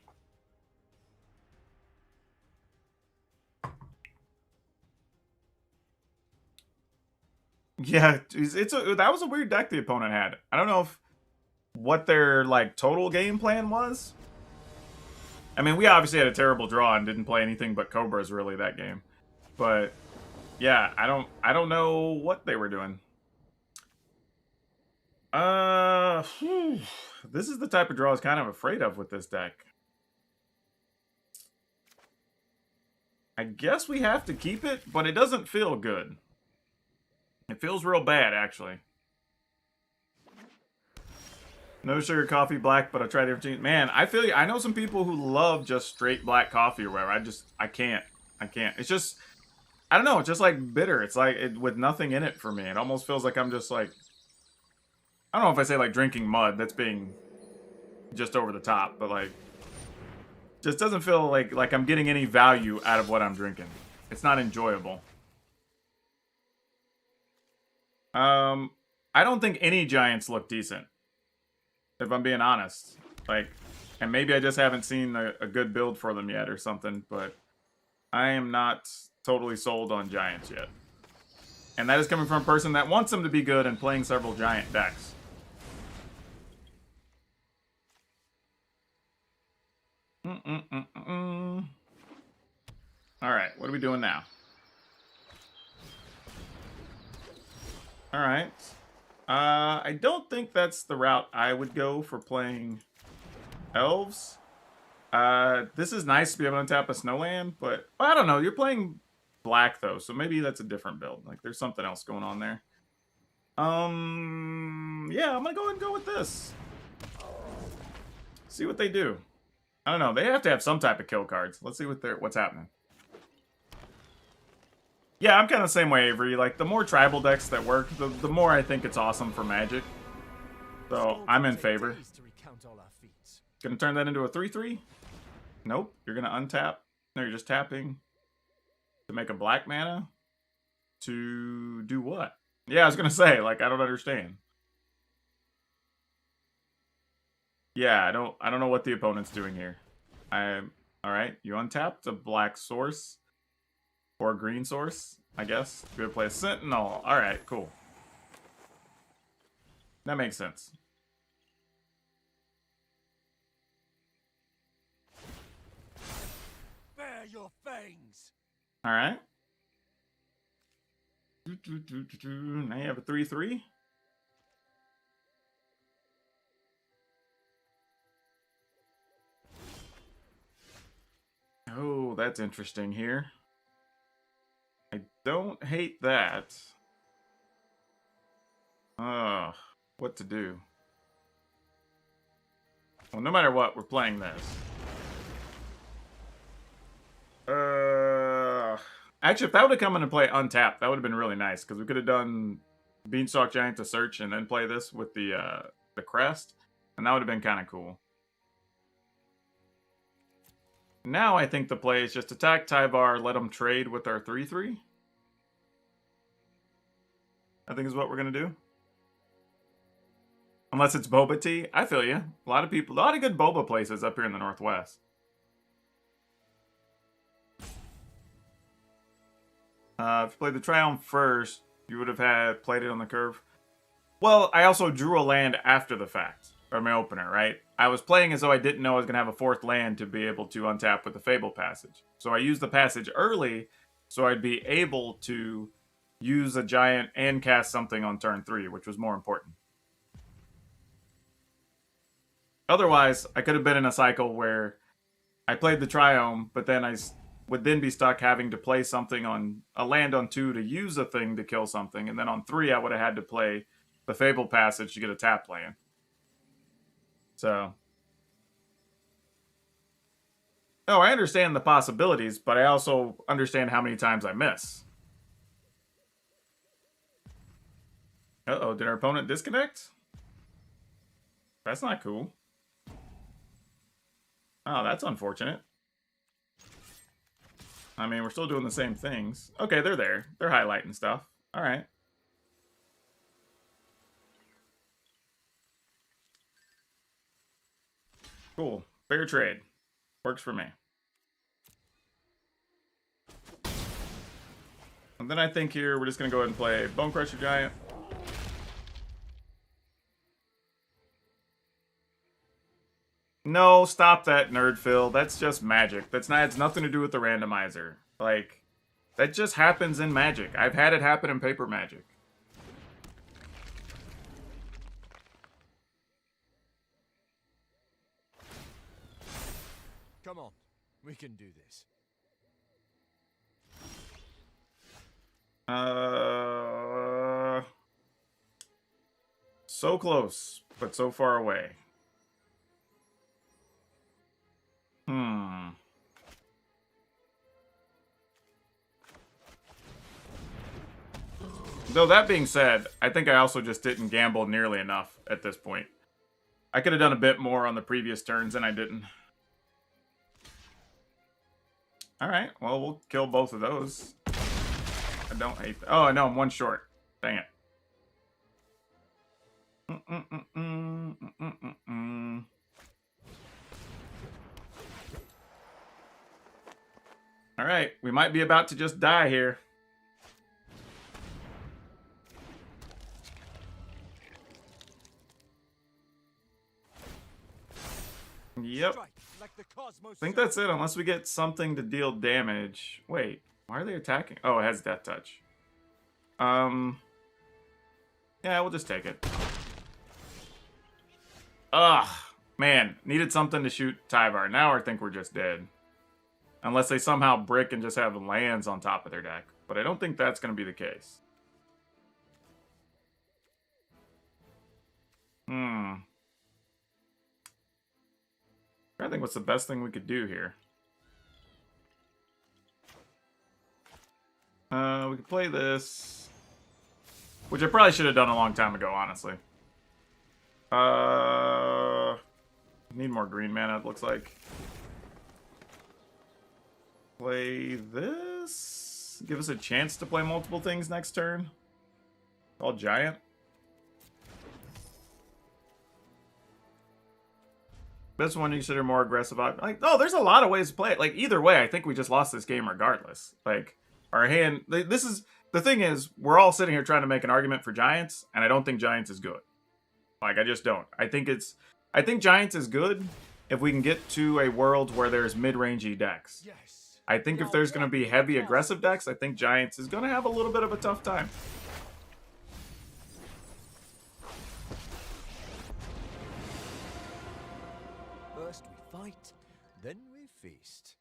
Yeah, that was a weird deck the opponent had. I don't know what their like total game plan was. I mean, we obviously had a terrible draw and didn't play anything but Cobras really that game. But yeah, I don't know what they were doing. This is the type of draw I was kind of afraid of with this deck. I guess we have to keep it, but it doesn't feel good. It feels real bad, actually. No sugar coffee black, but I tried everything. Man, I feel I know some people who love just straight black coffee or whatever. I can't. It's just, I don't know. It's just like bitter. It's like with nothing in it for me. It almost feels like I'm just like, I don't know if I say like drinking mud. That's being just over the top, but like, just doesn't feel like I'm getting any value out of what I'm drinking. It's not enjoyable. I don't think any giants look decent, if I'm being honest. Like, and maybe I just haven't seen a good build for them yet or something, but I am not totally sold on giants yet. And that is coming from a person that wants them to be good and playing several giant decks. Alright. right, what are we doing now? All right. I don't think that's the route I would go for playing elves. This is nice to be able to tap a snowland, but I don't know. You're playing black though, so maybe that's a different build. Like there's something else going on there. Yeah, I'm gonna go ahead and go with this. See what they do. I don't know. They have to have some type of kill cards. Let's see what's happening. Yeah, I'm kind of the same way, Avery. Like, the more tribal decks that work, the more I think it's awesome for Magic. So, I'm in favor. Gonna turn that into a 3-3? Nope. You're gonna untap. No, you're just tapping to make a black mana? To do what? Yeah, I was gonna say, like, I don't understand. Yeah, I don't know what the opponent's doing here. Alright, you untapped a black source. Or a green source, I guess. You're gonna play a Sentinel. Alright, cool. That makes sense. Bare your fangs. Alright. Now you have a 3-3. Oh, that's interesting here. I don't hate that. What to do? Well, no matter what, we're playing this. Actually, if that would have come into play untapped, that would have been really nice, because we could have done Beanstalk Giant to search and then play this with the crest, and that would have been kind of cool. Now I think the play is just attack Tyvar, let them trade with our 3-3. I think is what we're going to do. Unless it's Boba Tea. I feel you. A lot of good Boba places up here in the Northwest. If you played the Triumph first, you would have played it on the curve. Well, I also drew a land after the fact. Or my opener, right? I was playing as though I didn't know I was going to have a fourth land to be able to untap with the Fable Passage. So I used the passage early, so I'd be able to use a giant and cast something on turn 3, which was more important. Otherwise, I could have been in a cycle where I played the Triome, but then I would then be stuck having to play something on a land on 2 to use a thing to kill something, and then on 3 I would have had to play the Fable Passage to get a tap land. So, oh, I understand the possibilities, but I also understand how many times I miss. Uh-oh, did our opponent disconnect? That's not cool. Oh, that's unfortunate. I mean, we're still doing the same things. Okay, they're there. They're highlighting stuff. All right. Cool. Fair trade. Works for me. And then I think here we're just going to go ahead and play Bone Crusher Giant. No, stop that, nerd Phil. That's just Magic. It's nothing to do with the randomizer. Like, that just happens in Magic. I've had it happen in Paper Magic. Come on, we can do this. So close, but so far away. Though that being said, I think I also just didn't gamble nearly enough at this point. I could have done a bit more on the previous turns, and I didn't. Alright, well, we'll kill both of those. I don't hate that. Oh, no, I'm one short. Dang it. Alright, we might be about to just die here. Yep. Strike like The cosmos. I think that's it, unless we get something to deal damage. Wait, why are they attacking? Oh, it has Death Touch. Yeah, we'll just take it. Ugh, man, needed something to shoot Tyvar. Now I think we're just dead. Unless they somehow brick and just have lands on top of their deck. But I don't think that's going to be the case. I think what's the best thing we could do here. We could play this. Which I probably should have done a long time ago, honestly. Need more green mana, it looks like. Play this. Give us a chance to play multiple things next turn. All giant. This one you consider more aggressive. Like, oh, there's a lot of ways to play it. Like, either way, I think we just lost this game regardless. Like, our hand... This is... The thing is, we're all sitting here trying to make an argument for Giants, and I don't think Giants is good. Like, I just don't. I think Giants is good if we can get to a world where there's mid-rangey decks. Yes. I think if there's going to be heavy aggressive decks, I think Giants is going to have a little bit of a tough time. First we fight, then we feast.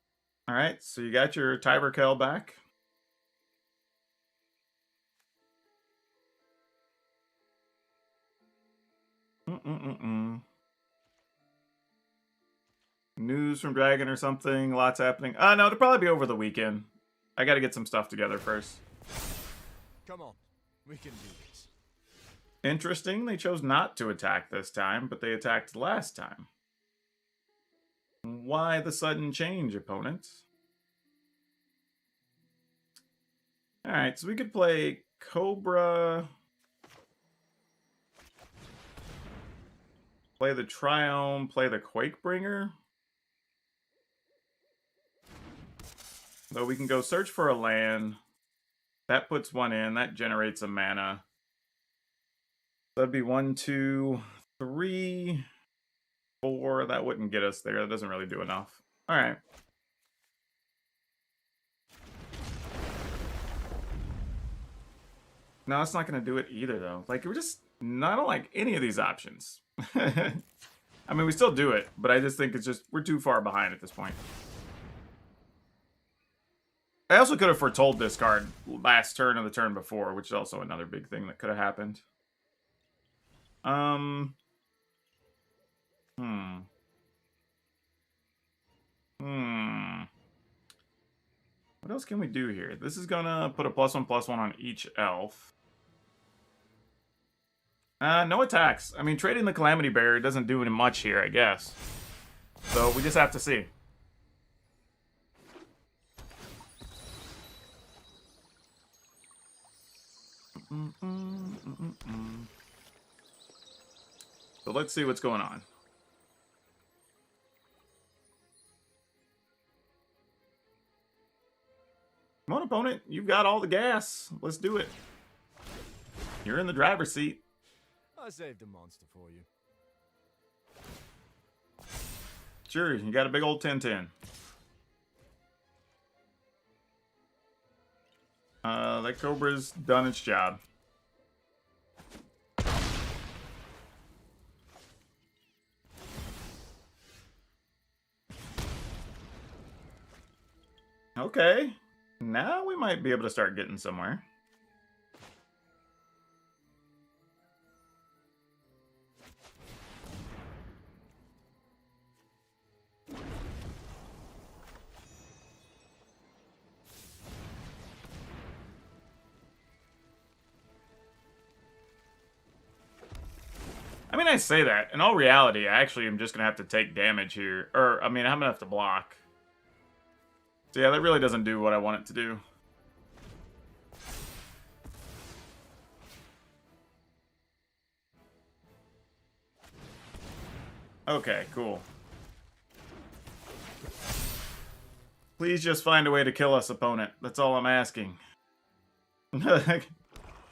All right, so you got your Tyverkel back. News from Dragon or something. Lots happening. No, it'll probably be over the weekend. I got to get some stuff together first. Come on, we can do this. Interesting. They chose not to attack this time, but they attacked last time. Why the sudden change, opponents? Alright, so we could play Cobra. Play the Triome. Play the Quakebringer. Though we can go search for a land. That puts one in. That generates a mana. That'd be 1, 2, 3, 4. That wouldn't get us there. That doesn't really do enough. Alright. No, it's not going to do it either, though. Like, we're just... I don't like any of these options. I mean, we still do it, but I just think it's just... We're too far behind at this point. I also could have foretold this card last turn or the turn before, which is also another big thing that could have happened. What else can we do here? This is gonna put a +1/+1 on each elf. No attacks. I mean, trading the Calamity Bearer doesn't do much here, I guess. So we just have to see. So let's see what's going on. Come on, opponent. You've got all the gas. Let's do it. You're in the driver's seat. I saved a monster for you. Sure, you got a big old 10-10. That Cobra's done its job. Okay. Now we might be able to start getting somewhere. I mean, I say that. In all reality, I actually am just going to have to take damage here. Or, I mean, I'm going to have to block. So yeah, that really doesn't do what I want it to do. Okay, cool. Please just find a way to kill us, opponent. That's all I'm asking.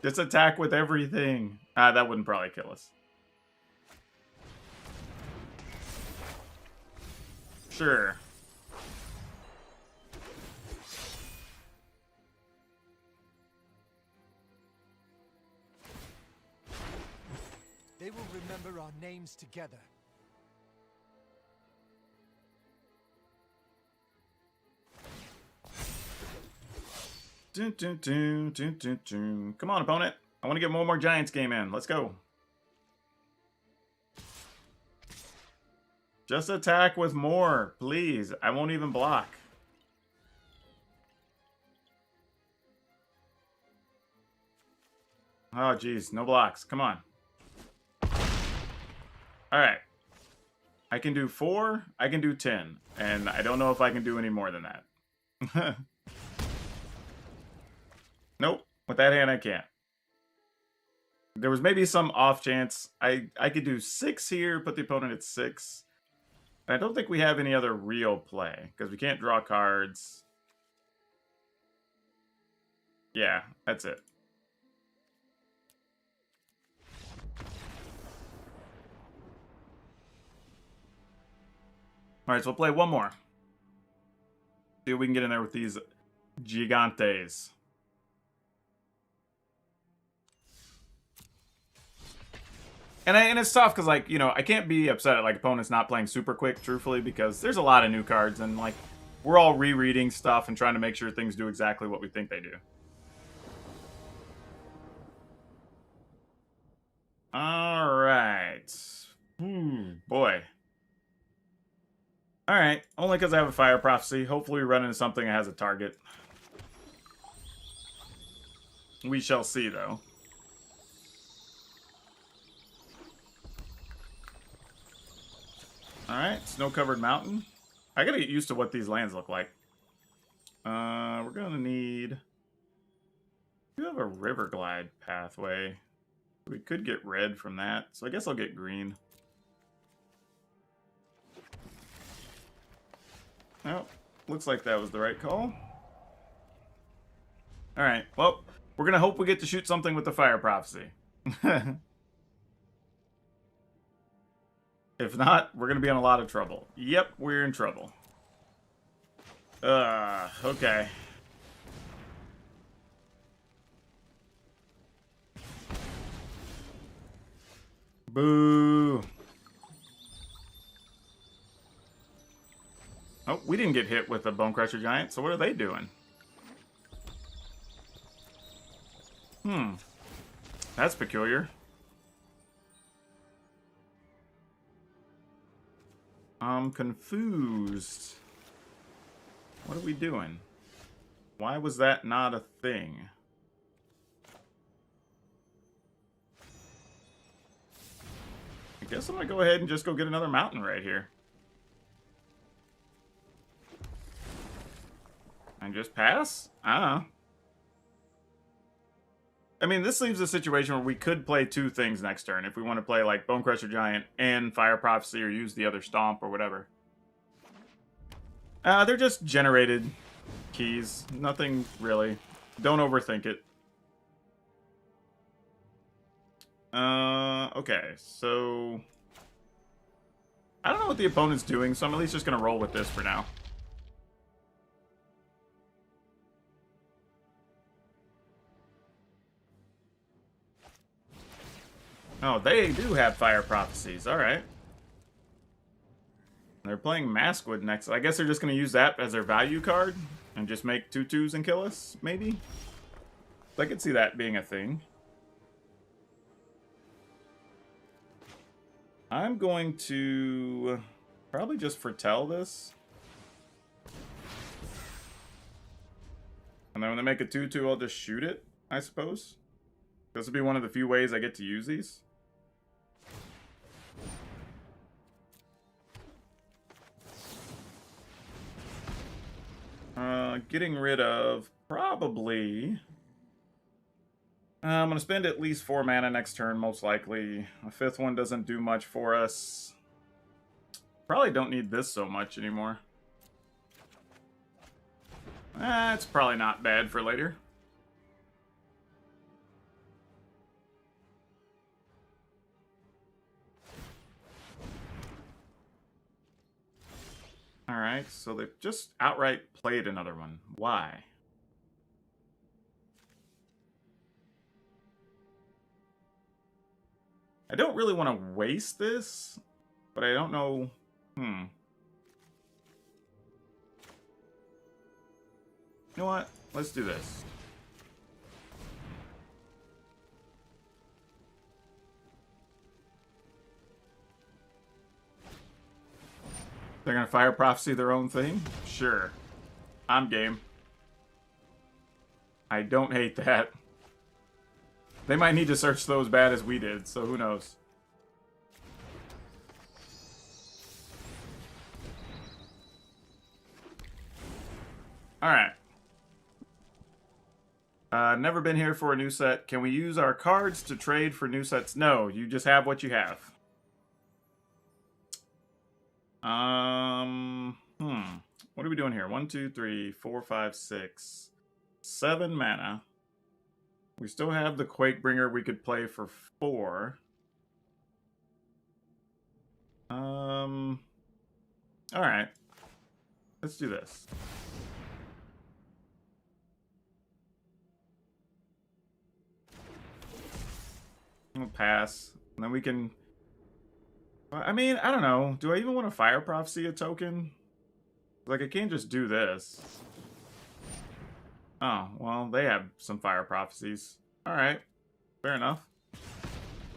Just attack with everything. That wouldn't probably kill us. Sure. They will remember our names together. Dun, dun, dun, dun, dun, dun. Come on, opponent. I want to get one more Giants game in. Let's go. Just attack with more, please. I won't even block. Oh, geez. No blocks. Come on. Alright. I can do 4. I can do 10. And I don't know if I can do any more than that. Nope. With that hand, I can't. There was maybe some off chance. I could do 6 here, put the opponent at 6. And I don't think we have any other real play, because we can't draw cards. Yeah, that's it. Alright, so we'll play one more. See if we can get in there with these Gigantes. And it's tough because, like, you know, I can't be upset at, like, opponents not playing super quick, truthfully, because there's a lot of new cards, and, like, we're all rereading stuff and trying to make sure things do exactly what we think they do. Alright. Boy. Alright, only because I have a Fire Prophecy. Hopefully we run into something that has a target. We shall see, though. Alright, snow-covered mountain. I gotta get used to what these lands look like. We're gonna need... We have a river glide pathway. We could get red from that, so I guess I'll get green. Oh, looks like that was the right call. Alright, well, we're gonna hope we get to shoot something with the Fire Prophecy. If not, we're gonna be in a lot of trouble. Yep, we're in trouble. Okay. Boo. Oh, we didn't get hit with the Bonecrusher Giant, so what are they doing? That's peculiar. I'm confused. What are we doing? Why was that not a thing? I guess I'm gonna go ahead and just go get another mountain right here. And just pass? I don't know. I mean, this leaves a situation where we could play 2 things next turn if we want to play, like, Bonecrusher Giant and Fire Prophecy or use the other Stomp or whatever. They're just generated keys. Nothing really. Don't overthink it. Okay, so... I don't know what the opponent's doing, so I'm at least just going to roll with this for now. Oh, they do have Fire Prophecies. Alright. They're playing Maskwood next. I guess they're just going to use that as their value card and just make 2/2s and kill us, maybe? I could see that being a thing. I'm going to probably just foretell this. And then when they make a 2/2, I'll just shoot it, I suppose. This will be one of the few ways I get to use these. Getting rid of probably... I'm going to spend at least 4 mana next turn, most likely. A 5th one doesn't do much for us. Probably don't need this so much anymore. It's probably not bad for later. Alright, so they've just outright played another one. Why? I don't really want to waste this, but I don't know. You know what? Let's do this. They're gonna Fire Prophecy their own thing? Sure. I'm game. I don't hate that. They might need to search those bad as we did, so who knows. Alright. Never been here for a new set. Can we use our cards to trade for new sets? No, you just have what you have. What are we doing here? 1, 2, 3, 4, 5, 6, 7 mana. We still have the Quakebringer we could play for 4. Alright. Let's do this. We'll pass. And then we can... I mean, I don't know. Do I even want to Fire Prophecy a token? Like, I can't just do this. Oh, well, they have some Fire Prophecies. Alright. Fair enough.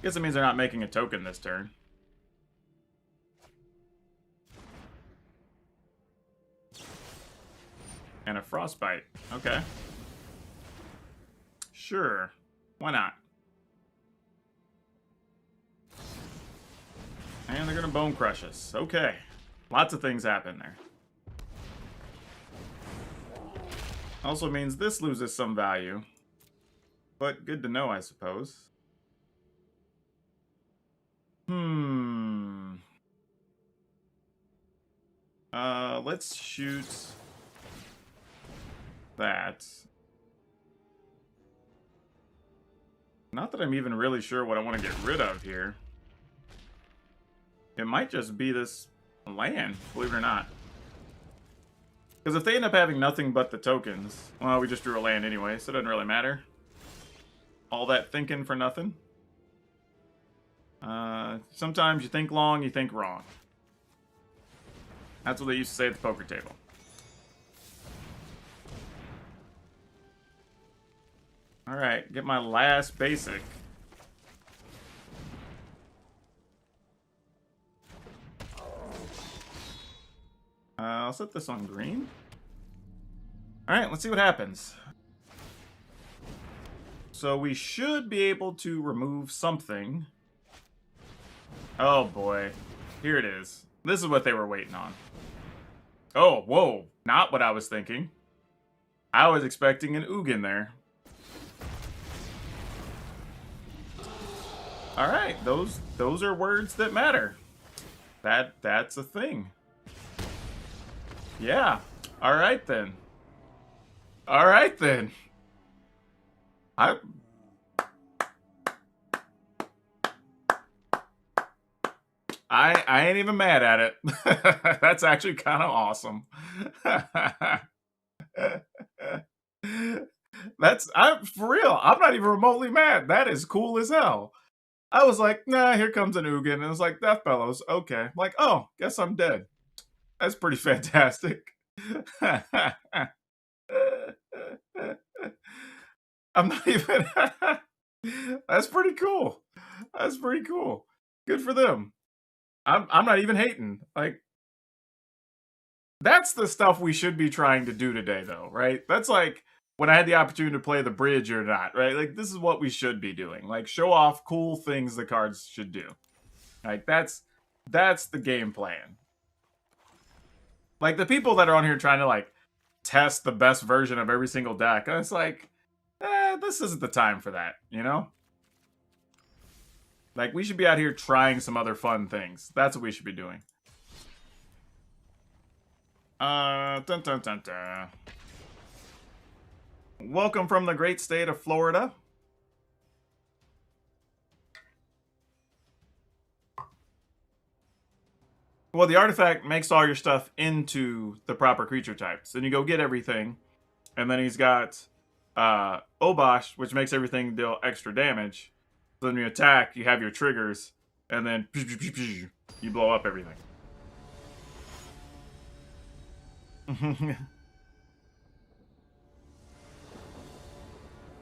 Guess it means they're not making a token this turn. And a Frostbite. Okay. Sure. Why not? And they're gonna Bone Crush us. Okay. Lots of things happen there. Also means this loses some value. But good to know, I suppose. Let's shoot that. Not that I'm even really sure what I want to get rid of here. It might just be this land, believe it or not. Because if they end up having nothing but the tokens, well, we just drew a land anyway, so it doesn't really matter. All that thinking for nothing. Sometimes you think long, you think wrong. That's what they used to say at the poker table. Alright, get my last basic. I'll set this on green. Alright, let's see what happens. So we should be able to remove something. Oh boy. Here it is. This is what they were waiting on. Oh, whoa. Not what I was thinking. I was expecting an Ugin there. Alright, those are words that matter. That's a thing. Yeah. Alright then. Alright then. I ain't even mad at it. That's actually kind of awesome. I'm for real. I'm not even remotely mad. That is cool as hell. I was like, nah, here comes an Ugin. And it was like, Death Bellows. Okay. I'm like, oh, guess I'm dead. That's pretty fantastic. I'm not even... That's pretty cool. That's pretty cool. Good for them. I'm not even hating. Like, that's the stuff we should be trying to do today, though, right? That's like when I had the opportunity to play the bridge or not, right? Like, this is what we should be doing. Like, show off cool things the cards should do. Like, that's the game plan. Like, the people that are on here trying to, like, test the best version of every single deck, it's like, this isn't the time for that, you know? Like, we should be out here trying some other fun things. That's what we should be doing. Dun dun dun dun. Welcome from the great state of Florida. Well, the artifact makes all your stuff into the proper creature types. Then you go get everything, and then he's got Obosh, which makes everything deal extra damage. So then you attack, you have your triggers, and then you blow up everything.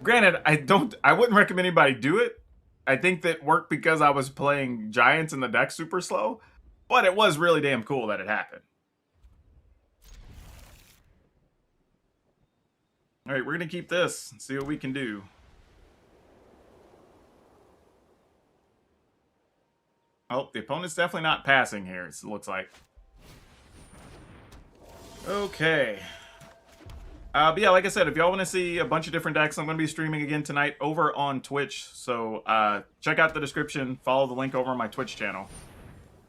Granted, I wouldn't recommend anybody do it. I think that worked because I was playing Giants and the deck super slow, but it was really damn cool that it happened. All right, we're gonna keep this and see what we can do. Oh, the opponent's definitely not passing here, it looks like. Okay. But yeah, like I said, if y'all want to see a bunch of different decks, I'm going to be streaming again tonight over on Twitch. So check out the description. Follow the link over on my Twitch channel.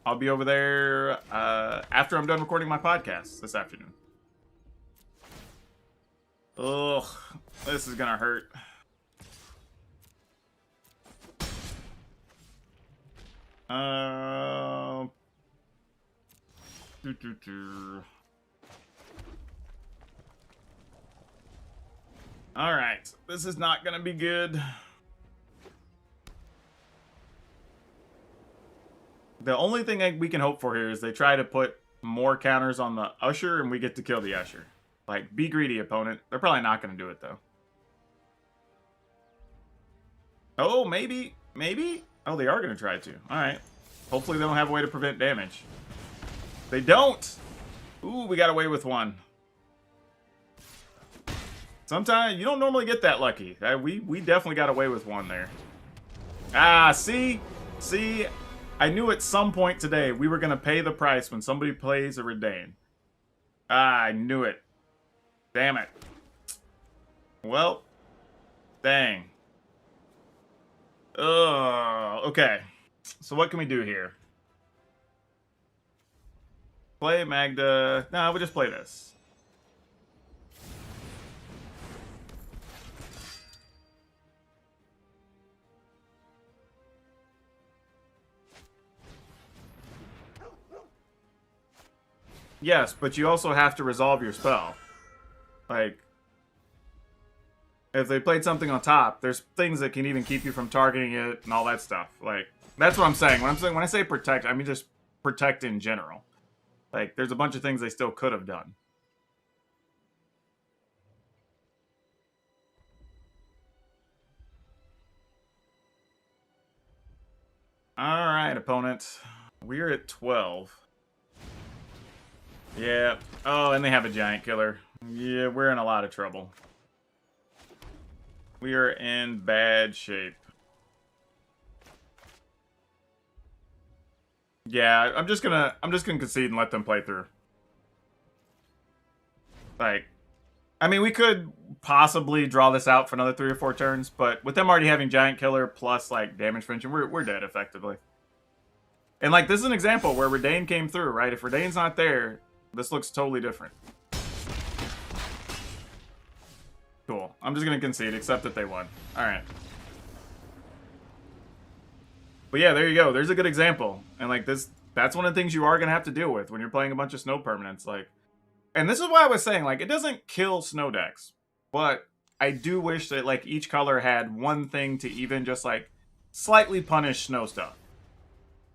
I'll be over there after I'm done recording my podcast this afternoon. Ugh, this is going to hurt. Alright, this is not gonna be good. The only thing we can hope for here is they try to put more counters on the Usher and we get to kill the Usher. Like, be greedy, opponent. They're probably not gonna do it, though. Oh, maybe? Maybe? Oh, they are gonna try to. Alright. Hopefully they don't have a way to prevent damage. They don't! Ooh, we got away with one. Sometimes you don't normally get that lucky. We definitely got away with one there. Ah, see? See? I knew at some point today we were going to pay the price when somebody plays a Redain. Ah, I knew it. Damn it. Well, dang. Ugh, okay. So what can we do here? Play Magda. No, we'll just play this. Yes, but you also have to resolve your spell. Like, if they played something on top, there's things that can even keep you from targeting it and all that stuff. Like, that's what I'm saying. When I say protect, I mean just protect in general. Like, there's a bunch of things they still could have done. Alright, opponent. We're at 12. Yeah. Oh, and they have a giant killer. Yeah, we're in a lot of trouble. We are in bad shape. Yeah, I'm just gonna concede and let them play through. Like, I mean, we could possibly draw this out for another 3 or 4 turns, but with them already having giant killer plus like damage prevention, we're dead effectively. And like, this is an example where Redain came through, right? If Redain's not there, this looks totally different. Cool. I'm just going to concede, accept that they won. Alright. But yeah, there you go. There's a good example. And like this, that's one of the things you are going to have to deal with when you're playing a bunch of snow permanents. Like, and this is why I was saying, like, it doesn't kill snow decks. But I do wish that like each color had one thing to even just like slightly punish snow stuff.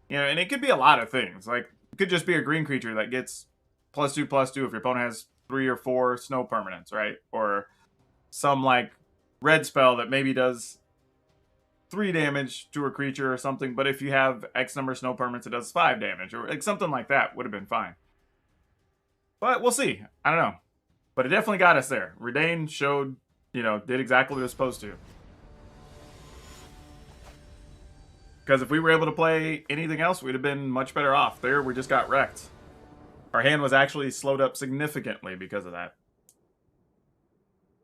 You know, and it could be a lot of things. Like, it could just be a green creature that gets +2/+2 if your opponent has 3 or 4 snow permanents, right? Or some like red spell that maybe does 3 damage to a creature or something, but if you have X number of snow permanents, it does 5 damage, or like something like that would have been fine. But we'll see. I don't know. But it definitely got us there. Redain showed, you know, did exactly what it was supposed to. Because if we were able to play anything else, we'd have been much better off. There, we just got wrecked. Our hand was actually slowed up significantly because of that.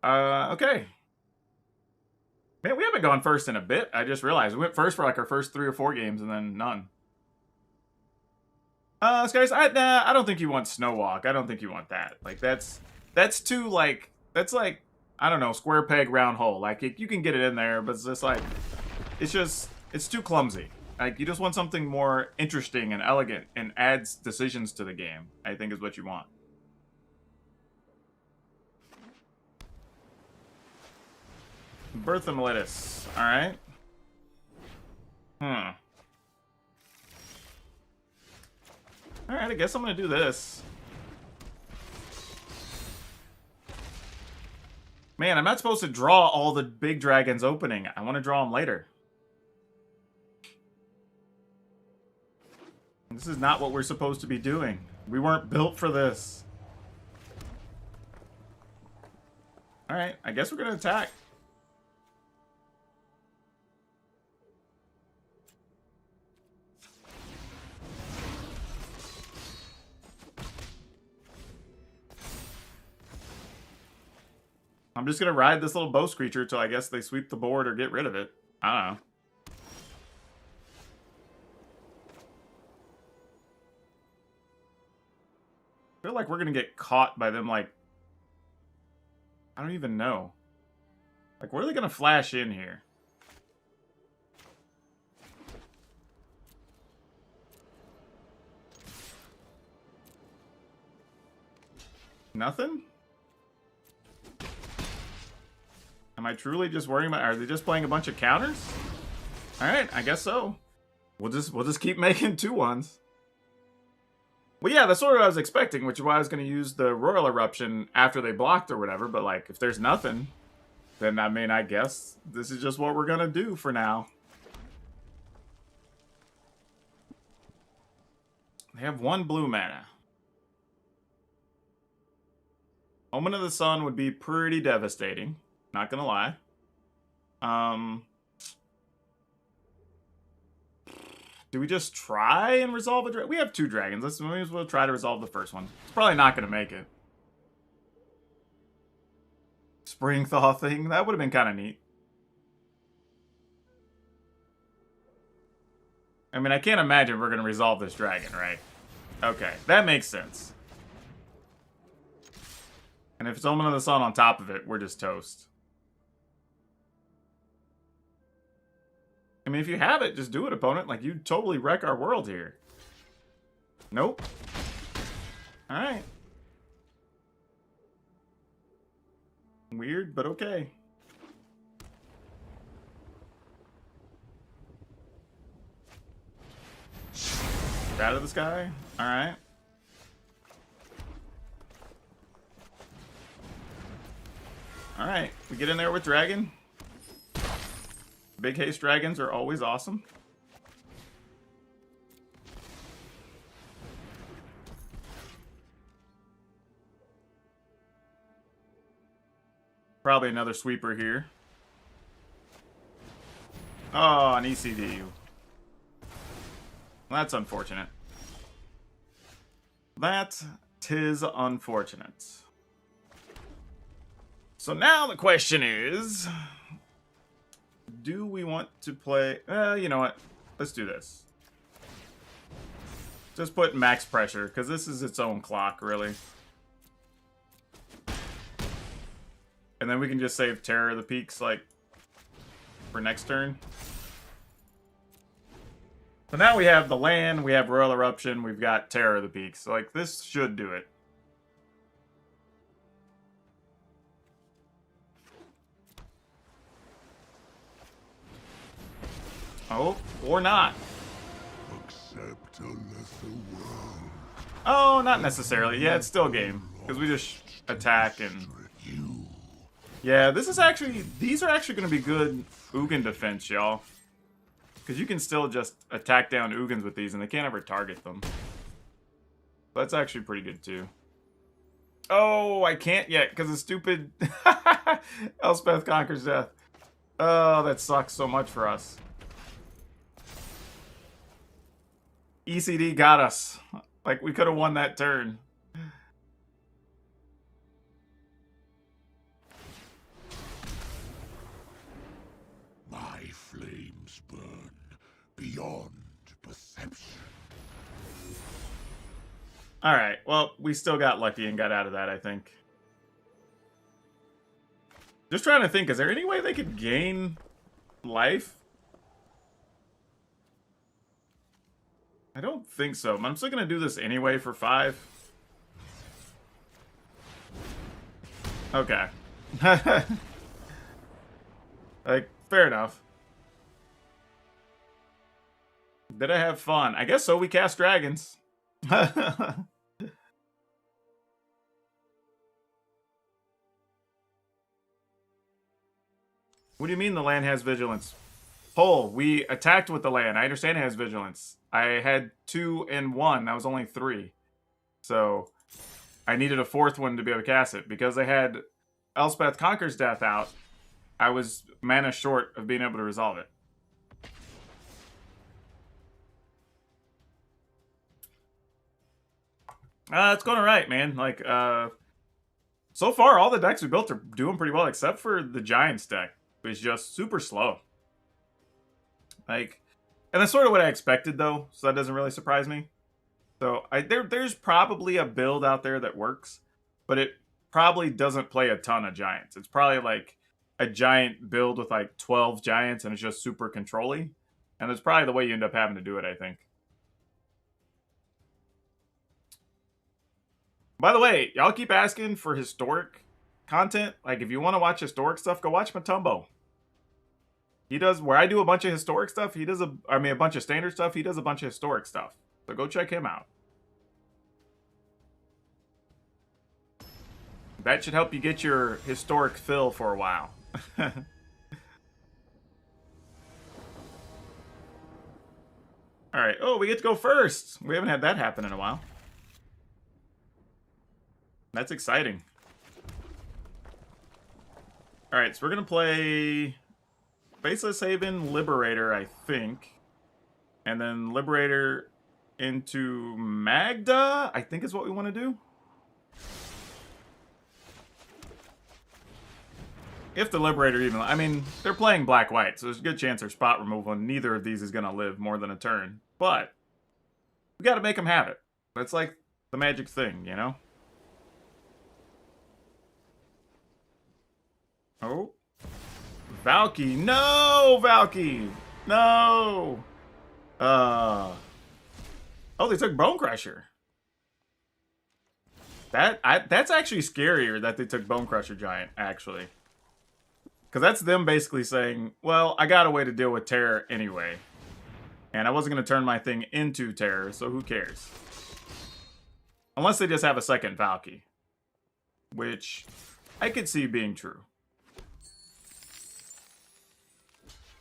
Okay. Man, we haven't gone first in a bit. I just realized. We went first for like our first 3 or 4 games and then none. Skies, I don't think you want Snowwalk. I don't think you want that. Like, that's too, like, that's like, I don't know, square peg, round hole. Like, you can get it in there, but it's just like, it's too clumsy. Like, you just want something more interesting and elegant and adds decisions to the game, I think is what you want. Birth of Melitus. Alright. Alright, I guess I'm gonna do this. Man, I'm not supposed to draw all the big dragons opening. I want to draw them later. This is not what we're supposed to be doing. We weren't built for this. Alright, I guess we're gonna attack. I'm just gonna ride this little bow creature till I guess they sweep the board or get rid of it. I don't know. I feel like we're gonna get caught by them, like... I don't even know. Like, where are they gonna flash in here? Nothing? Am I truly just worrying about... Are they just playing a bunch of counters? Alright, I guess so. We'll just keep making 2/1s. Well, yeah, that's sort of what I was expecting, which is why I was going to use the Royal Eruption after they blocked or whatever, but, like, if there's nothing, then, I mean, I guess this is just what we're going to do for now. They have 1 blue mana. Omen of the Sun would be pretty devastating. Not gonna lie. Do we just try and resolve a dragon? We have 2 dragons. Let's maybe as well try to resolve the first one. It's probably not gonna make it. Spring Thaw thing. That would have been kind of neat. I mean, I can't imagine we're gonna resolve this dragon, right? Okay, that makes sense. And if it's Omen of the Sun on top of it, we're just toast. I mean, if you have it, just do it, opponent. Like, you totally wreck our world here. Nope. Alright. Weird, but okay. Out of the sky? Alright. Alright, we get in there with dragon. Big haste dragons are always awesome. Probably another sweeper here. Oh, an ECD. Well, that's unfortunate. That tis unfortunate. So now the question is... Do we want to play... you know what? Let's do this. Just put max pressure, because this is its own clock, really. And then we can just save Terror of the Peaks, like, for next turn. So now we have the land, we have Royal Eruption, we've got Terror of the Peaks. So, like, this should do it. Oh, or not. Accept a lesser world. Oh, not necessarily. Yeah, it's still game. Because we just attack and... Yeah, this is actually... These are actually going to be good Ugin defense, y'all. Because you can still just attack down Ugins with these and they can't ever target them. That's actually pretty good, too. Oh, I can't yet because of stupid... Elspeth Conquers Death. Oh, that sucks so much for us. ECD got us. Like, we could have won that turn. My flames burn beyond perception. Alright, well, we still got lucky and got out of that, I think. Just trying to think, is there any way they could gain life? I don't think so. I'm still gonna do this anyway for 5. Okay. Like, fair enough. Did I have fun? I guess so. We cast dragons. What do you mean the land has vigilance? Pull. We attacked with the land. I understand it has vigilance. I had 2 and 1. That was only 3. So I needed a 4th one to be able to cast it. Because I had Elspeth Conquers Death out, I was mana short of being able to resolve it. It's going alright, man. Like, so far, all the decks we built are doing pretty well, except for the Giants deck, which is just super slow. Like, and that's sort of what I expected, though, so that doesn't really surprise me. So, there's probably a build out there that works, but it probably doesn't play a ton of Giants. It's probably like a Giant build with like 12 Giants, and it's just super control-y. And that's probably the way you end up having to do it, I think. By the way, y'all keep asking for historic content. Like, if you want to watch historic stuff, go watch Matumbo. He does, where I do a bunch of historic stuff, he does a bunch of standard stuff, he does a bunch of historic stuff. So go check him out. That should help you get your historic fill for a while. Alright, oh, we get to go first. We haven't had that happen in a while. That's exciting. Alright, so we're going to play Faceless Haven, Liberator, I think. And then Liberator into Magda, I think is what we want to do. If the Liberator even... I mean, they're playing black-white, so there's a good chance there's spot removal, and neither of these is going to live more than a turn. But we got to make them have it. That's like the Magic thing, you know? Oh. Valky. No, Valky. No. Oh, they took Bone Crusher. That's actually scarier that they took Bone Crusher Giant, actually. Because that's them basically saying, well, I got a way to deal with Terror anyway. And I wasn't going to turn my thing into Terror, so who cares? Unless they just have a second Valky. Which I could see being true.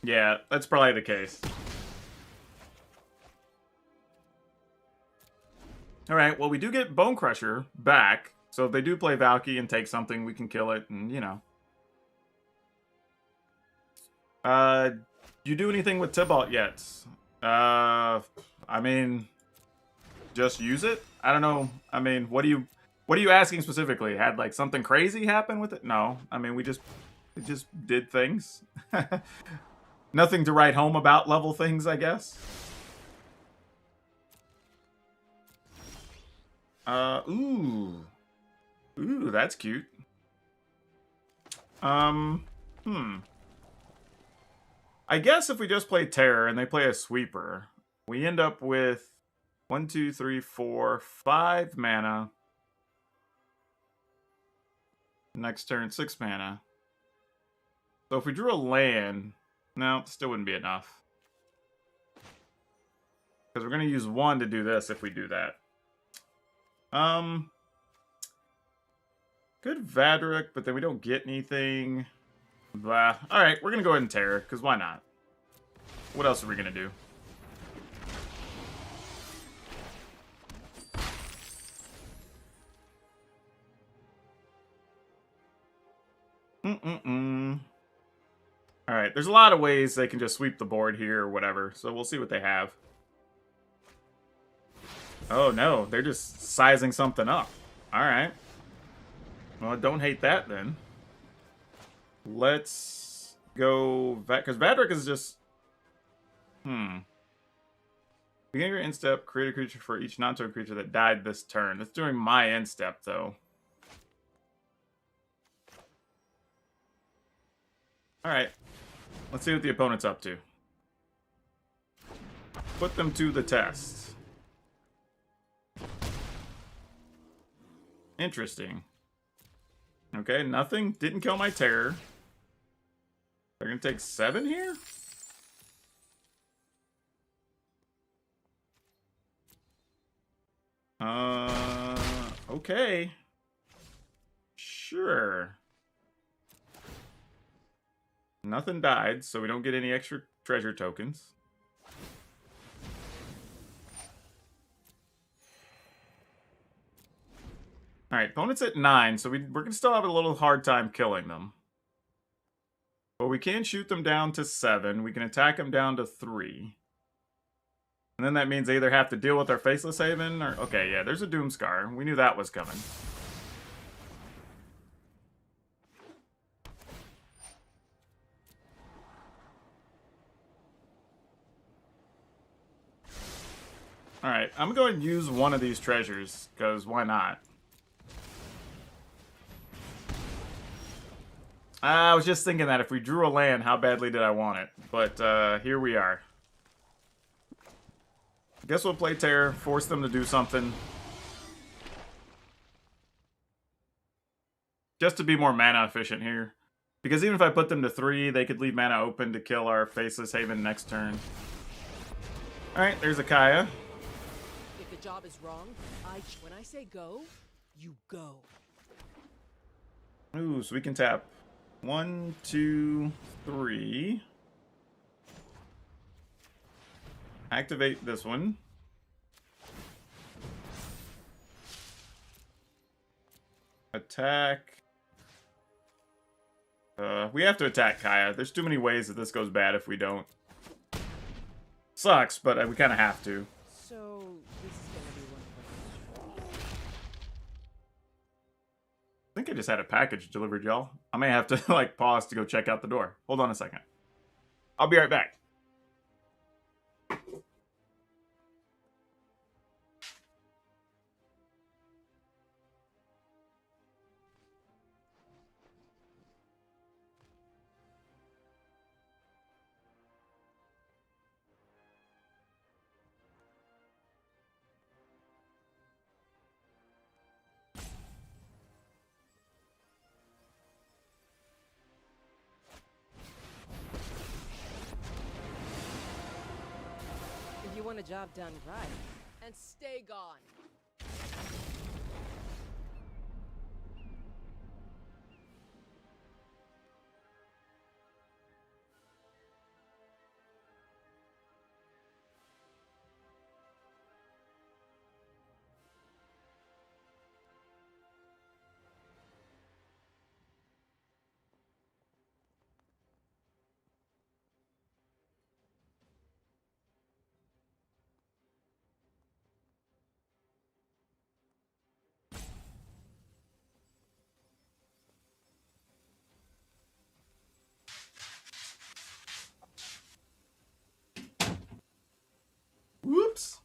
Yeah, that's probably the case. Alright, well, we do get Bone Crusher back. So if they do play Valky and take something, we can kill it, and, you know. You do anything with Tybalt yet? I mean, just use it? I don't know. I mean, what are you asking specifically? Had, like, something crazy happen with it? No. I mean, we just did things. Nothing to write home about level things, I guess. Ooh, that's cute. I guess if we just play Terror and they play a Sweeper, we end up with 1, 2, 3, 4, 5 mana. Next turn, 6 mana. So if we drew a land, no, still wouldn't be enough. Because we're going to use 1 to do this if we do that. Good Vadric, but then we don't get anything. Blah. Alright, we're going to go ahead and Terror, because why not? What else are we going to do? Alright, there's a lot of ways they can just sweep the board here or whatever, so we'll see what they have. Oh no, they're just sizing something up. Alright. Well, I don't hate that then. Let's go... Because Vadric is just... Beginning your end step, create a creature for each non-token creature that died this turn. It's doing my end step, though. Alright. Let's see what the opponent's up to. Put them to the test. Interesting. Okay, nothing. Didn't kill my terror. They're gonna take 7 here? Okay. Sure. Nothing died, so we don't get any extra treasure tokens. Alright, opponent's at 9, so we're going to still have a little hard time killing them. But we can shoot them down to 7. We can attack them down to 3. And then that means they either have to deal with our Faceless Haven, or... Okay, yeah, there's a Doomscar. We knew that was coming. Alright, I'm going to go ahead and use one of these treasures, because why not? I was just thinking that if we drew a land, how badly did I want it? But here we are. I guess we'll play Terror, force them to do something. Just to be more mana efficient here. Because even if I put them to 3, they could leave mana open to kill our Faceless Haven next turn. Alright, there's a Kaya. If the job is wrong, when I say go, you go. Ooh, so we can tap 1, 2, 3. Activate this one. Attack. We have to attack Kaya. There's too many ways that this goes bad if we don't. Sucks, but we kind of have to. So this is gonna be one. I think I just had a package delivered, y'all. I may have to, like, pause to go check out the door. Hold on a second. I'll be right back. If you want a job done right, and stay gone. Whoops.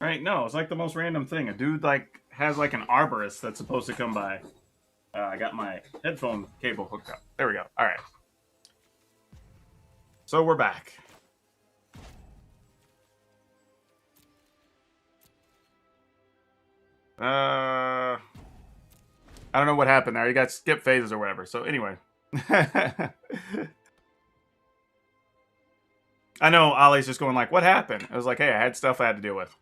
Right, no, it's like the most random thing. A dude, like, has, like, an arborist that's supposed to come by. I got my headphone cable hooked up. There we go. All right. So we're back. I don't know what happened there. You got skip phases or whatever. So anyway. I know Ollie's just going like, what happened? I was like, hey, I had stuff I had to deal with.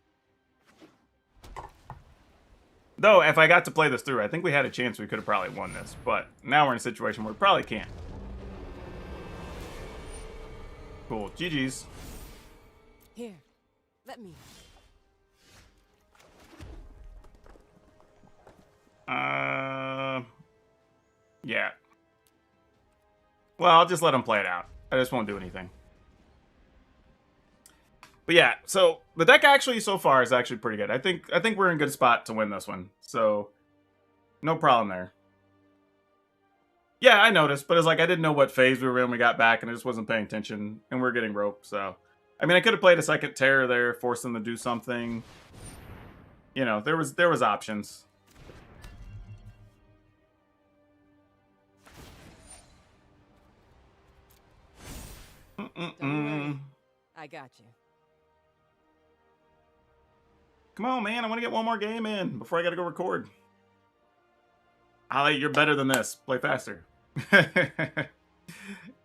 Though, if I got to play this through, I think we had a chance we could have probably won this. But now we're in a situation where we probably can't. Cool. GG's. Here, let me. Yeah. Well, I'll just let him play it out. I just won't do anything. But yeah, so the deck actually so far is actually pretty good. I think we're in a good spot to win this one. So no problem there. Yeah, I noticed, but it's like I didn't know what phase we were in when we got back, and I just wasn't paying attention, and we're getting roped. So I mean, I could have played a second Terror there, forced them to do something. You know, there was options. Don't worry. I got you. Come on, man. I want to get one more game in before I got to go record. Ollie, you're better than this. Play faster.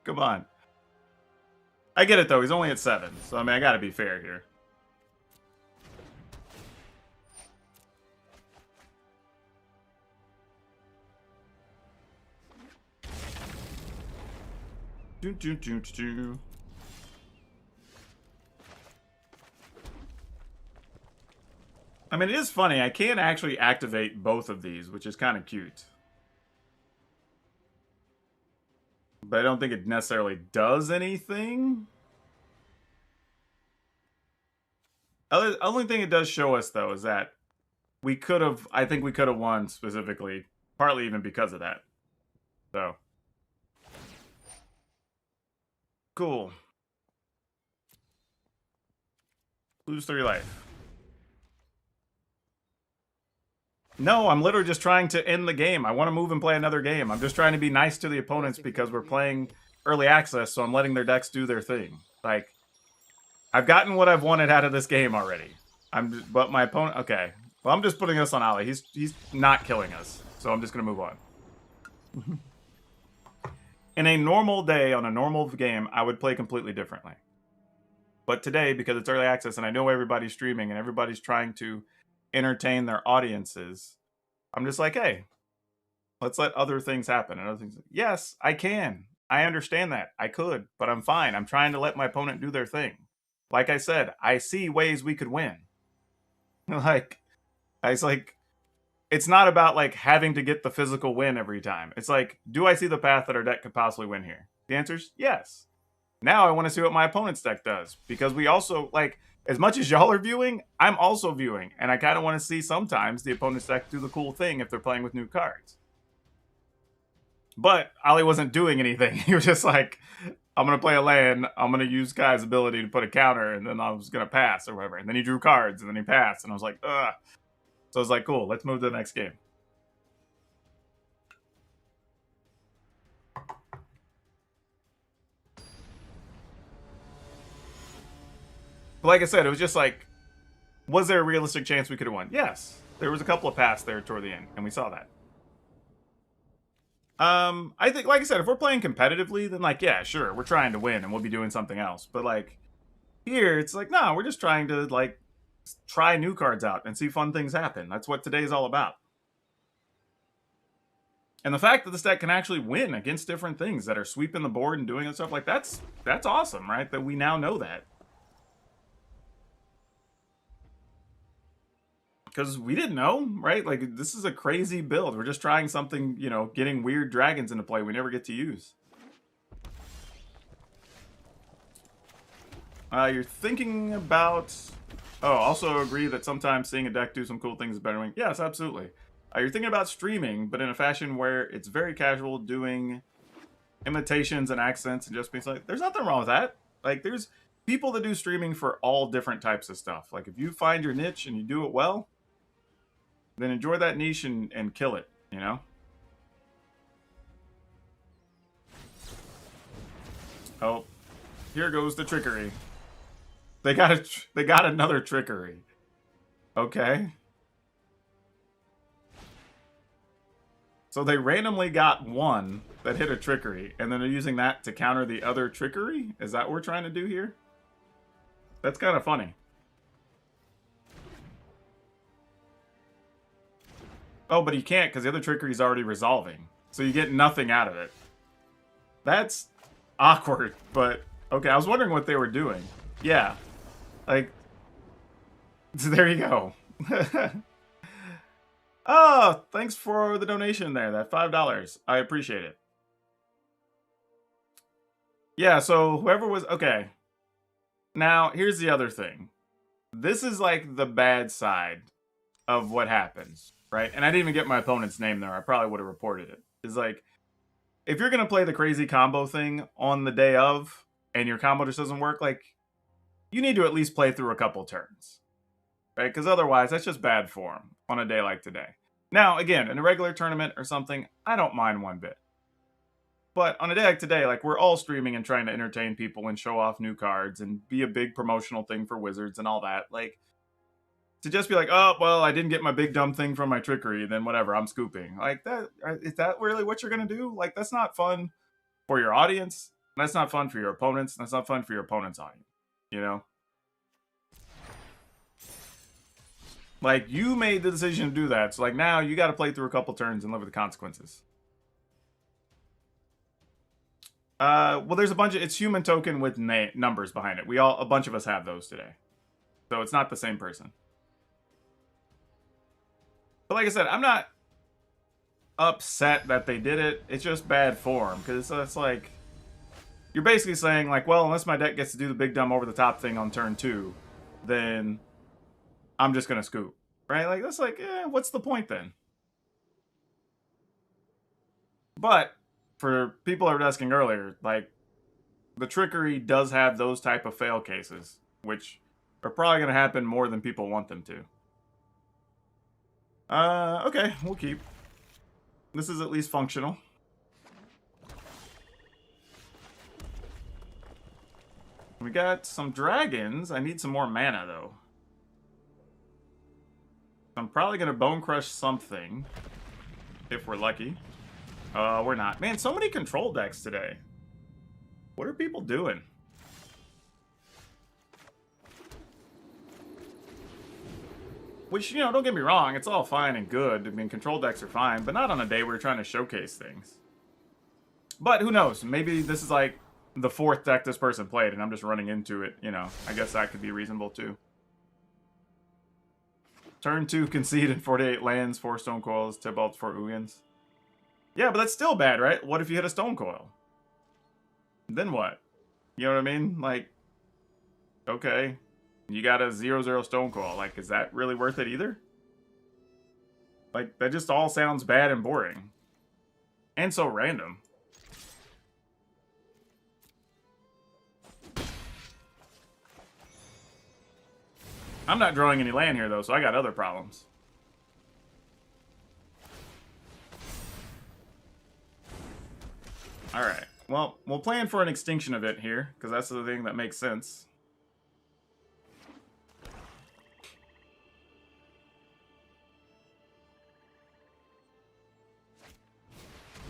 Come on. I get it, though. He's only at 7. So, I mean, I got to be fair here. Do, do, do, do. I mean, it is funny. I can actually activate both of these, which is kind of cute. But I don't think it necessarily does anything. Only thing it does show us, though, is that we could have... I think we could have won, specifically. Partly even because of that. So... Cool. Lose 3 life. No, I'm literally just trying to end the game. I want to move and play another game. I'm just trying to be nice to the opponents because we're playing early access, so I'm letting their decks do their thing. Like, I've gotten what I've wanted out of this game already. But my opponent... Okay. Well, I'm just putting this on Ali. He's not killing us, so I'm just going to move on. In a normal day, on a normal game, I would play completely differently. But today, because it's early access and I know everybody's streaming and everybody's trying to entertain their audiences, I'm just like, hey, let's let other things happen. And other things. Yes, I can. I understand that. I could, but I'm fine. I'm trying to let my opponent do their thing. Like I said, I see ways we could win. It's not about like having to get the physical win every time. It's like, do I see the path that our deck could possibly win here? The answer is yes. Now I want to see what my opponent's deck does, because we also, like, as much as y'all are viewing, I'm also viewing, and I kind of want to see sometimes the opponent's deck do the cool thing if they're playing with new cards. But Ali wasn't doing anything. He was just like, I'm going to play a land, I'm going to use Kai's ability to put a counter, and then I was going to pass or whatever. And then he drew cards, and then he passed, and I was like, ugh. So I was like, cool, let's move to the next game. But like I said, it was just like, was there a realistic chance we could have won? Yes. There was a couple of paths there toward the end, and we saw that. I think, like I said, if we're playing competitively, then like, yeah, sure, we're trying to win, and we'll be doing something else. But like, here, it's like, no, we're just trying to, like, try new cards out and see fun things happen. That's what today is all about. And the fact that this deck can actually win against different things that are sweeping the board and doing stuff like that's awesome, right? That we now know that. Because we didn't know, right? Like, this is a crazy build. We're just trying something, you know, getting weird dragons into play we never get to use. You're thinking about... Oh, also agree that sometimes seeing a deck do some cool things is better than... Yes, absolutely. You're thinking about streaming, but in a fashion where it's very casual, doing imitations and accents and just being like, there's nothing wrong with that. Like, there's people that do streaming for all different types of stuff. Like, if you find your niche and you do it well, then enjoy that niche and kill it, you know? Oh, here goes the trickery. They got another trickery. Okay. So they randomly got one that hit a trickery, and then they're using that to counter the other trickery? Is that what we're trying to do here? That's kind of funny. Oh, but you can't because the other trickery is already resolving. So you get nothing out of it. That's awkward, but okay. I was wondering what they were doing. Yeah. Like, there you go. Oh, thanks for the donation there. That $5. I appreciate it. Yeah, so whoever was... Okay. Now, here's the other thing. This is like the bad side of what happens, right? And I didn't even get my opponent's name there. I probably would have reported it. It's like, if you're going to play the crazy combo thing on the day of, and your combo just doesn't work, like, you need to at least play through a couple turns, right? Because otherwise, that's just bad form on a day like today. Now, again, in a regular tournament or something, I don't mind one bit. But on a day like today, like, we're all streaming and trying to entertain people and show off new cards and be a big promotional thing for Wizards and all that. Like, To just be like, oh, well, I didn't get my big dumb thing from my trickery, then whatever, I'm scooping. Like, that is that really what you're going to do? Like, that's not fun for your audience. That's not fun for your opponents. That's not fun for your opponent's audience. You know? Like, you made the decision to do that. So, like, now you got to play through a couple turns and live with the consequences. Well, there's a bunch of... It's human token with numbers behind it. A bunch of us have those today. So, it's not the same person. But like I said, I'm not upset that they did it. It's just bad form. Because it's like... You're basically saying, like, well, unless my deck gets to do the big dumb over-the-top thing on turn 2, then I'm just going to scoop. Right? Like, that's like, what's the point then? But, for people that were asking earlier, like, the trickery does have those type of fail cases, which are probably going to happen more than people want them to. Okay, we'll keep. This is at least functional. We got some dragons. I need some more mana, though. I'm probably going to Bone Crush something. If we're lucky. We're not. Man, so many control decks today. What are people doing? Which, you know, don't get me wrong, it's all fine and good. I mean, control decks are fine, but not on a day where we're trying to showcase things. But who knows? Maybe this is like the 4th deck this person played, and I'm just running into it. You know, I guess that could be reasonable too. Turn 2, conceded 48 lands, 4 Stone Coils, Tybalt, 4 Ugins. Yeah, but that's still bad, right? What if you hit a Stone Coil? Then what? You know what I mean? Like, okay. You got a 0/0 Stone Coil. Like, is that really worth it either? Like, that just all sounds bad and boring. And so random. I'm not drawing any land here, though, so I got other problems. Alright. Well, we'll plan for an extinction event here, because that's the thing that makes sense.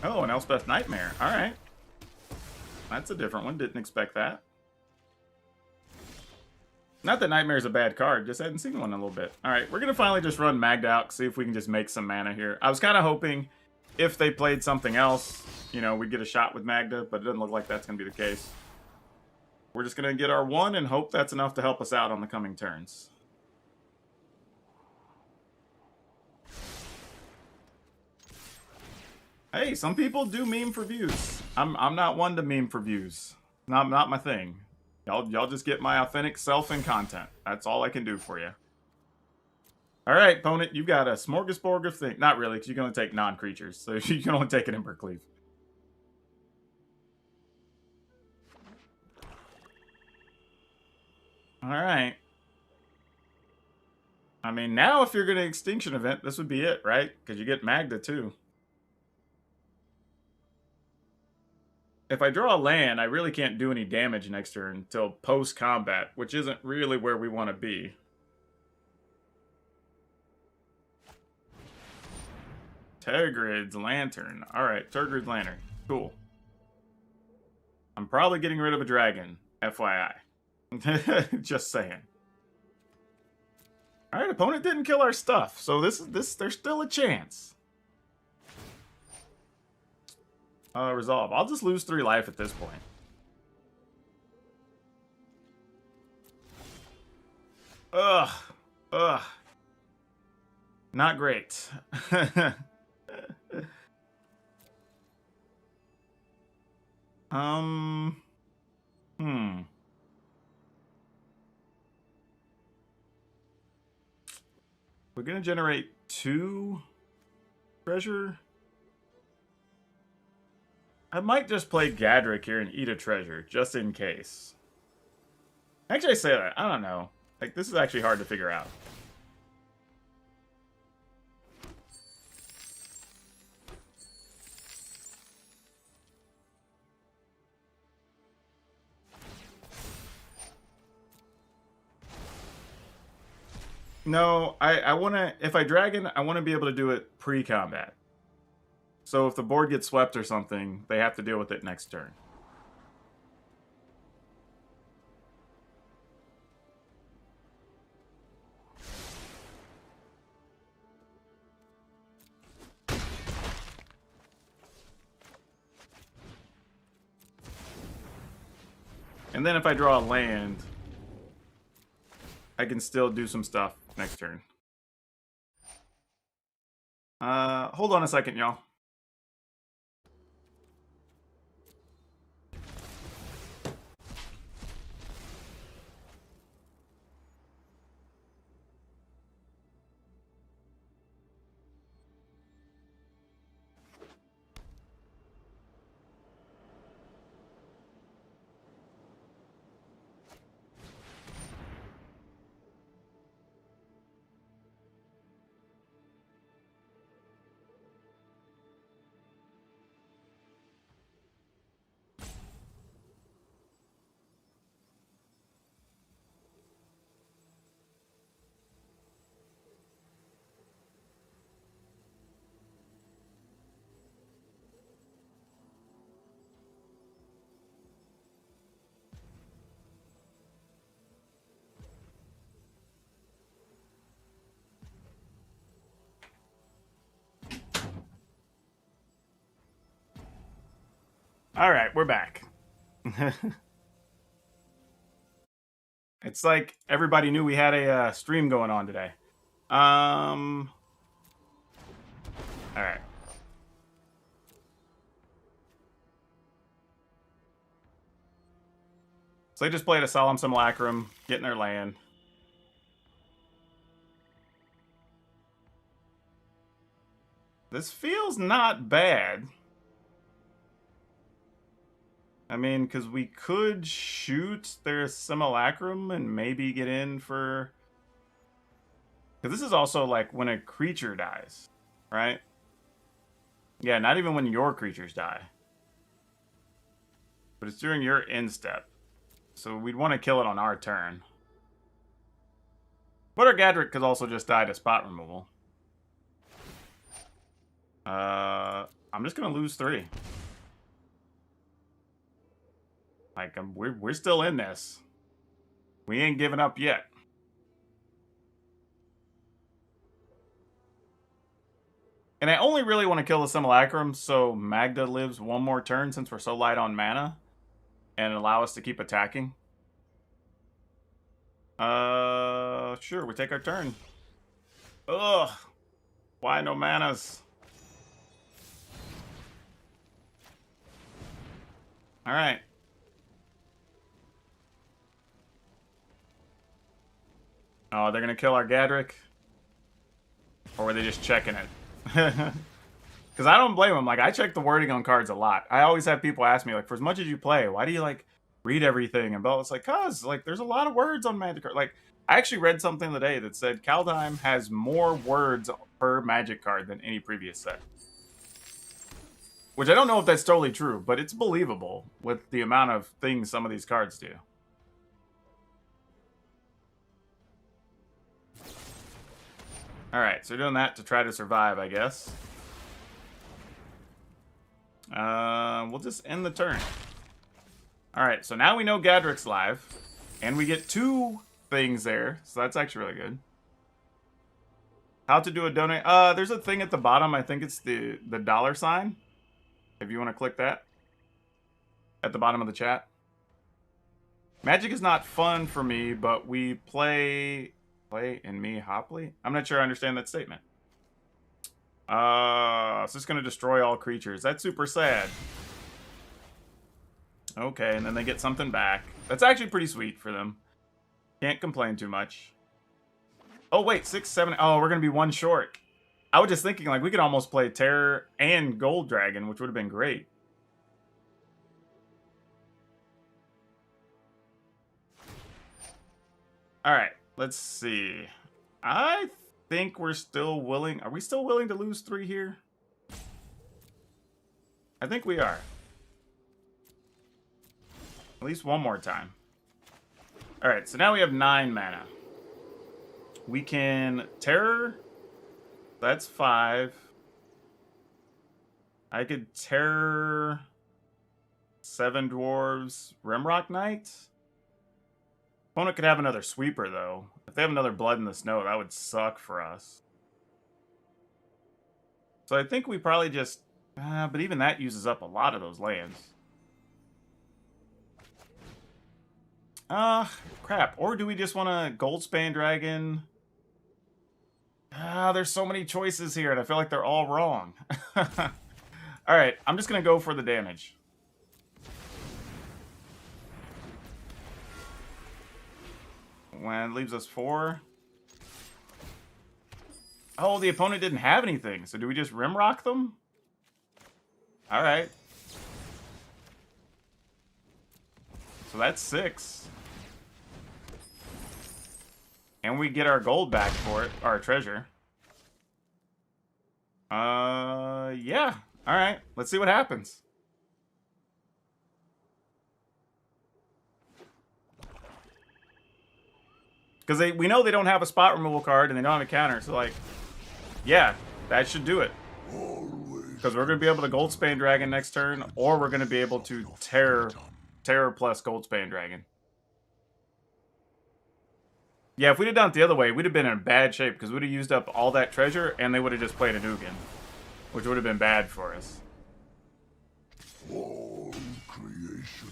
Oh, an Elspeth Nightmare. Alright. That's a different one. Didn't expect that. Not that Nightmare's a bad card. Just hadn't seen one in a little bit. Alright, we're going to finally just run Magged Out. See if we can just make some mana here. I was kind of hoping if they played something else, you know, we'd get a shot with Magda. But it doesn't look like that's going to be the case. We're just going to get our 1 and hope that's enough to help us out on the coming turns. Hey, some people do meme for views. I'm not one to meme for views. Not my thing. Y'all just get my authentic self and content. That's all I can do for you. All right, opponent, you got a smorgasbord of things. Not really, because you can only take non-creatures, so you can only take an Embercleave. All right. I mean, now if you're going to Extinction Event, this would be it, right? Because you get Magda, too. If I draw a land, I really can't do any damage next turn until post-combat, which isn't really where we want to be. Tergrid's Lantern. Alright, Tergrid's Lantern. Cool. I'm probably getting rid of a dragon, FYI. Just saying. Alright, opponent didn't kill our stuff, so there's still a chance. Resolve. I'll just lose 3 life at this point. Ugh. Not great. We're gonna generate 2 treasure. I might just play Gadrick here and eat a treasure, just in case. Actually, I say that. I don't know. Like, this is actually hard to figure out. No, I want to, if I dragon, I want to be able to do it pre-combat. So if the board gets swept or something, they have to deal with it next turn. And then if I draw a land, I can still do some stuff next turn. Hold on a second, y'all. All right, we're back. It's like everybody knew we had a stream going on today. All right. So they just played a Solemn Simulacrum, getting their land. This feels not bad. I mean, because we could shoot their Simulacrum and maybe get in for... Because this is also like when a creature dies, right? Yeah, not even when your creatures die. But it's during your end step. So we'd want to kill it on our turn. But our Gadrick could also just die to spot removal. I'm just going to lose 3. Like, we're still in this. We ain't giving up yet. And I only really want to kill the Simulacrum so Magda lives one more turn since we're so light on mana. And allow us to keep attacking. Sure, we take our turn. Ugh. Why no manas? Alright. Oh, they're gonna kill our Gadrick? Or were they just checking it? Because I don't blame them. Like, I check the wording on cards a lot. I always have people ask me, like, for as much as you play, why do you, like, read everything? And it's like, cause, like, there's a lot of words on Magic card. Like, I actually read something today that said Kaldheim has more words per Magic card than any previous set. Which I don't know if that's totally true, but it's believable with the amount of things some of these cards do. Alright, so we're doing that to try to survive, I guess. We'll just end the turn. Alright, so now we know Gadrick's live. And we get 2 things there, so that's actually really good. How to do a donate. There's a thing at the bottom. I think it's the $sign. If you want to click that. At the bottom of the chat. Magic is not fun for me, but we play in me Hopley? I'm not sure I understand that statement. It's just going to destroy all creatures. That's super sad. Okay, and then they get something back. That's actually pretty sweet for them. Can't complain too much. Oh, wait, 6, 7... Oh, we're going to be 1 short. I was just thinking, like, we could almost play Terror and Gold Dragon, which would have been great. Alright, let's see. I think we're still willing... Are we still willing to lose 3 here? I think we are. At least one more time. Alright, so now we have 9 mana. We can terror. That's 5. I could terror 7 dwarves, Rimrock Knight. Opponent could have another sweeper though. If they have another Blood in the Snow, that would suck for us. So I think we probably just, but even that uses up a lot of those lands. Crap. Or do we just want to Goldspan Dragon? There's so many choices here, and I feel like they're all wrong. Alright, I'm just going to go for the damage. When it leaves us 4. Oh, the opponent didn't have anything, so do we just Rimrock them? Alright. So that's 6. And we get our gold back for it, our treasure. Yeah. Alright, let's see what happens. Because we know they don't have a spot removal card and they don't have a counter, so like, yeah, that should do it. Because we're going to be able to Goldspan Dragon next turn, or we're going to be able to Terror plus Goldspan Dragon. Yeah, if we'd have done it the other way, we'd have been in bad shape, because we'd have used up all that treasure, and they would have just played a Nugan, which would have been bad for us. All creation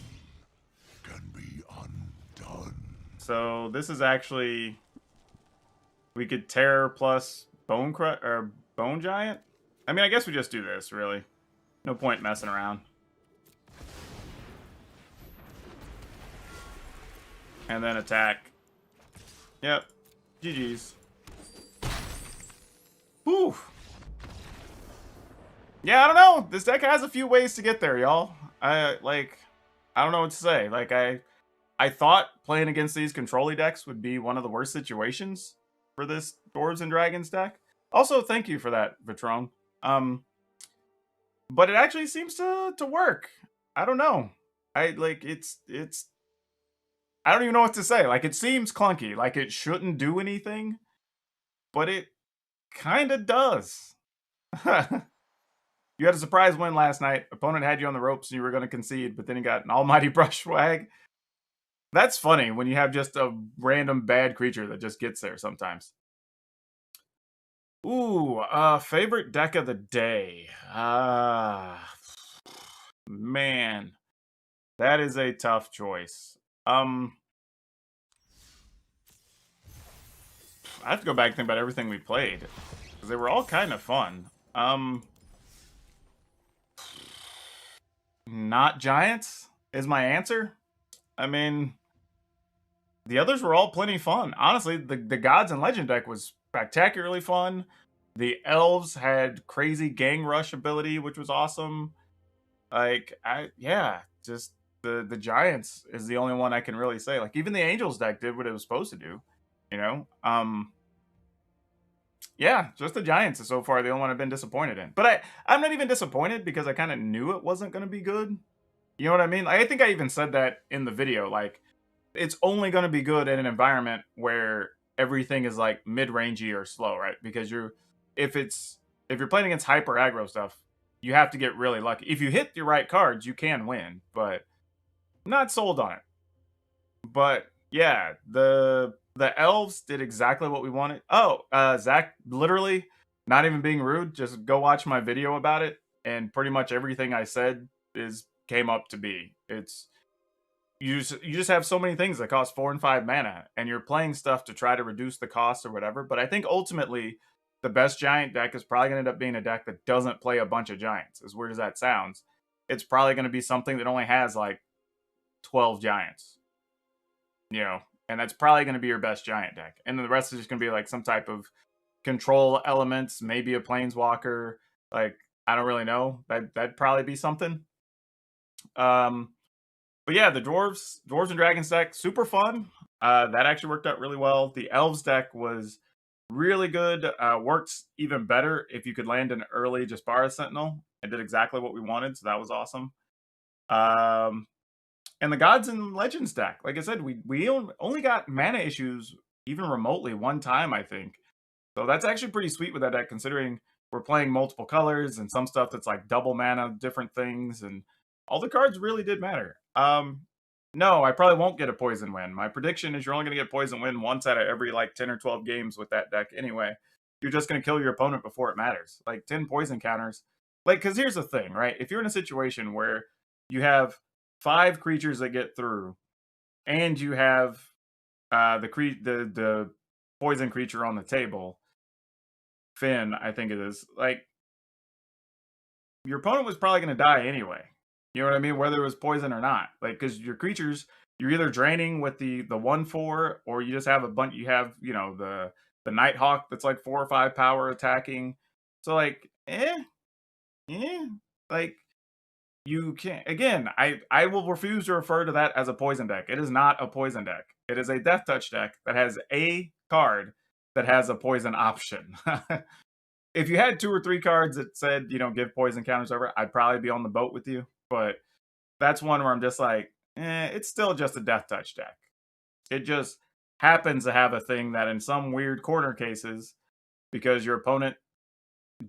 can be undone. So this is actually, we could Terror plus Bone Giant. I mean, I guess we just do this, really. No point messing around. And then attack. Yep. GG's. Whew. Yeah, I don't know. This deck has a few ways to get there, y'all. I don't know what to say. Like, I thought playing against these control-y decks would be one of the worst situations for this Dwarves and Dragons deck. Also, thank you for that, Vitron. But it actually seems to work. I don't know. It's I don't even know what to say. Like, it seems clunky. Like, it shouldn't do anything. But it kind of does. You had a surprise win last night. Opponent had you on the ropes and you were going to concede, but then he got an almighty brush swag. That's funny when you have just a random bad creature that just gets there sometimes. Ooh, favorite deck of the day. Man. That is a tough choice. I have to go back and think about everything we played, because they were all kind of fun. Not Giants is my answer. I mean, the others were all plenty fun. Honestly, the Gods and Legend deck was spectacularly fun. The Elves had crazy gang rush ability, which was awesome. Like, just the Giants is the only one I can really say. Like, even the Angels deck did what it was supposed to do, you know? Yeah, just the Giants is so far the only one I've been disappointed in. But I'm not even disappointed because I kind of knew it wasn't going to be good. You know what I mean? I think I even said that in the video. Like, it's only going to be good in an environment where everything is like mid-rangey or slow, right? Because if you're playing against hyper aggro stuff, you have to get really lucky. If you hit your right cards, you can win, but I'm not sold on it. But yeah, the Elves did exactly what we wanted. Oh, Zach, literally, not even being rude, just go watch my video about it, and pretty much everything I said came up to be. It's you just have so many things that cost 4 and 5 mana, and you're playing stuff to try to reduce the cost or whatever. But I think ultimately, the best Giant deck is probably going to end up being a deck that doesn't play a bunch of Giants. As weird as that sounds, it's probably going to be something that only has like 12 Giants. You know, and that's probably going to be your best Giant deck. And then the rest is just going to be like some type of control elements, maybe a Planeswalker. Like, I don't really know. That'd probably be something. But yeah, the Dwarves and Dragons deck, super fun. That actually worked out really well. The Elves deck was really good. Works even better if you could land an early Jaspara Sentinel. It did exactly what we wanted, so that was awesome. And the Gods and Legends deck, like I said, we only got mana issues even remotely one time, I think. So that's actually pretty sweet with that deck, considering we're playing multiple colors and some stuff that's like double mana, different things, and all the cards really did matter. No, I probably won't get a poison win. My prediction is you're only going to get poison win once out of every like 10 or 12 games with that deck anyway. You're just going to kill your opponent before it matters. Like 10 poison counters. Like, because here's the thing, right? If you're in a situation where you have 5 creatures that get through and you have the poison creature on the table, Finn, I think it is, like, your opponent was probably going to die anyway. You know what I mean? Whether it was poison or not. Like, because your creatures, you're either draining with the 1/4, or you just have a bunch. You have, you know, the Nighthawk that's like 4 or 5 power attacking. So like, like you can't. Again, I will refuse to refer to that as a poison deck. It is not a poison deck. It is a Death Touch deck that has a card that has a poison option. If you had 2 or 3 cards that said, you know, give poison counters over, I'd probably be on the boat with you. But that's one where I'm just like, it's still just a Death Touch deck. It just happens to have a thing that in some weird corner cases, because your opponent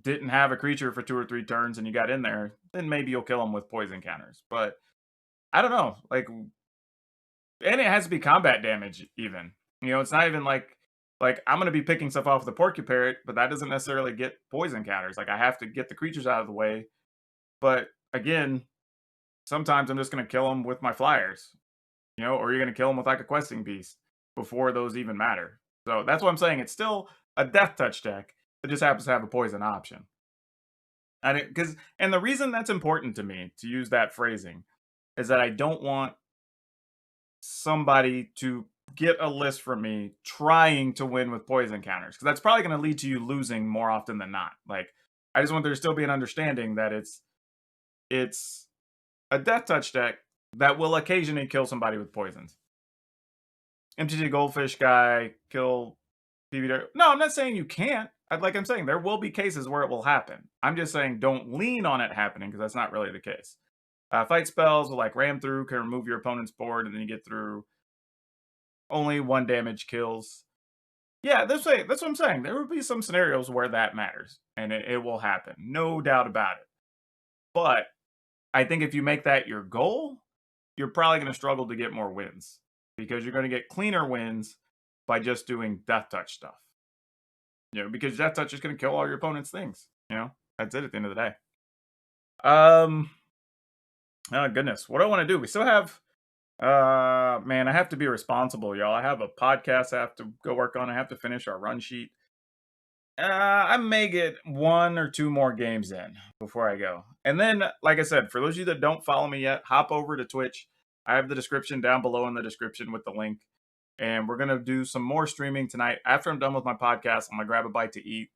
didn't have a creature for 2 or 3 turns and you got in there, then maybe you'll kill them with poison counters. But I don't know. Like, and it has to be combat damage even. You know, it's not even like I'm going to be picking stuff off the Porcupine, but that doesn't necessarily get poison counters. Like, I have to get the creatures out of the way. But again, sometimes I'm just going to kill them with my flyers, you know, or you're going to kill them with like a questing beast before those even matter. So that's what I'm saying. It's still a Death Touch deck that just happens to have a poison option. And the reason that's important to me to use that phrasing is that I don't want somebody to get a list from me trying to win with poison counters, because that's probably going to lead to you losing more often than not. Like, I just want there to still be an understanding that it's a Death Touch deck that will occasionally kill somebody with poisons. MTG Goldfish guy kill PvP. No, I'm not saying you can't. Like I'm saying, there will be cases where it will happen. I'm just saying don't lean on it happening, because that's not really the case. Fight spells will like ram through, can remove your opponent's board, and then you get through. Only 1 damage kills. Yeah, that's what I'm saying. There will be some scenarios where that matters, and it will happen. No doubt about it. But I think if you make that your goal, you're probably going to struggle to get more wins, because you're going to get cleaner wins by just doing Death Touch stuff. You know, because Death Touch is going to kill all your opponent's things. You know, that's it at the end of the day. Oh goodness, what do I want to do? We still have, man, I have to be responsible, y'all. I have a podcast I have to go work on. I have to finish our run sheet. I may get 1 or 2 more games in before I go. And then, like I said, for those of you that don't follow me yet, hop over to Twitch. I have the description down below in the description with the link. And we're going to do some more streaming tonight. After I'm done with my podcast, I'm going to grab a bite to eat.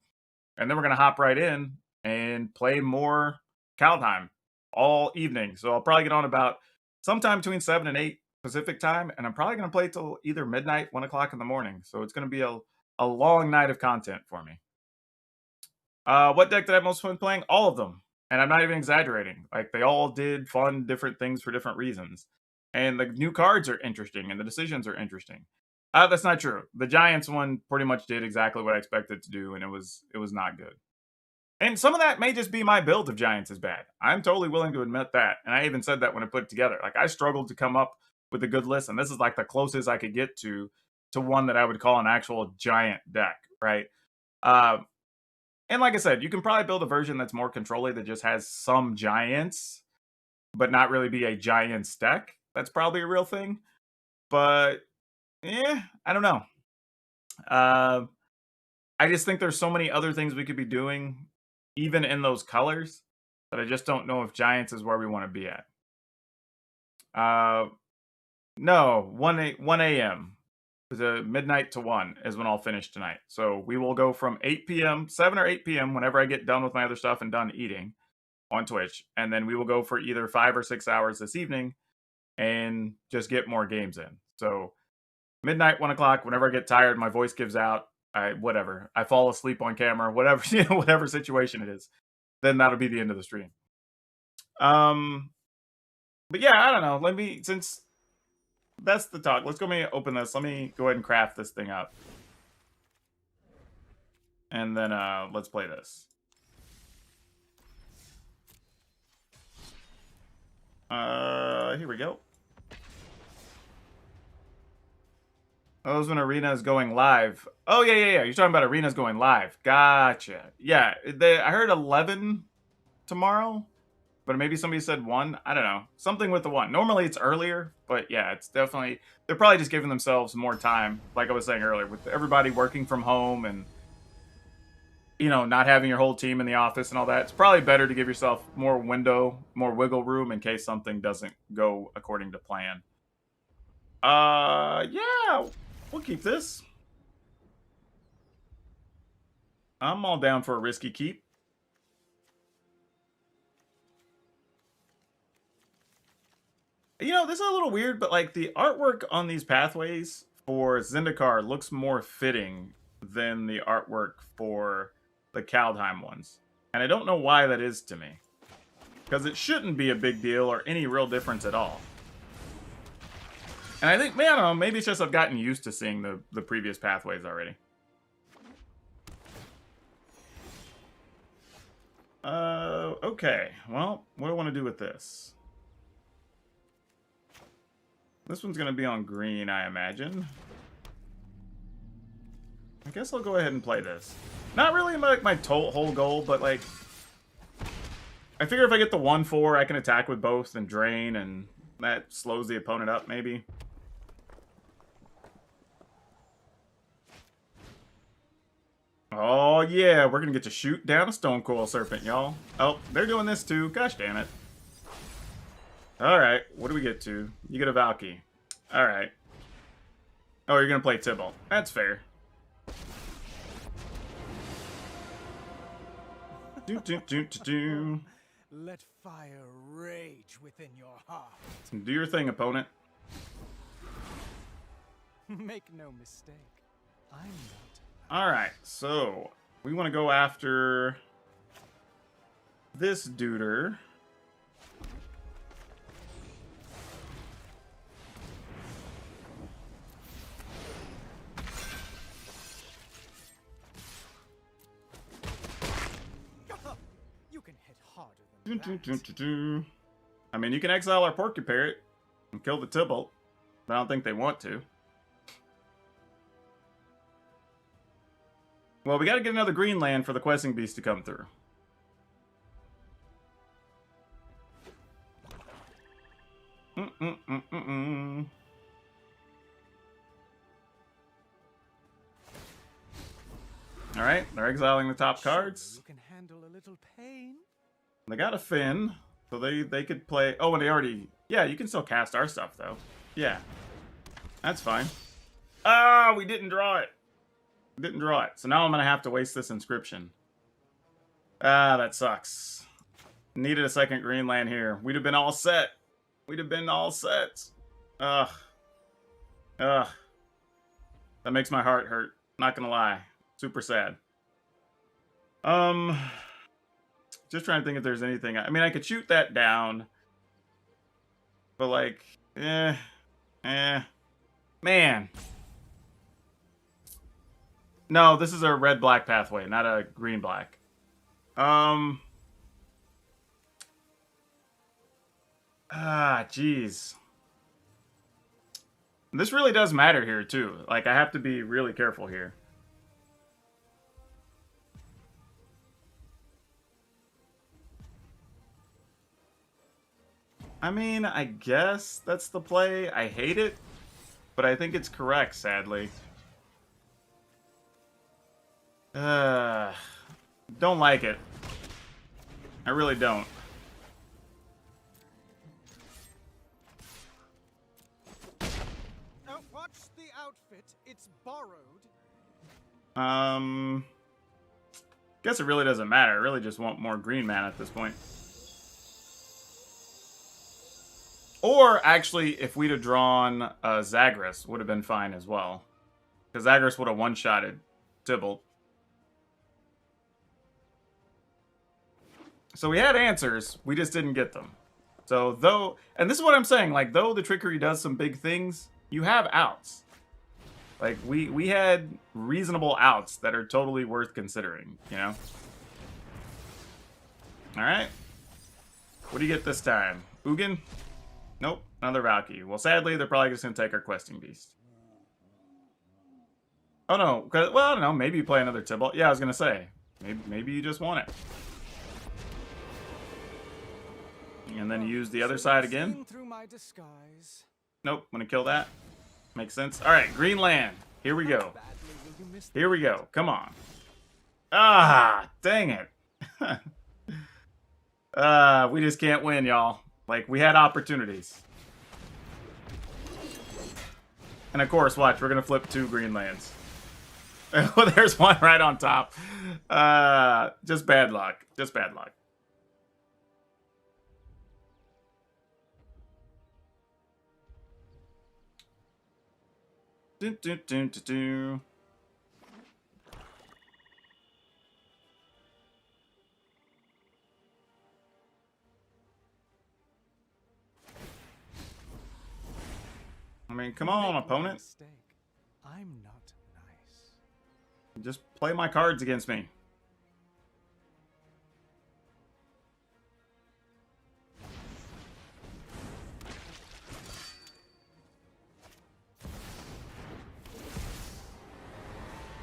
And then we're going to hop right in and play more Kaldheim all evening. So I'll probably get on about sometime between 7 and 8 Pacific time. And I'm probably going to play till either midnight, 1 o'clock in the morning. So it's going to be a long night of content for me. What deck did I have most fun playing? All of them. And I'm not even exaggerating. Like, they all did fun, different things for different reasons. And the new cards are interesting, and the decisions are interesting. That's not true. The Giants one pretty much did exactly what I expected to do, and it was not good. And some of that may just be my build of Giants is bad. I'm totally willing to admit that. And I even said that when I put it together. Like, I struggled to come up with a good list, and this is like the closest I could get to one that I would call an actual Giant deck, right? And like I said, you can probably build a version that's more control-y that just has some Giants, but not really be a Giants deck. That's probably a real thing. But, I don't know. I just think there's so many other things we could be doing, even in those colors, that I just don't know if Giants is where we want to be at. No, 1 a.m. The midnight to 1 is when I'll finish tonight. So we will go from 8 p.m., 7 or 8 p.m., whenever I get done with my other stuff and done eating on Twitch. And then we will go for either 5 or 6 hours this evening and just get more games in. So midnight, 1 o'clock, whenever I get tired, my voice gives out, whatever. I fall asleep on camera, whatever, whatever situation it is, then that'll be the end of the stream. But yeah, I don't know. Since that's the talk, let's go open this. Let me go ahead and craft this thing up. And then let's play this. Here we go. Oh, when Arena's going live. Oh, yeah. You're talking about Arena's going live. Gotcha. Yeah, I heard 11 tomorrow, but maybe somebody said 1. I don't know. Something with the 1. Normally it's earlier, but yeah, it's definitely... They're probably just giving themselves more time, like I was saying earlier, with everybody working from home and, you know, not having your whole team in the office and all that. It's probably better to give yourself more window, more wiggle room in case something doesn't go according to plan. Yeah, we'll keep this. I'm all down for a risky keep. You know, this is a little weird, but like the artwork on these pathways for Zendikar looks more fitting than the artwork for the Kaldheim ones. And I don't know why that is to me. Because it shouldn't be a big deal or any real difference at all. And I think, man, I don't know, maybe it's just I've gotten used to seeing the previous pathways already. Okay. Well, what do I want to do with this? This one's going to be on green, I imagine. I guess I'll go ahead and play this. Not really my whole goal, but like... I figure if I get the 1/4, I can attack with both and drain, and that slows the opponent up, maybe. Oh, yeah, we're going to get to shoot down a Stone Coil Serpent, y'all. Oh, they're doing this too. Gosh damn it. Alright, what do we get to? You get a Valky. Alright. Oh, you're going to play Tybalt. That's fair. Let fire rage within your heart. Do your thing, opponent. Make no mistake, I'm not. Alright, so we want to go after this duder. You can hit harder than that. I mean, you can exile our Porcupine and kill the Tybalt, but I don't think they want to. Well, we gotta get another green land for the Questing Beast to come through. Alright, they're exiling the top cards. You can handle a little pain. They got a Finn, so they could play... Oh, and they already... Yeah, you can still cast our stuff, though. Yeah. That's fine. Ah, we didn't draw it. Didn't draw it. So now I'm going to have to waste this inscription. Ah, that sucks. Needed a second green land here. We'd have been all set. We'd have been all set. Ugh. Ugh. That makes my heart hurt. Not going to lie. Super sad. Just trying to think if there's anything. I mean, I could shoot that down. But like, man. No, this is a red-black pathway, not a green-black. Jeez. This really does matter here, too. Like, I have to be really careful here. I mean, I guess that's the play. I hate it, but I think it's correct, sadly. Don't like it. I really don't. Watch the outfit. It's borrowed. Guess it really doesn't matter. I really just want more green mana at this point. Or, actually, if we'd have drawn Zagreus, would have been fine as well. Because Zagreus would have one-shotted Tybalt. So we had answers, we just didn't get them. So though, and this is what I'm saying, like, though the trickery does some big things, you have outs. Like, we had reasonable outs that are totally worth considering, you know? Alright. What do you get this time? Ugin? Nope, another Valky. Well, sadly, they're probably just going to take our Questing Beast. Oh, no. Well, I don't know. Maybe you play another Tibalt. Yeah, I was going to say. Maybe you just want it. And then use the other side again. Through my disguise. Nope, I'm going to kill that. Makes sense. Alright, Green Land. Here we go. Here we go. Come on. Ah, dang it. We just can't win, y'all. Like, we had opportunities. And of course, watch, we're gonna flip 2 green lands. Oh, there's one right on top. Just bad luck. Just bad luck. Dun, dun, dun, dun, dun. I mean, come on, opponent. I'm not nice. Just play my cards against me.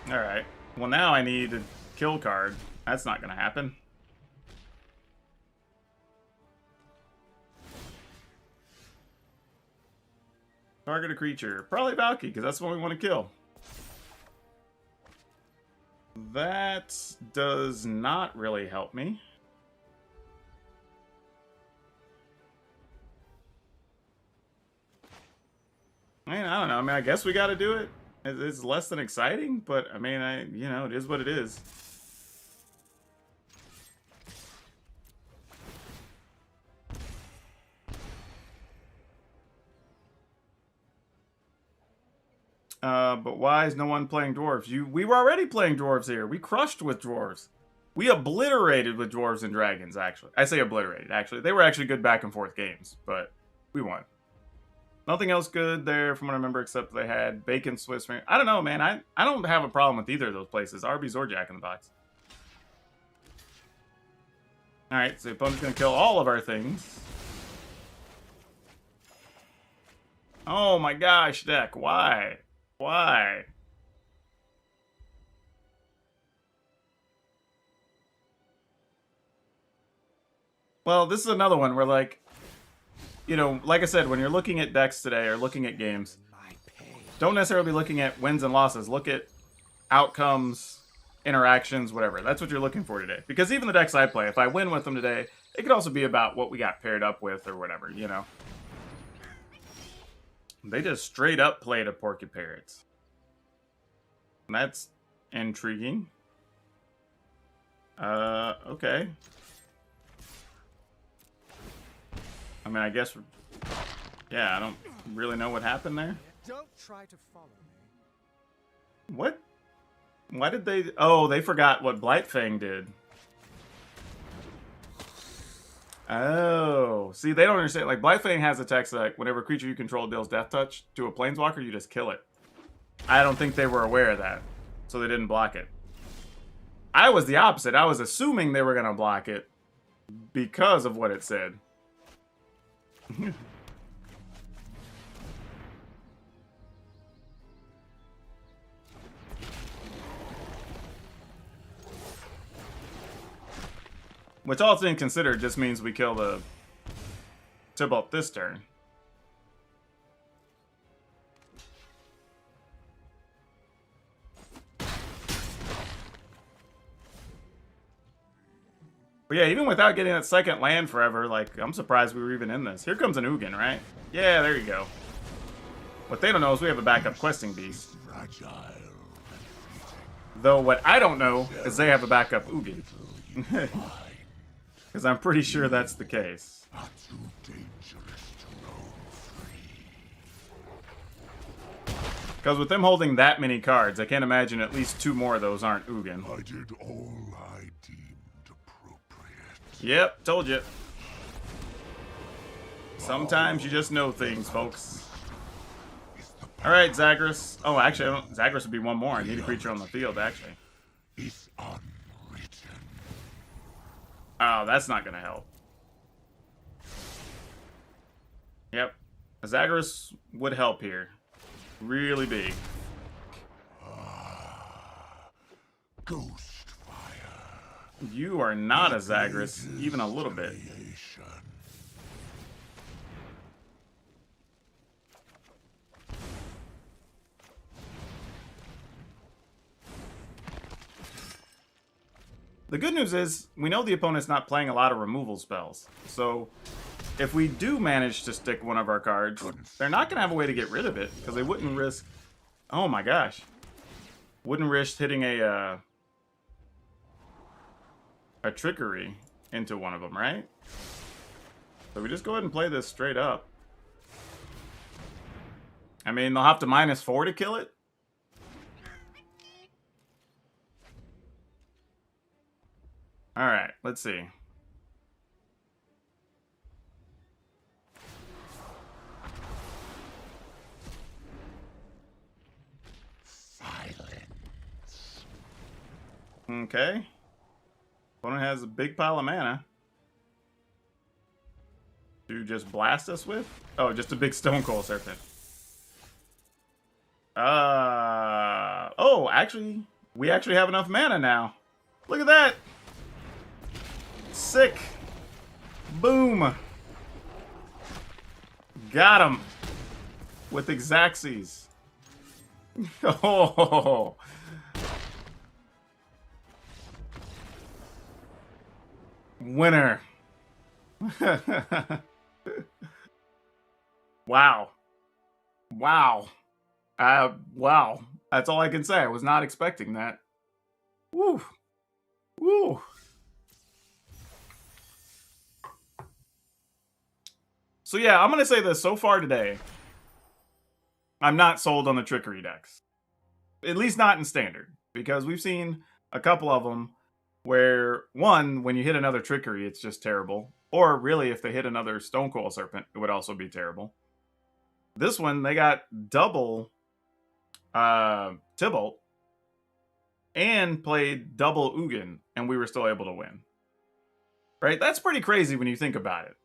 Alright. Well, now I need a kill card. That's not gonna happen. Target a creature. Probably Valky, because that's the one we want to kill. That does not really help me. I mean, I don't know. I mean, I guess we got to do it. It's less than exciting, but I mean, you know, it is what it is. But why is no one playing dwarves? We were already playing dwarves here. We crushed with dwarves. We obliterated with dwarves and dragons, actually. I say obliterated, actually. They were actually good back and forth games, but we won. Nothing else good there from what I remember except they had Bacon, Swiss. I don't know, man. I don't have a problem with either of those places. Arby's or Jack in the Box. Alright, so the opponent's going to kill all of our things. Oh my gosh, deck. Why? Why? Well, this is another one where, like, you know, like I said, when you're looking at decks today or looking at games, don't necessarily be looking at wins and losses. Look at outcomes, interactions, whatever. That's what you're looking for today. Because even the decks I play, if I win with them today, it could also be about what we got paired up with or whatever, you know? They just straight up played a Porcupirates. And that's intriguing. Okay. I mean, I guess... Yeah, I don't really know what happened there. Don't try to follow me. What? Why did they... Oh, they forgot what Blightfang did. Oh. See, they don't understand. Like, Blightfang has a text like, whenever a creature you control deals Death Touch to a Planeswalker, you just kill it. I don't think they were aware of that. So they didn't block it. I was the opposite. I was assuming they were going to block it because of what it said. Which, all things considered, just means we kill the Tibalt this turn. But yeah, even without getting that second land forever, like, I'm surprised we were even in this. Here comes an Ugin, right? Yeah, there you go. What they don't know is we have a backup Questing Beast. Though what I don't know is they have a backup Ugin. Because I'm pretty sure that's the case. Because with them holding that many cards, I can't imagine at least 2 more of those aren't Ugin. I did all I deemed appropriate. Yep, told you. Sometimes you just know things, folks. All right, Zagreus. Oh, actually, Zagreus would be one more. I need a creature on the field, actually. is unwritten. Oh, that's not going to help. Yep. Zagreus would help here. Really big. Ghost fire. You are not a Zagreus, even a little bit. Creation. The good news is, we know the opponent's not playing a lot of removal spells. So, if we do manage to stick one of our cards, they're not going to have a way to get rid of it, because they wouldn't risk... Oh my gosh. Wouldn't risk hitting a trickery into one of them, right? So we just go ahead and play this straight up. I mean, they'll have to -4 to kill it. Alright, let's see. Silence. Okay. Opponent has a big pile of mana. To just blast us with? Oh, just a big Stone Cold Serpent. Oh, actually, we actually have enough mana now. Look at that. Sick. Boom. Got him. With Xaxes. Oh. Winner. Wow. Wow. Wow. That's all I can say. I was not expecting that. Woo. Woo. So yeah, I'm going to say this so far today. I'm not sold on the trickery decks. At least not in standard. Because we've seen a couple of them where, one, when you hit another trickery, it's just terrible. Or really, if they hit another Stone Cold Serpent, it would also be terrible. This one, they got double Tybalt and played double Ugin, and we were still able to win. Right? That's pretty crazy when you think about it.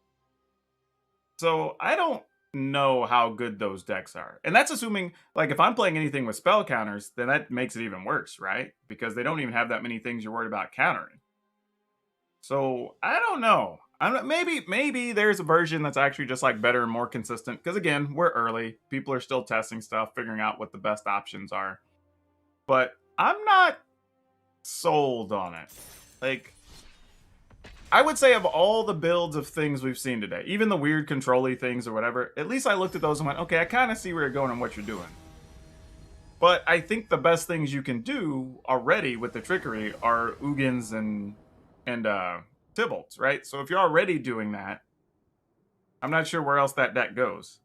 So I don't know how good those decks are. And that's assuming, like, if I'm playing anything with spell counters, then that makes it even worse, right? Because they don't even have that many things you're worried about countering. So I don't know. Maybe there's a version that's actually just like better and more consistent. Because again, we're early. People are still testing stuff, figuring out what the best options are. But I'm not sold on it. Like, I would say of all the builds of things we've seen today, even the weird control-y things or whatever, at least I looked at those and went, okay, I kind of see where you're going and what you're doing. But I think the best things you can do already with the trickery are Ugins and Tybalts, right? So if you're already doing that, I'm not sure where else that deck goes.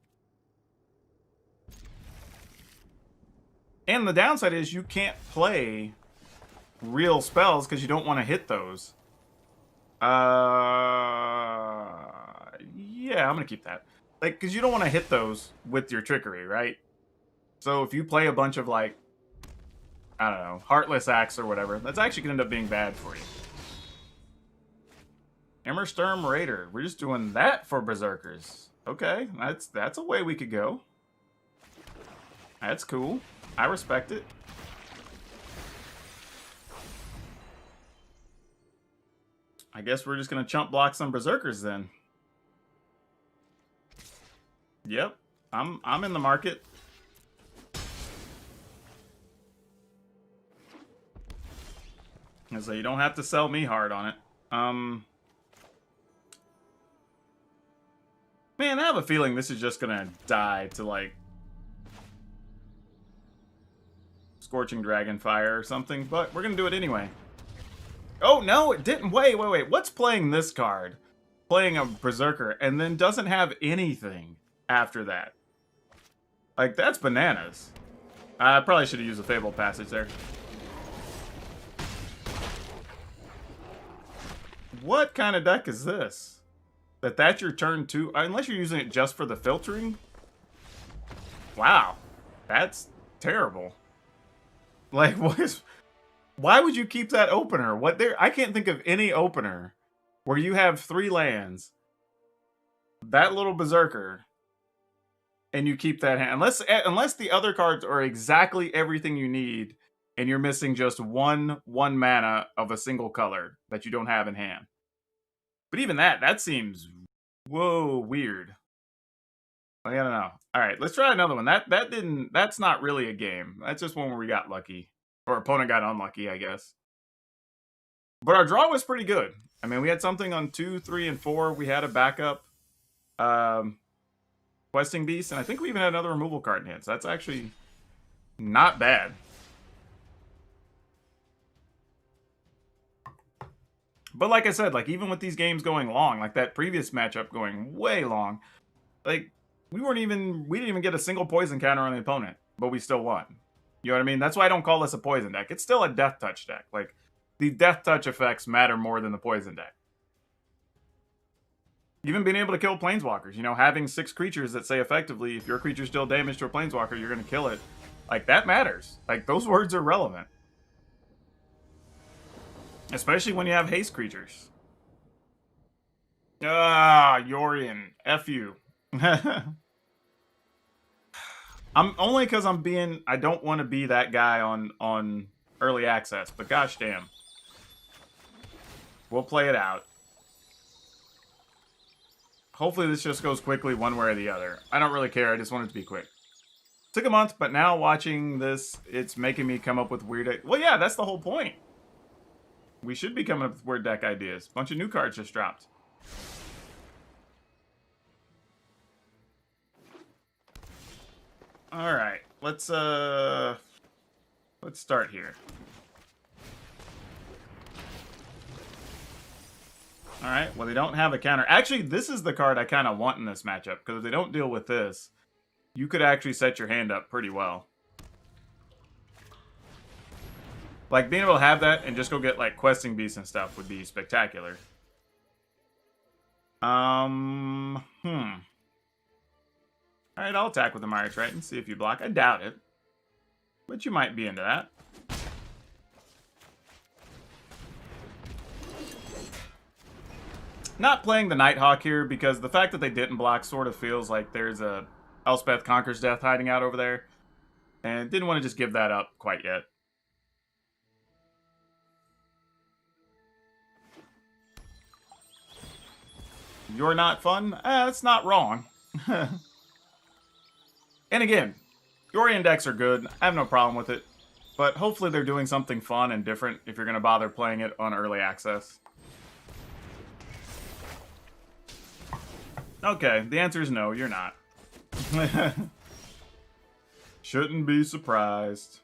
And the downside is you can't play real spells because you don't want to hit those. Yeah, I'm gonna keep that. Like, because you don't want to hit those with your trickery, right? So if you play a bunch of, like, I don't know, Heartless Axe or whatever, that's actually gonna end up being bad for you. Hammersturm Raider. We're just doing that for Berserkers. Okay, that's a way we could go. That's cool. I respect it. I guess we're just gonna chump block some Berserkers then. Yep, I'm in the market. So you don't have to sell me hard on it. Man, I have a feeling this is just gonna die to, like, Scorching Dragonfire or something, but we're gonna do it anyway. Oh, no, it didn't. Wait. What's playing this card? Playing a Berserker and then doesn't have anything after that. Like, that's bananas. I probably should have used a Fable Passage there. What kind of deck is this? That's your turn 2? Unless you're using it just for the filtering? Wow. That's terrible. Like, what is... Why would you keep that opener? What there? I can't think of any opener where you have 3 lands, that little berserker, and you keep that hand. Unless the other cards are exactly everything you need, and you're missing just one mana of a single color that you don't have in hand. But even that seems weird. I don't know. All right, let's try another one. That's not really a game. That's just one where we got lucky. Or opponent got unlucky, I guess. But our draw was pretty good. I mean, we had something on 2, 3, and 4. We had a backup questing beast, and I think we even had another removal card in hand. So that's actually not bad. But like I said, like even with these games going long, like that previous matchup going way long, like we didn't even get a single poison counter on the opponent, but we still won. You know what I mean? That's why I don't call this a poison deck. It's still a death touch deck. Like the death touch effects matter more than the poison deck. Even being able to kill planeswalkers, you know, having 6 creatures that say effectively, if your creature's deal damage to a planeswalker, you're going to kill it. Like that matters. Like those words are relevant. Especially when you have haste creatures. Yorion. F you. I'm only because I don't want to be that guy on early access, but gosh damn. We'll play it out. Hopefully this just goes quickly one way or the other. I don't really care, I just want it to be quick. Took a month, but now watching this, it's making me come up with weird... Well, yeah, that's the whole point. We should be coming up with weird deck ideas. Bunch of new cards just dropped. Alright, let's start here. Alright, well they don't have a counter. Actually, this is the card I kind of want in this matchup, because if they don't deal with this, you could actually set your hand up pretty well. Like, being able to have that and just go get, like, questing beasts and stuff would be spectacular. Alright, I'll attack with the Mire Triton and see if you block. I doubt it. But you might be into that. Not playing the Nighthawk here because the fact that they didn't block sort of feels like there's a Elspeth Conquers Death hiding out over there. And didn't want to just give that up quite yet. You're not fun? That's not wrong. And again, Yorion decks are good. I have no problem with it. But hopefully they're doing something fun and different if you're going to bother playing it on early access. Okay, the answer is no, you're not. Shouldn't be surprised.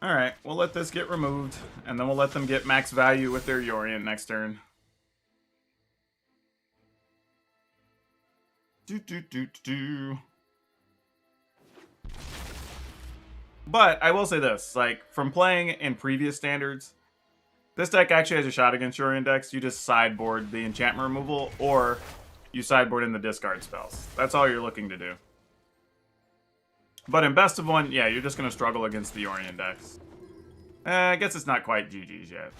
Alright, we'll let this get removed, and then we'll let them get max value with their Yorion next turn. But I will say this, like, from playing in previous standards, this deck actually has a shot against Yorion decks. You just sideboard the enchantment removal, or you sideboard in the discard spells. That's all you're looking to do. But in best of one, yeah, you're just going to struggle against the Yorion decks. I guess it's not quite GG's yet.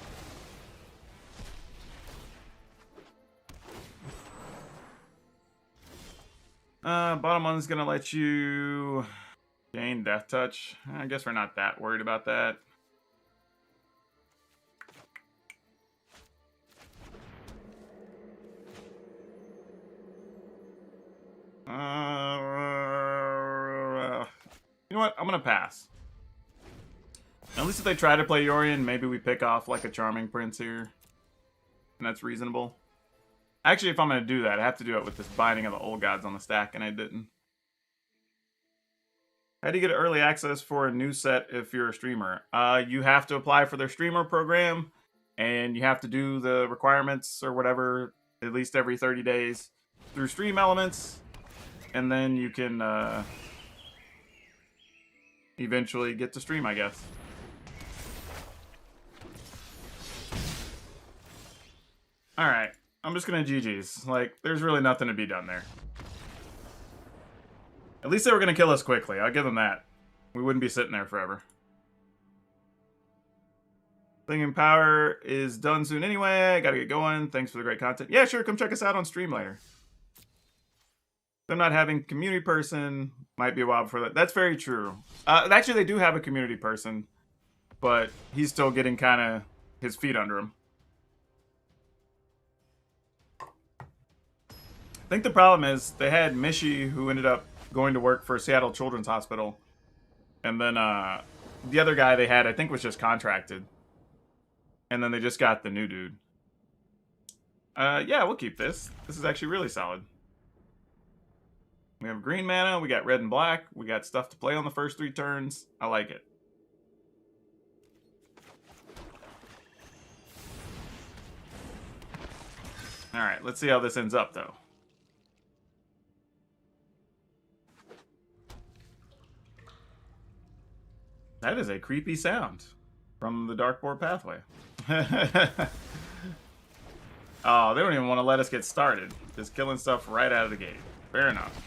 Bottom one's going to let you gain Death Touch. I guess we're not that worried about that. You know what? I'm going to pass. At least if they try to play Yorion, maybe we pick off like a Charming Prince here. And that's reasonable. Actually, if I'm going to do that, I have to do it with this Binding of the Old Gods on the stack, and I didn't. How do you get early access for a new set if you're a streamer? You have to apply for their streamer program, and you have to do the requirements or whatever at least every 30 days through Stream Elements, and then you can eventually get to stream, I guess. Alright. I'm just gonna GG's. Like, there's really nothing to be done there. At least they were gonna kill us quickly. I'll give them that. We wouldn't be sitting there forever. Thing in Power is done soon anyway. I gotta get going. Thanks for the great content. Yeah, sure. Come check us out on stream later. Them not having community person might be a while before that. That's very true. Actually, they do have a community person, but he's still getting kind of his feet under him. I think the problem is they had Mishi, who ended up going to work for Seattle Children's Hospital, and then the other guy they had, I think, was just contracted. And then they just got the new dude. Yeah, we'll keep this. This is actually really solid. We have green mana, we got red and black, we got stuff to play on the first 3 turns. I like it. Alright, let's see how this ends up, though. That is a creepy sound from the Darkboard Pathway. Oh, they don't even want to let us get started. Just killing stuff right out of the gate. Fair enough.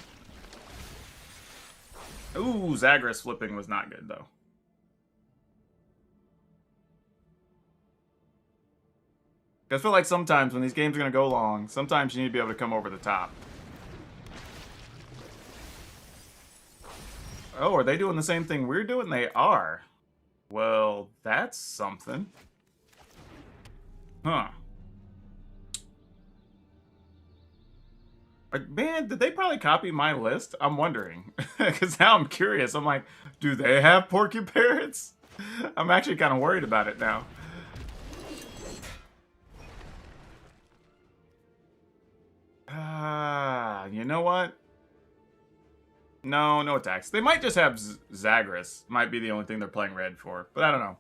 Ooh, Zagreus flipping was not good, though. I feel like sometimes when these games are going to go long, sometimes you need to be able to come over the top. Oh, are they doing the same thing we're doing? They are. Well, that's something. Huh. Man, did they probably copy my list? I'm wondering. Because now I'm curious. I'm like, do they have porky parrots? I'm actually kind of worried about it now. You know what? No attacks. They might just have Zagreus. Might be the only thing they're playing red for. But I don't know.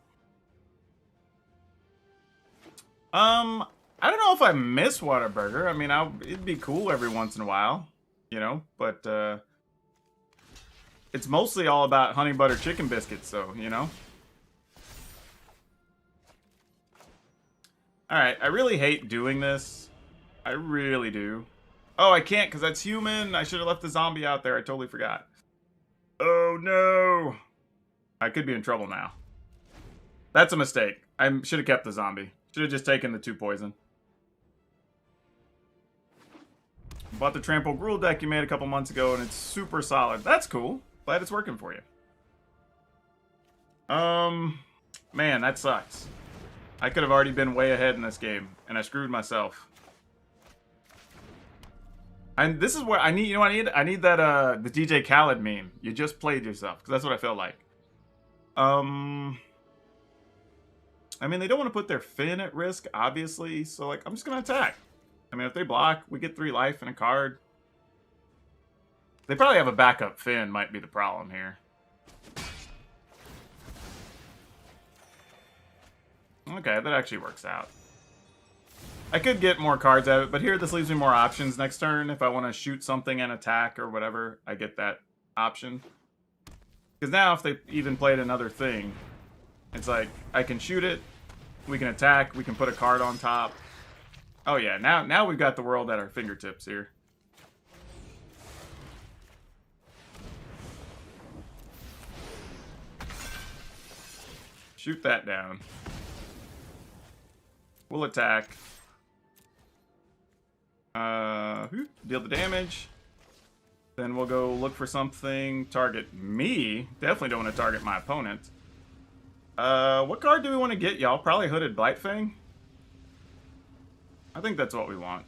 I don't know if I miss Whataburger. I mean, it'd be cool every once in a while, you know, but it's mostly all about honey butter chicken biscuits, so, you know. Alright, I really hate doing this. I really do. Oh, I can't because that's human. I should have left the zombie out there. I totally forgot. Oh, no. I could be in trouble now. That's a mistake. I should have kept the zombie. Should have just taken the 2 poison. Bought the Trample Gruul deck you made a couple months ago, and it's super solid. That's cool. Glad it's working for you. Man, that sucks. I could have already been way ahead in this game, and I screwed myself. And this is what I need. You know what I need? I need that the DJ Khaled meme. You just played yourself, because that's what I felt like. I mean, they don't want to put their Finn at risk, obviously. So, like, I'm just gonna attack. I mean, if they block, we get 3 life and a card. They probably have a backup Finn. Might be the problem here. Okay, that actually works out. I could get more cards out of it, but here this leaves me more options next turn. If I want to shoot something and attack or whatever, I get that option. Because now if they even played another thing, it's like, I can shoot it, we can attack, we can put a card on top. Oh yeah, now we've got the world at our fingertips here. Shoot that down. We'll attack. Deal the damage. Then we'll go look for something. Target me. Definitely don't want to target my opponent. What card do we want to get, y'all? Probably Hooded Blightfang? I think that's what we want.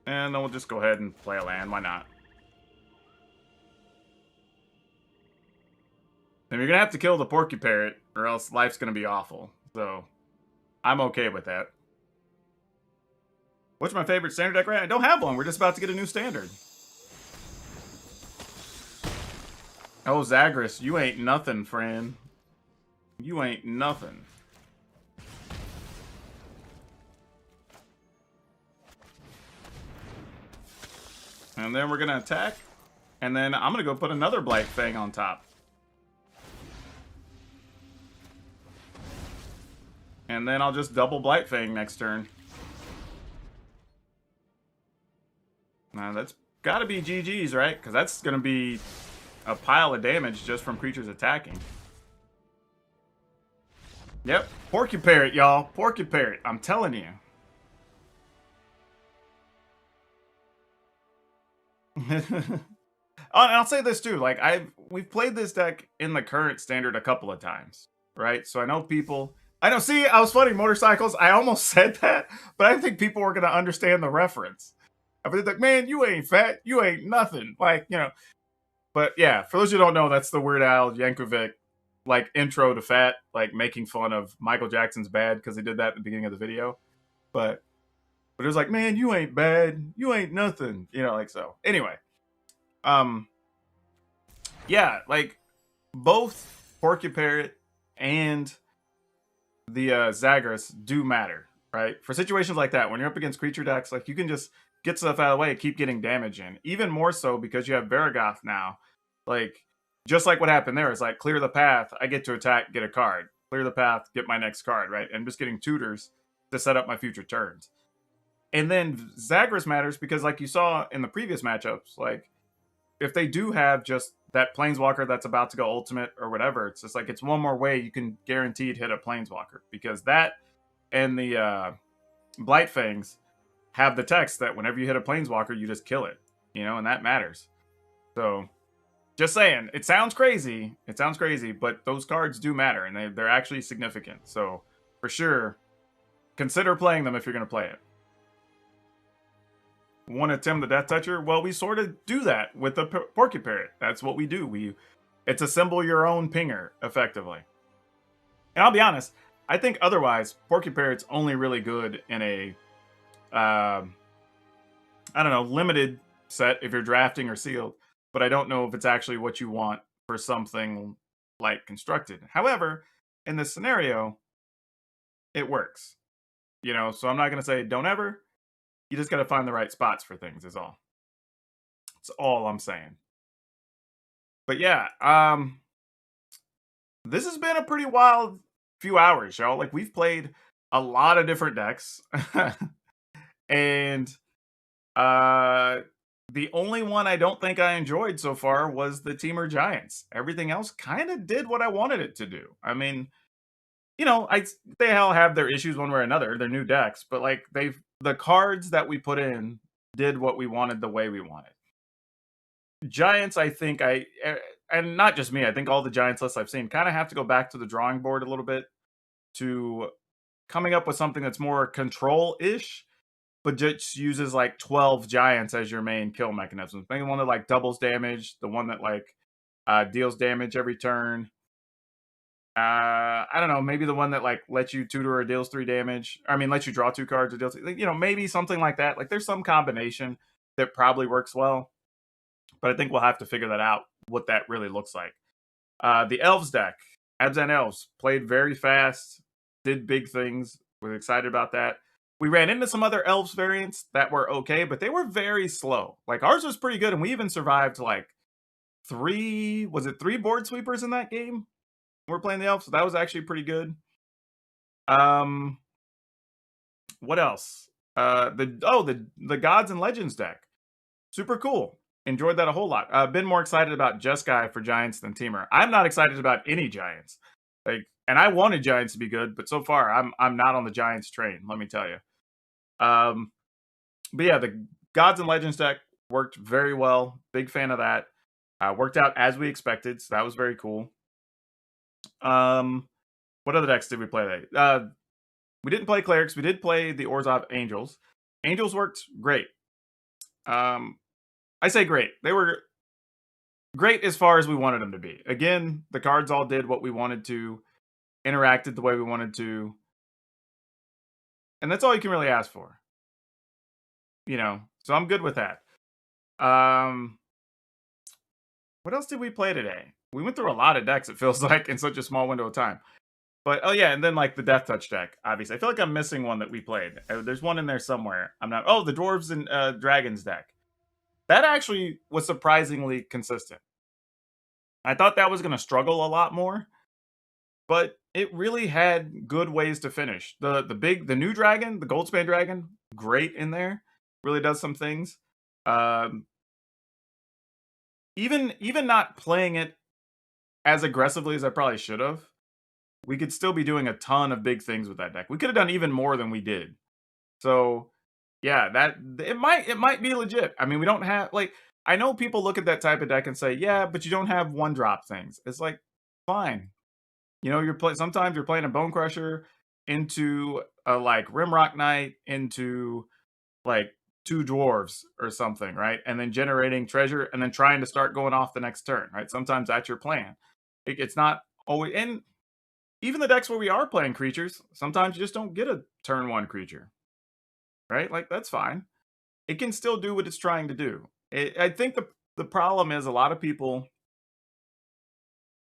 And then we'll just go ahead and play a land. Why not? And you're going to have to kill the Porky Parrot, or else life's going to be awful. So, I'm okay with that. What's my favorite standard deck right now? I don't have one. We're just about to get a new standard. Oh, Zagreus, you ain't nothing, friend. You ain't nothing. And then we're going to attack. And then I'm going to go put another Blightfang on top. And then I'll just double Blightfang next turn. Now that's gotta be GG's, right? Because that's gonna be a pile of damage just from creatures attacking. Yep, Porcuparrot, y'all. Porcuparrot, I'm telling you. Oh, and I'll say this too, like we've played this deck in the current standard a couple of times, right? So I know people. I know. See, I was funny. Motorcycles. I almost said that, but I think people were gonna understand the reference. I was like, man, you ain't fat. You ain't nothing. Like, you know. But yeah, for those who don't know, that's the Weird Al Yankovic like intro to fat, like making fun of Michael Jackson's Bad because he did that at the beginning of the video. But it was like, man, you ain't bad. You ain't nothing. You know, like so. Anyway. Yeah, like both Porcuparrot and the Zagras do matter, right? For situations like that, when you're up against creature decks, like you can just get stuff out of the way and keep getting damage in. Even more so because you have Baragoth now. Like, just like what happened there, it's like clear the path, I get to attack, get a card. Clear the path, get my next card, right? And just getting tutors to set up my future turns. And then Zagras matters because, like you saw in the previous matchups, like if they do have just that planeswalker that's about to go ultimate or whatever, it's just like it's one more way you can guaranteed hit a planeswalker because that and the Blightfangs have the text that whenever you hit a planeswalker, you just kill it, you know, and that matters. So just saying, it sounds crazy, but those cards do matter and they're actually significant. So for sure, consider playing them if you're going to play it. Want to Tim the Death Toucher? Well, we sort of do that with the Porcuparrot. That's what we do. It's assemble your own pinger, effectively. And I'll be honest, I think otherwise, Porcuparrot's only really good in a, I don't know, limited set if you're drafting or sealed. But I don't know if it's actually what you want for something like Constructed. However, in this scenario, it works. You know, so I'm not going to say don't ever. You just got to find the right spots for things is all. That's all I'm saying. But yeah, this has been a pretty wild few hours, y'all. Like we've played a lot of different decks. And the only one I don't think I enjoyed so far was the Teamer Giants. Everything else kind of did what I wanted it to do. I mean, you know, they all have their issues one way or another. They're new decks, but like the cards that we put in did what we wanted the way we wanted. Giants, I think and not just me, I think all the Giants lists I've seen kind of have to go back to the drawing board a little bit to coming up with something that's more control-ish, but just uses like 12 Giants as your main kill mechanisms. Maybe one that like doubles damage, the one that like deals damage every turn. I don't know, maybe the one that like lets you tutor or deals 3 damage. I mean, lets you draw 2 cards or deals, you know, maybe something like that. Like there's some combination that probably works well, but I think we'll have to figure that out, what that really looks like. The Elves deck, Abzan Elves, played very fast, did big things. We're excited about that. We ran into some other Elves variants that were okay, but they were very slow. Like ours was pretty good, and we even survived like 3 board sweepers in that game? We're playing the Elves, so that was actually pretty good. What else? The Gods and Legends deck. Super cool. Enjoyed that a whole lot. Been more excited about Jeskai for Giants than Teamer. I'm not excited about any Giants. Like, and I wanted Giants to be good, but so far I'm not on the Giants train, let me tell you. But yeah, the Gods and Legends deck worked very well. Big fan of that. Worked out as we expected, so that was very cool. What other decks did we play today? We didn't play Clerics. We did play the Orzhov Angels. Angels worked great. I say great. They were great as far as we wanted them to be. Again, the cards all did what we wanted to, interacted the way we wanted to. And that's all you can really ask for. You know, so I'm good with that. What else did we play today? We went through a lot of decks, it feels like, in such a small window of time. But, oh yeah, and then, like, the Death Touch deck, obviously. I feel like I'm missing one that we played. There's one in there somewhere. I'm not... Oh, the Dwarves and Dragons deck. That actually was surprisingly consistent. I thought that was going to struggle a lot more. But it really had good ways to finish. The new dragon, the Goldspan dragon, great in there. Really does some things. Um, even not playing it as aggressively as I probably should have, we could still be doing a ton of big things with that deck. We could have done even more than we did. So, yeah, that it might be legit. I mean, we don't have like I know people look at that type of deck and say, "Yeah, but you don't have one drop things." It's like, fine. You know, sometimes you're playing a Bone Crusher into a like Rimrock Knight into like two dwarves or something, right? And then generating treasure and then trying to start going off the next turn, right? Sometimes that's your plan. It's not always, and even the decks where we are playing creatures, sometimes you just don't get a turn one creature, right? Like that's fine. It can still do what it's trying to do. I think the problem is a lot of people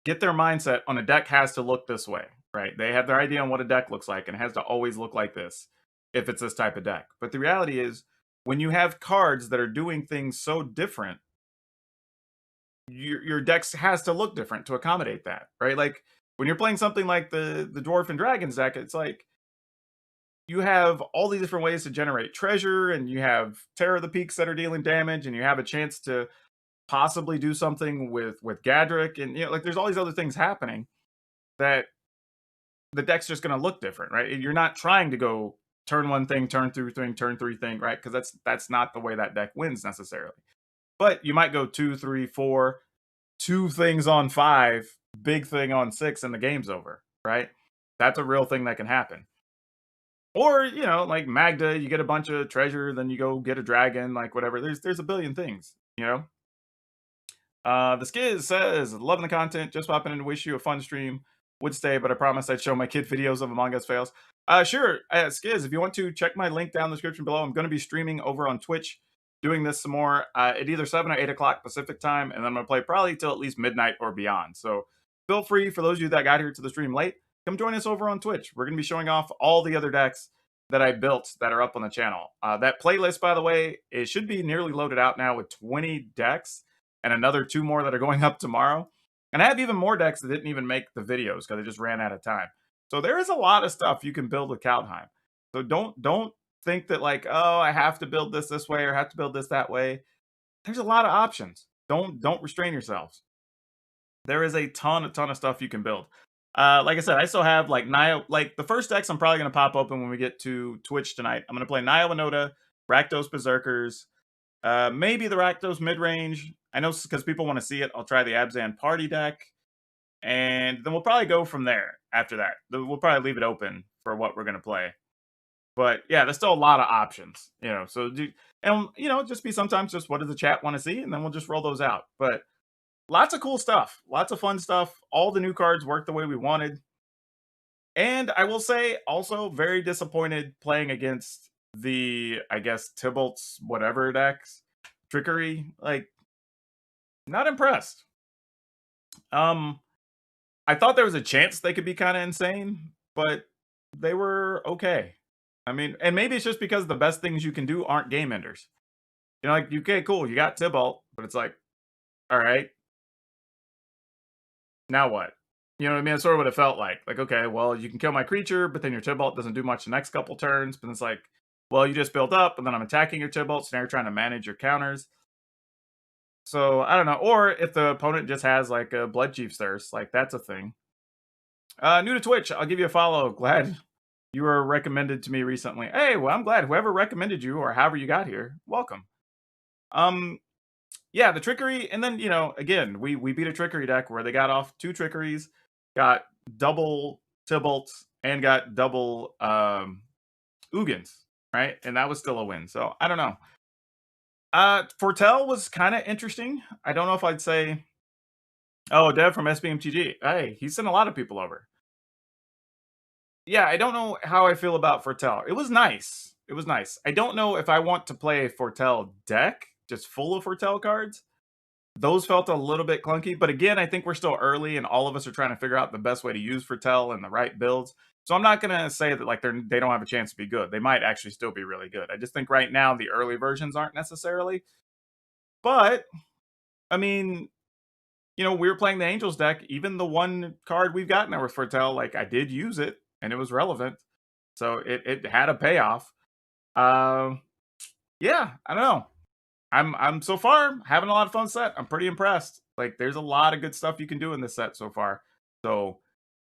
get their mindset on a deck has to look this way, right? They have their idea on what a deck looks like, and it has to always look like this if it's this type of deck. But the reality is, when you have cards that are doing things so different, your decks has to look different to accommodate that, right? Like when you're playing something like the Dwarf and Dragons deck, it's like you have all these different ways to generate treasure, and you have Terror of the Peaks that are dealing damage, and you have a chance to possibly do something with Gadrick, and like there's all these other things happening that the deck's just going to look different, right? You're not trying to go turn one thing, turn through thing, turn three thing, right? Because that's not the way that deck wins necessarily. But you might go 2, 3, 4, two things on 5, big thing on 6, and the game's over, right? That's a real thing that can happen. Or like Magda, you get a bunch of treasure, then you go get a dragon, like whatever. There's a billion things. The Skiz says, loving the content, just popping in to wish you a fun stream. Would stay, but I promise I'd show my kid videos of Among Us fails. Sure, Skiz, if you want to, check my link down in the description below. I'm going to be streaming over on Twitch, doing this some more at either 7 or 8 o'clock Pacific time, and then I'm going to play probably till at least midnight or beyond. So feel free, for those of you that got here to the stream late, come join us over on Twitch. We're going to be showing off all the other decks that I built that are up on the channel. That playlist, by the way, it should be nearly loaded out now with 20 decks and another 2 more that are going up tomorrow. And I have even more decks that didn't even make the videos because I just ran out of time. So there is a lot of stuff you can build with Kaldheim. So don't think that like, oh, I have to build this way or have to build this that way. There's a lot of options. Don't restrain yourselves. There is a ton of stuff you can build. Like I said, I still have like Nio. Like the first decks I'm probably going to pop open when we get to Twitch tonight. I'm going to play Nio Winota, Rakdos Berserkers, maybe the Rakdos mid-range. I know because people want to see it. I'll try the Abzan party deck. And then we'll probably go from there after that. We'll probably leave it open for what we're going to play. But yeah, there's still a lot of options, So just be sometimes just what does the chat want to see, and then we'll just roll those out. But lots of cool stuff, lots of fun stuff. All the new cards work the way we wanted. And I will say, also very disappointed playing against the, I guess, Tybalt's whatever decks. Trickery, like, not impressed. I thought there was a chance they could be kind of insane, but they were okay. I mean, and maybe it's just because the best things you can do aren't game enders. Like, okay, cool, you got Tybalt, but it's like, all right, now what? You know what I mean? That's sort of what it felt like. Like, okay, well, you can kill my creature, but then your Tybalt doesn't do much the next couple turns. But it's like, well, you just built up, and then I'm attacking your Tybalt, so now you're trying to manage your counters. So, I don't know. Or if the opponent just has, like, a Bloodchief's Thirst, like, that's a thing. New to Twitch, I'll give you a follow. Glad you were recommended to me recently. Hey, well, I'm glad. Whoever recommended you, or however you got here, welcome. Yeah, the Trickery, and then, again, we beat a Trickery deck where they got off 2 Trickeries, got double Tybalts, and got double Ugins, right? And that was still a win. So, I don't know. Fortell was kind of interesting. I don't know if I'd say... Oh, Dev from SBMTG. Hey, he sent a lot of people over. Yeah, I don't know how I feel about Fortell. It was nice. It was nice. I don't know if I want to play a Fortell deck, just full of Fortell cards. Those felt a little bit clunky. But again, I think we're still early, and all of us are trying to figure out the best way to use Fortell and the right builds. So I'm not going to say that like they don't have a chance to be good. They might actually still be really good. I just think right now the early versions aren't necessarily. But, I mean... we were playing the Angels deck. Even the one card we've got now with Foretell, like I did use it and it was relevant. So it had a payoff. Yeah, I don't know. I'm so far having a lot of fun set. I'm pretty impressed. Like there's a lot of good stuff you can do in this set so far. So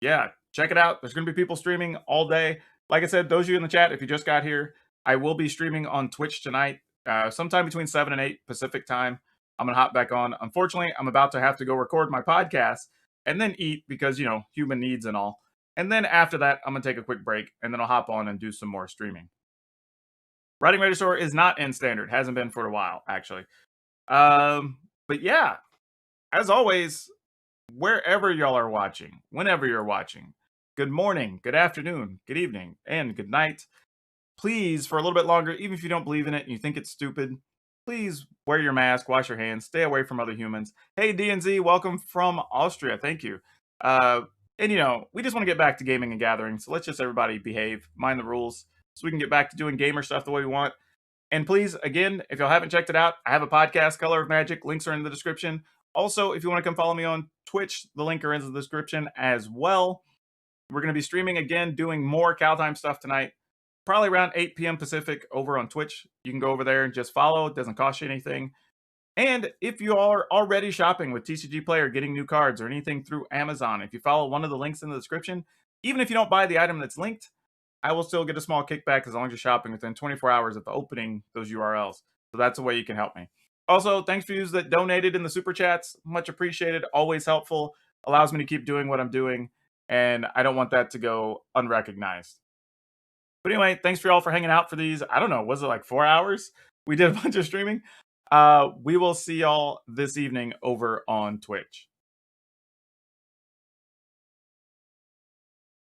yeah, check it out. There's gonna be people streaming all day. Like I said, those of you in the chat, if you just got here, I will be streaming on Twitch tonight, sometime between 7 and 8 Pacific time. I'm gonna hop back on. Unfortunately, I'm about to have to go record my podcast and then eat because human needs and all. And then after that, I'm gonna take a quick break and then I'll hop on and do some more streaming. Writing Regisaur is not in standard. Hasn't been for a while, actually. But yeah, as always, wherever y'all are watching, whenever you're watching, good morning, good afternoon, good evening, and good night. Please, for a little bit longer, even if you don't believe in it and you think it's stupid, please wear your mask, wash your hands, stay away from other humans. Hey, DNZ, welcome from Austria. Thank you. And we just want to get back to gaming and gathering, so let's just everybody behave, mind the rules, so we can get back to doing gamer stuff the way we want. And please, again, if y'all haven't checked it out, I have a podcast, Color of Magic. Links are in the description. Also, if you want to come follow me on Twitch, the link are in the description as well. We're going to be streaming again, doing more Kaldheim stuff tonight, probably around 8 p.m. Pacific over on Twitch. You can go over there and just follow. It doesn't cost you anything. And if you are already shopping with TCGPlayer, getting new cards or anything through Amazon, if you follow one of the links in the description, even if you don't buy the item that's linked, I will still get a small kickback as long as you're shopping within 24 hours of opening those URLs. So that's a way you can help me. Also, thanks for you that donated in the super chats. Much appreciated. Always helpful. Allows me to keep doing what I'm doing. And I don't want that to go unrecognized. But anyway, thanks for y'all for hanging out for these. I don't know. Was it like 4 hours? We did a bunch of streaming. We will see y'all this evening over on Twitch.